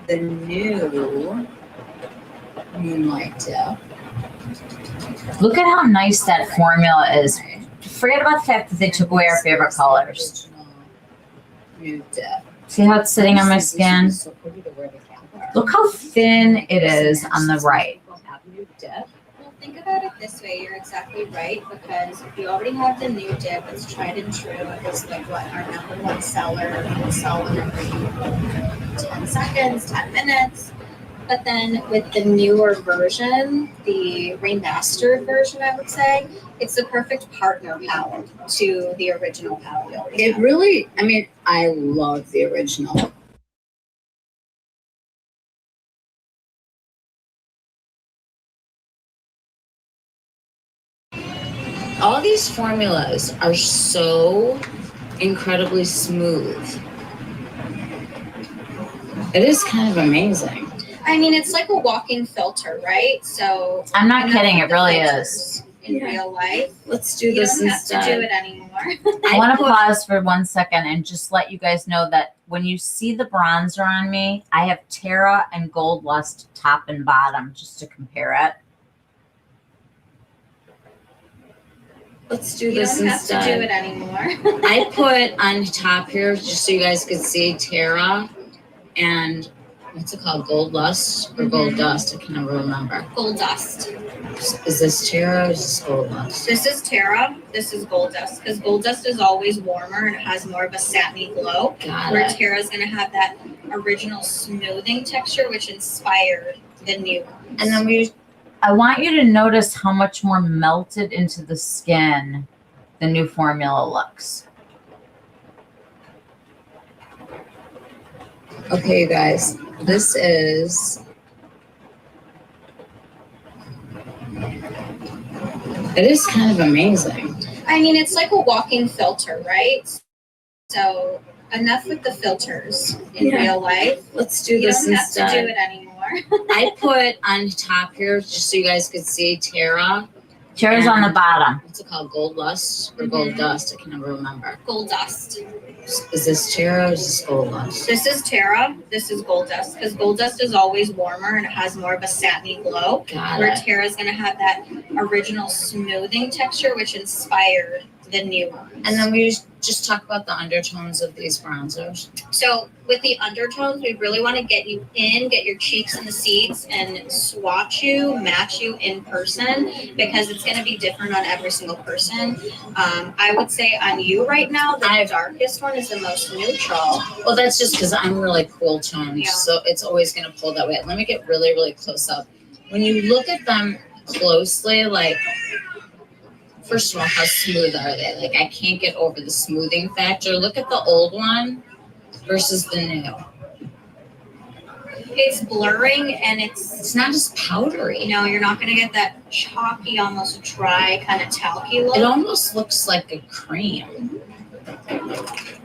the new Moonlight dip. Look at how nice that formula is. Forget about the fact that they took away our favorite colors. Nude dip. See how it's sitting on my skin? Look how thin it is on the right. Well, think about it this way. You're exactly right, because if you already have the new dip, it's tried and true. It's like what our number one seller. We sell in every 10 seconds, 10 minutes. But then with the newer version, the remastered version, I would say, it's the perfect partner palette to the original palette. It really, I mean, I love the original. All these formulas are so incredibly smooth. It is kind of amazing. I mean, it's like a walking filter, right? So I'm not kidding, it really is. In real life, Let's do you this don't have instead. to do it anymore. I want to pause for 1 second and just let you guys know that when you see the bronzer on me, I have Terra and Gold Lust top and bottom just to compare it. Let's do this instead. You don't have to do it anymore. I put on top here, just so you guys could see, Terra and what's it called? Gold Lust or Gold Dust? I can never remember. Gold Dust. Is this Terra or is this Gold Dust? This is Terra. This is Gold Dust, because Gold Dust is always warmer and it has more of a satiny glow. Got where it. Terra is going to have that original smoothing texture, which inspired the new ones. And then I want you to notice how much more melted into the skin the new formula looks. Okay, you guys, this is. It is kind of amazing. I mean, it's like a walking filter, right? So enough with the filters in real life. Let's do You this don't have instead. to do it anymore. I put on top here, just so you guys could see, Terra. Terra's on the bottom. What's it called? Gold Lust or Gold Dust? I can never remember. Gold Dust. Is this Terra or is this Gold Dust? This is Terra. This is Gold Dust, because Gold Dust is always warmer and it has more of a satiny glow. Got where it. Terra is going to have that original smoothing texture, which inspired the new ones. And then we just talk about the undertones of these bronzers. So with the undertones, we really want to get you in, get your cheeks in the seats, and swatch you, match you in person, because it's going to be different on every single person. I would say on you right now, the darkest one is the most neutral. Well, that's just because I'm really cool toned, Yeah. so it's always going to pull that way. Let me get really, really close up. When you look at them closely, like, first of all, how smooth are they? Like, I can't get over the smoothing factor. Look at the old one versus the new. It's blurring and it's not as powdery. You know, you're not going to get that chalky, almost dry, kind of talky look. It almost looks like a cream.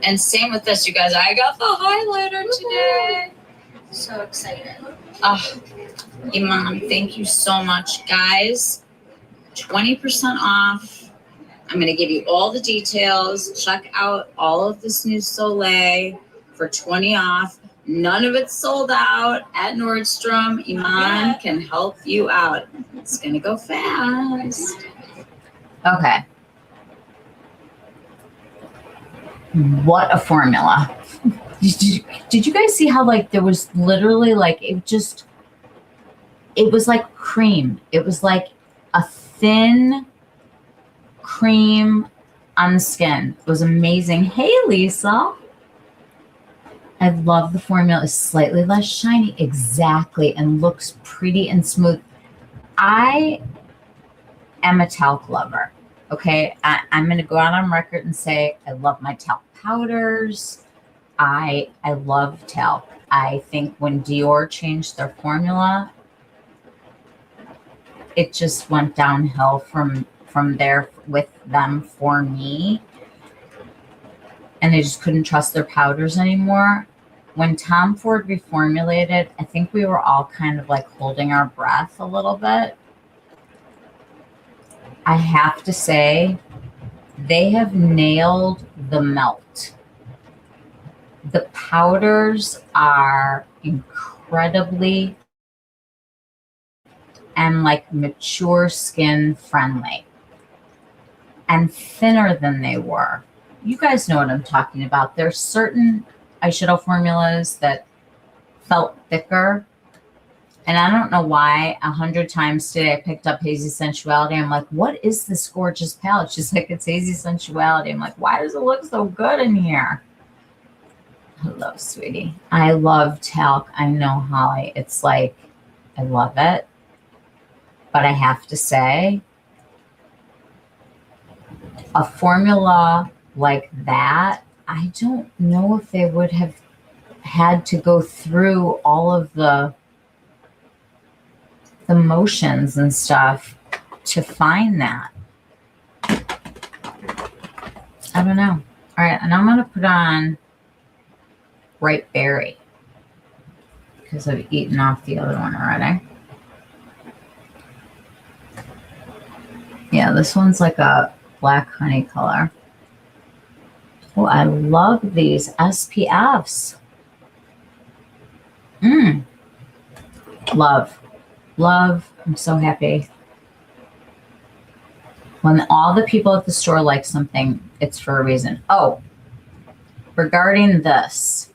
And same with this, you guys. I got the highlighter today. So excited. Oh, Iman, thank you so much, guys. 20% off. I'm going to give you all the details. Check out all of this new Soleil for 20 off. None of it's sold out at Nordstrom. Iman can help you out. It's going to go fast. Okay. What a formula. Did you guys see how like there was literally like it was like cream. It was like a thin cream on the skin. It was amazing. Hey Lisa. I love the formula. It's slightly less shiny. Exactly. And looks pretty and smooth. I am a talc lover. Okay. I'm going to go out on record and say I love my talc powders. I love talc. I think when Dior changed their formula, it just went downhill from there with them for me. And I just couldn't trust their powders anymore. When Tom Ford reformulated, I think we were all kind of like holding our breath a little bit. I have to say, they have nailed the melt. The powders are incredibly and like mature skin friendly and thinner than they were. You guys know what I'm talking about. There's certain eyeshadow formulas that felt thicker. And I don't know why 100 times today I picked up Hazy Sensuality. I'm like, what is this gorgeous palette? She's like, it's Hazy Sensuality. I'm like, why does it look so good in here? Hello, sweetie. I love talc. I know, Holly. It's like, I love it. But I have to say, a formula like that, I don't know if they would have had to go through all of the motions and stuff to find that. I don't know. All right, and I'm going to put on Ripe Berry because I've eaten off the other one already. Yeah, this one's like a black honey color. Oh, I love these SPFs. Love. I'm so happy. When all the people at the store like something, it's for a reason. Oh, regarding this,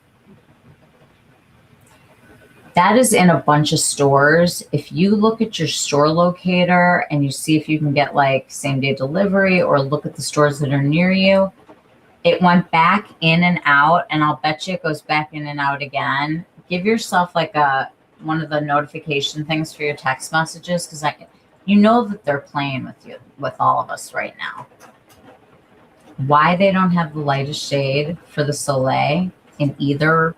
that is in a bunch of stores. If you look at your store locator and you see if you can get like same day delivery or look at the stores that are near you, it went back in and out, and I'll bet you it goes back in and out again. Give yourself like one of the notification things for your text messages, because you know that they're playing with you, with all of us right now. Why they don't have the lightest shade for the Soleil in either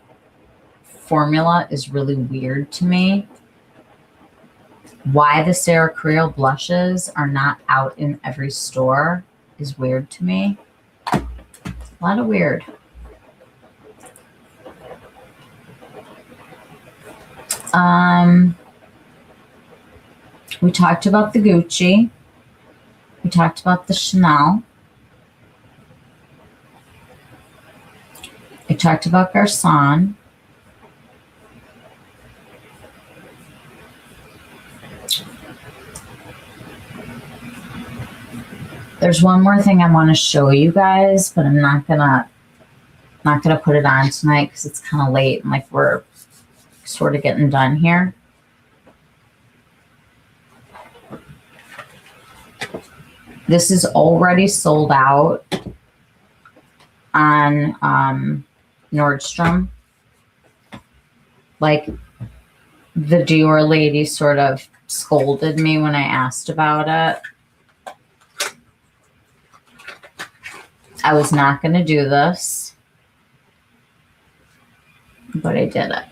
formula is really weird to me. Why the Sarah Creel blushes are not out in every store is weird to me. A lot of weird. We talked about the Gucci. We talked about the Chanel. I talked about Garcon. There's one more thing I want to show you guys, but I'm not gonna put it on tonight because it's kind of late and like we're sort of getting done here. This is already sold out on Nordstrom. Like the Dior lady sort of scolded me when I asked about it. I was not going to do this, but I did it.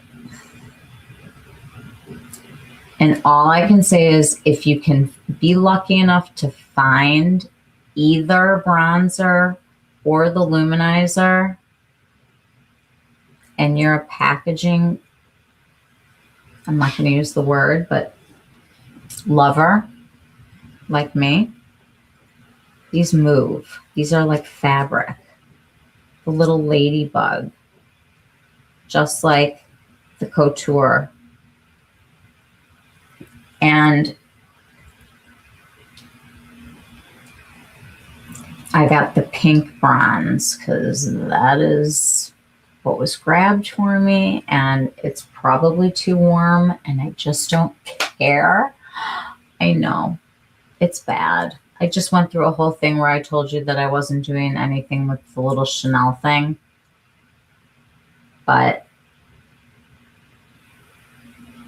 And all I can say is if you can be lucky enough to find either bronzer or the luminizer and you're a packaging, I'm not going to use the word, but lover like me, these move. These are like fabric. The little ladybug, just like the couture. And I got the pink bronze because that is what was grabbed for me, and it's probably too warm and I just don't care. I know it's bad. I just went through a whole thing where I told you that I wasn't doing anything with the little Chanel thing, but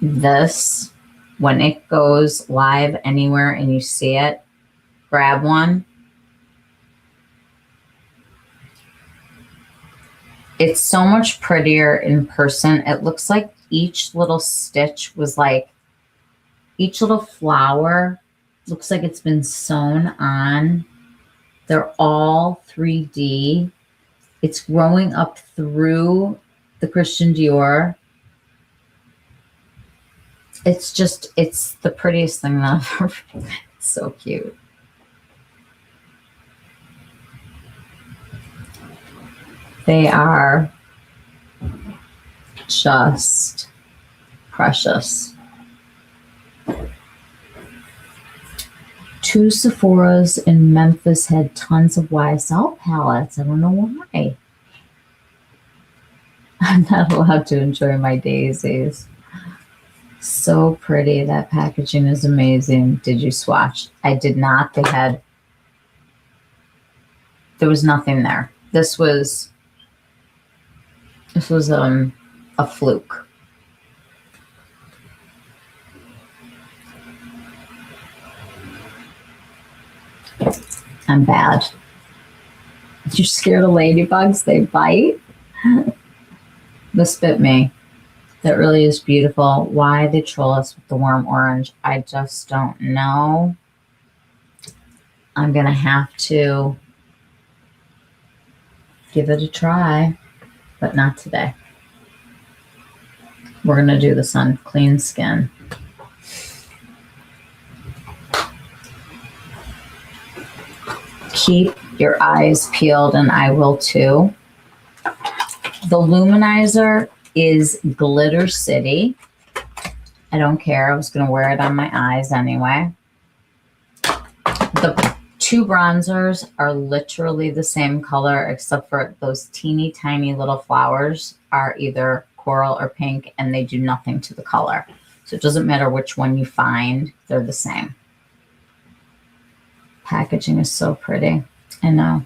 this, when it goes live anywhere and you see it, grab one. It's so much prettier in person. It looks like each little stitch was like, each little flower looks like it's been sewn on. They're all 3D. It's growing up through the Christian Dior. It's just, it's the prettiest thing that I've ever, it's so cute. They are just precious. 2 Sephoras in Memphis had tons of YSL palettes. I don't know why. I'm not allowed to enjoy my daisies. So pretty. That packaging is amazing. Did you swatch? I did not. There was nothing there. This was a fluke. I'm bad. You're scared of ladybugs? They bite? This bit me. That really is beautiful. Why they troll us with the warm orange, I just don't know. I'm going to have to give it a try, but not today. We're going to do this on clean skin. Keep your eyes peeled, and I will too. The luminizer is Glitter City. I don't care. I was going to wear it on my eyes anyway. The 2 bronzers are literally the same color, except for those teeny tiny little flowers are either coral or pink, and they do nothing to the color. So it doesn't matter which one you find, they're the same. Packaging is so pretty. I know.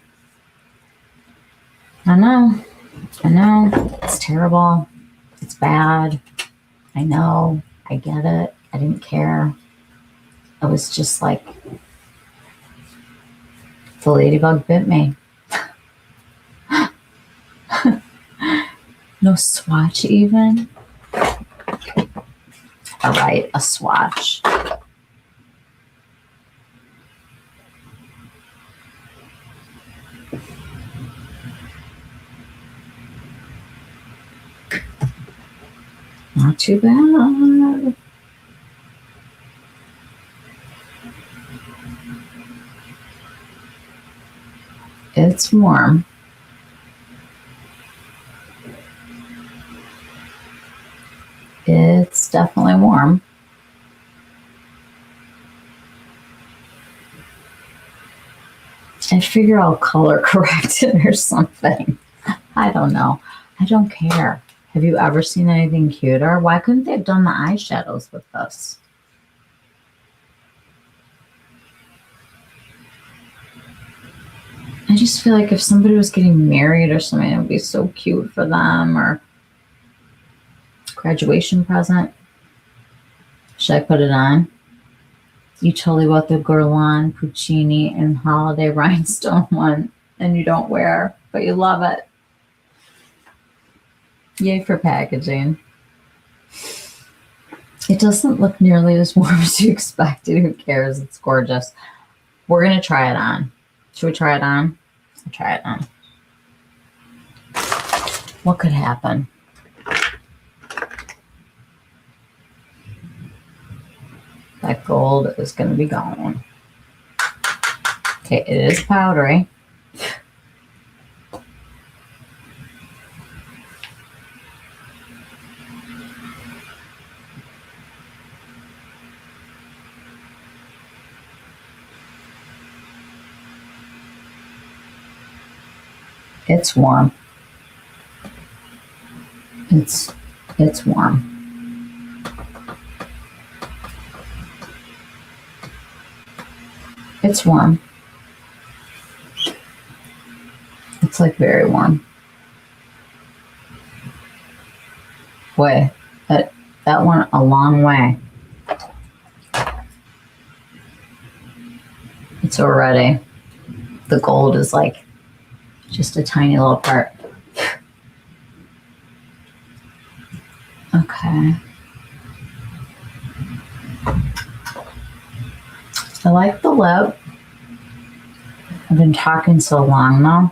I know. I know. It's terrible. It's bad. I know. I get it. I didn't care. I was just like, the ladybug bit me. No swatch even. All right, a swatch. Not too bad. It's warm. It's definitely warm. I figure I'll color correct it or something. I don't know. I don't care. Have you ever seen anything cuter? Why couldn't they have done the eyeshadows with this? I just feel like if somebody was getting married or something, it would be so cute for them, or graduation present. Should I put it on? You totally bought the Guerlain, Puccini, and Holiday Rhinestone one, and you don't wear, but you love it. Yay for packaging. It doesn't look nearly as warm as you expected. Who cares? It's gorgeous. We're going to try it on. Should we try it on? I'll try it on. What could happen? That gold is going to be gone. Okay, it is powdery. It's warm. It's warm. It's warm. It's like very warm. Boy, that went a long way. It's already, the gold is like just a tiny little part. Okay. I like the lip. I've been talking so long though.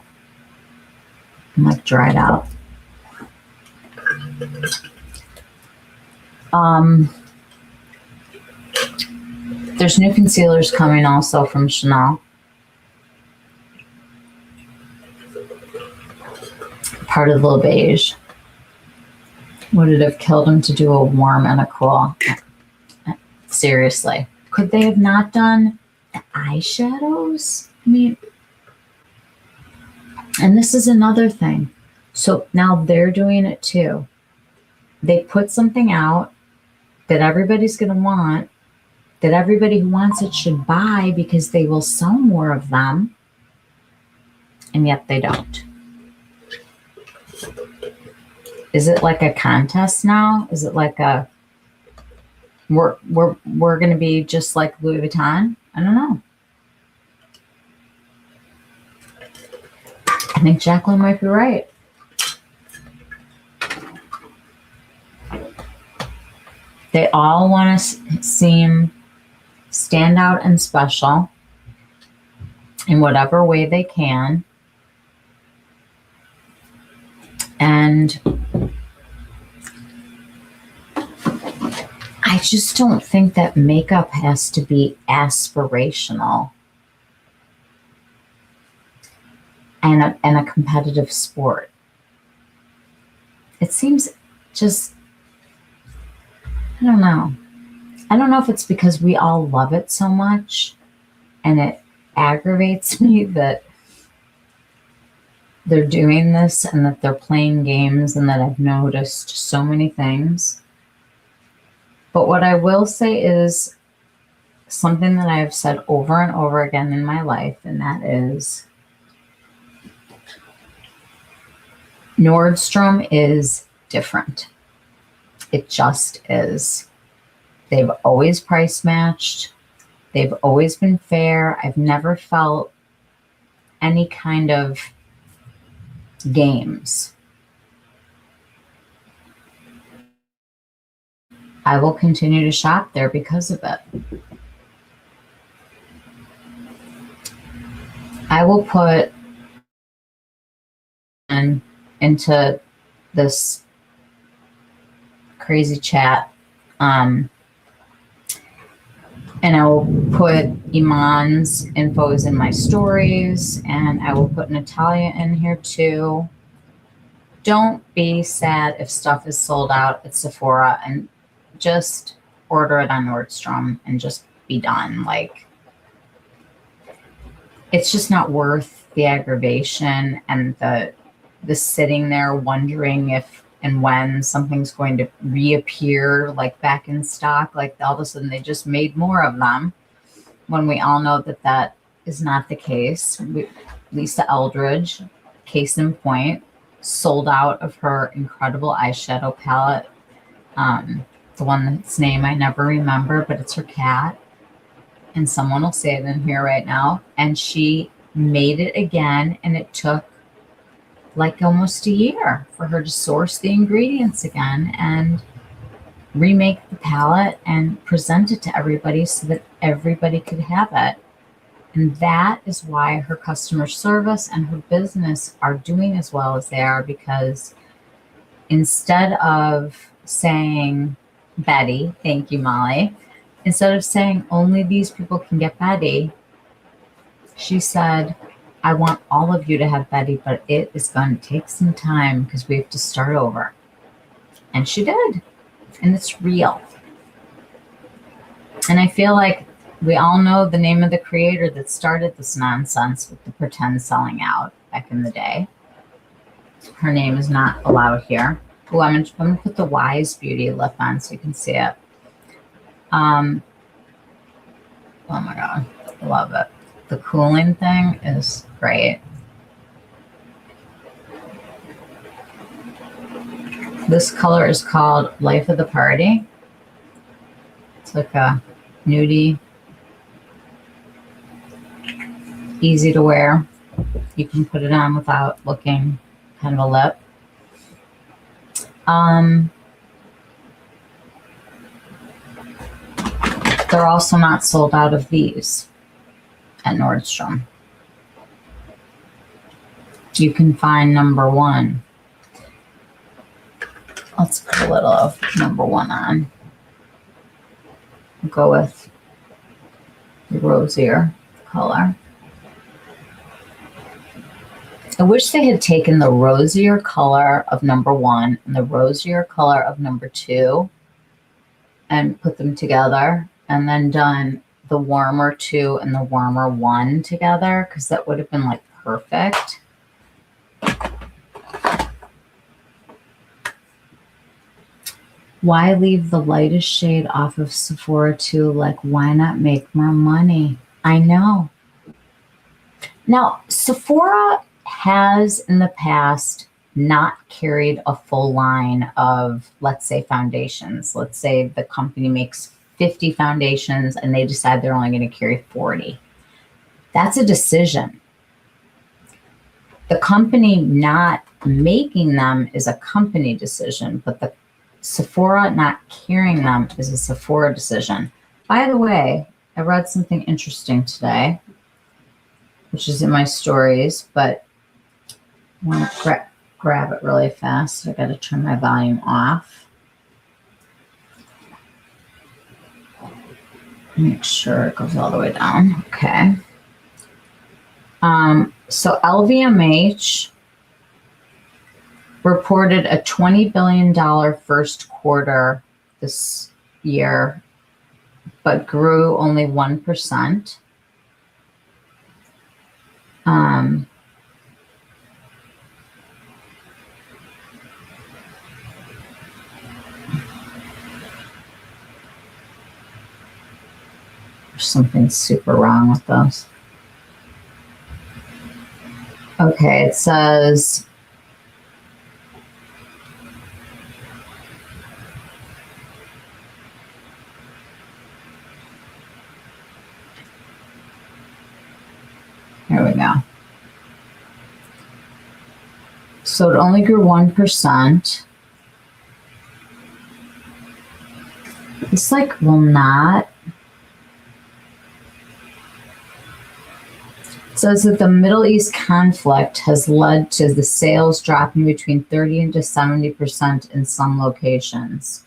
I'm like dried out. There's new concealers coming also from Chanel. Part of the beige. Would it have killed him to do a warm and a cool? Seriously. Could they have not done the eyeshadows? I mean, and this is another thing. So now they're doing it too. They put something out that everybody's going to want, that everybody who wants it should buy because they will sell more of them, and yet they don't. Is it like a contest now? Is it like a we're going to be just like Louis Vuitton? I don't know. I think Jacqueline might be right. They all want to stand out and special in whatever way they can. And I just don't think that makeup has to be aspirational and a competitive sport. It seems just, I don't know. I don't know if it's because we all love it so much and it aggravates me that they're doing this and that they're playing games and that I've noticed so many things. But what I will say is something that I have said over and over again in my life, and that is Nordstrom is different. It just is. They've always price matched. They've always been fair. I've never felt any kind of games. I will continue to shop there because of it. I will put into this crazy chat, and I will put Iman's infos in my stories, and I will put Natalia in here too. Don't be sad if stuff is sold out at Sephora, and just order it on Nordstrom and just be done. Like, it's just not worth the aggravation and the sitting there wondering if and when something's going to reappear like back in stock. Like all of a sudden they just made more of them, when we all know that that is not the case. Lisa Eldridge, case in point, sold out of her incredible eyeshadow palette. The one that's name I never remember, but it's her cat. And someone will say it in here right now. And she made it again, and it took like almost a year for her to source the ingredients again and remake the palette and present it to everybody so that everybody could have it. And that is why her customer service and her business are doing as well as they are, because instead of saying Betty, thank you, Molly, instead of saying only these people can get Betty, she said, I want all of you to have Betty, but it is going to take some time because we have to start over. And she did. And it's real. And I feel like we all know the name of the creator that started this nonsense with the pretend selling out back in the day. Her name is not allowed here. Oh, I'm going to put the Wise Beauty lip on so you can see it. Oh my God, I love it. The cooling thing is great. This color is called Life of the Party. It's like a nudie, easy to wear. You can put it on without looking kind of a lip. They're also not sold out of these at Nordstrom. You can find number one. Let's put a little of number one on. We'll go with the rosier color. I wish they had taken the rosier color of number one and the rosier color of number two and put them together and then done the warmer two and the warmer one together, because that would have been like perfect. Why leave the lightest shade off of Sephora too? Like, why not make more money? I know. Now, Sephora has in the past not carried a full line of, let's say, foundations. Let's say the company makes 50 foundations and they decide they're only going to carry 40. That's a decision. The company not making them is a company decision, but the Sephora not carrying them is a Sephora decision. By the way, I read something interesting today, which is in my stories, but I want to grab it really fast. I got to turn my volume off. Make sure it goes all the way down. Okay. So LVMH reported a $20 billion first quarter this year, but grew only 1%. There's something super wrong with those. Okay, it says here we go. So it only grew 1%. It's like will not. It says that the Middle East conflict has led to the sales dropping between 30 and to 70% in some locations.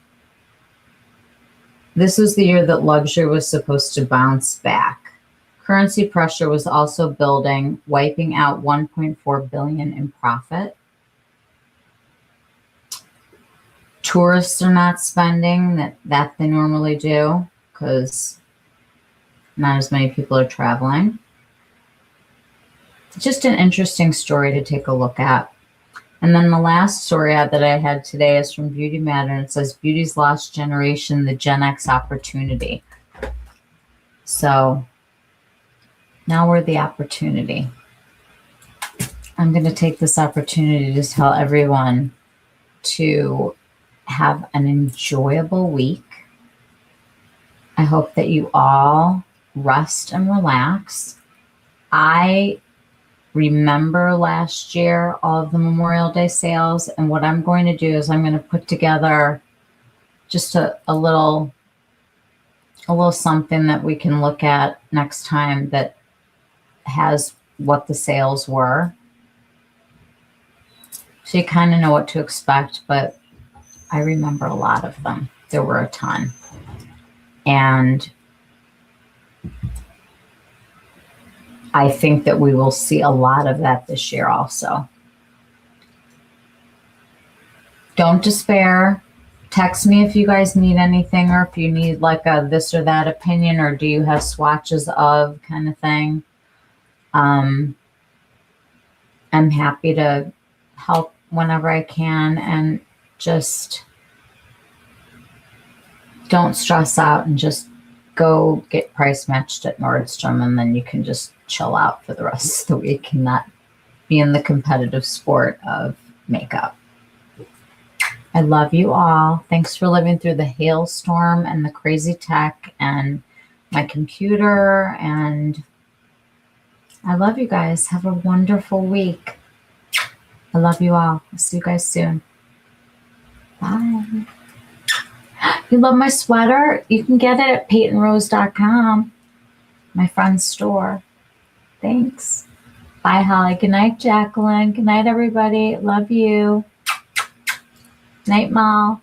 This was the year that luxury was supposed to bounce back. Currency pressure was also building, wiping out $1.4 billion in profit. Tourists are not spending that they normally do because not as many people are traveling. Just an interesting story to take a look at. And then the last story that I had today is from Beauty Matter, and it says Beauty's Lost Generation, the Gen X Opportunity. So now we're the opportunity. I'm going to take this opportunity to tell everyone to have an enjoyable week. I hope that you all rest and relax. I remember last year all of the Memorial Day sales, and what I'm going to do is I'm going to put together just a little something that we can look at next time that has what the sales were. So you kind of know what to expect, but I remember a lot of them. There were a ton. And I think that we will see a lot of that this year also. Don't despair. Text me if you guys need anything, or if you need like a this or that opinion, or do you have swatches of kind of thing. I'm happy to help whenever I can, and just don't stress out and just go get price matched at Nordstrom, and then you can just chill out for the rest of the week and not be in the competitive sport of makeup. I love you all. Thanks for living through the hailstorm and the crazy tech and my computer. And I love you guys. Have a wonderful week. I love you all. I'll see you guys soon. Bye. You love my sweater? You can get it at PeytonRose.com, my friend's store. Thanks. Bye, Holly. Good night, Jacqueline. Good night, everybody. Love you. Night, Mal.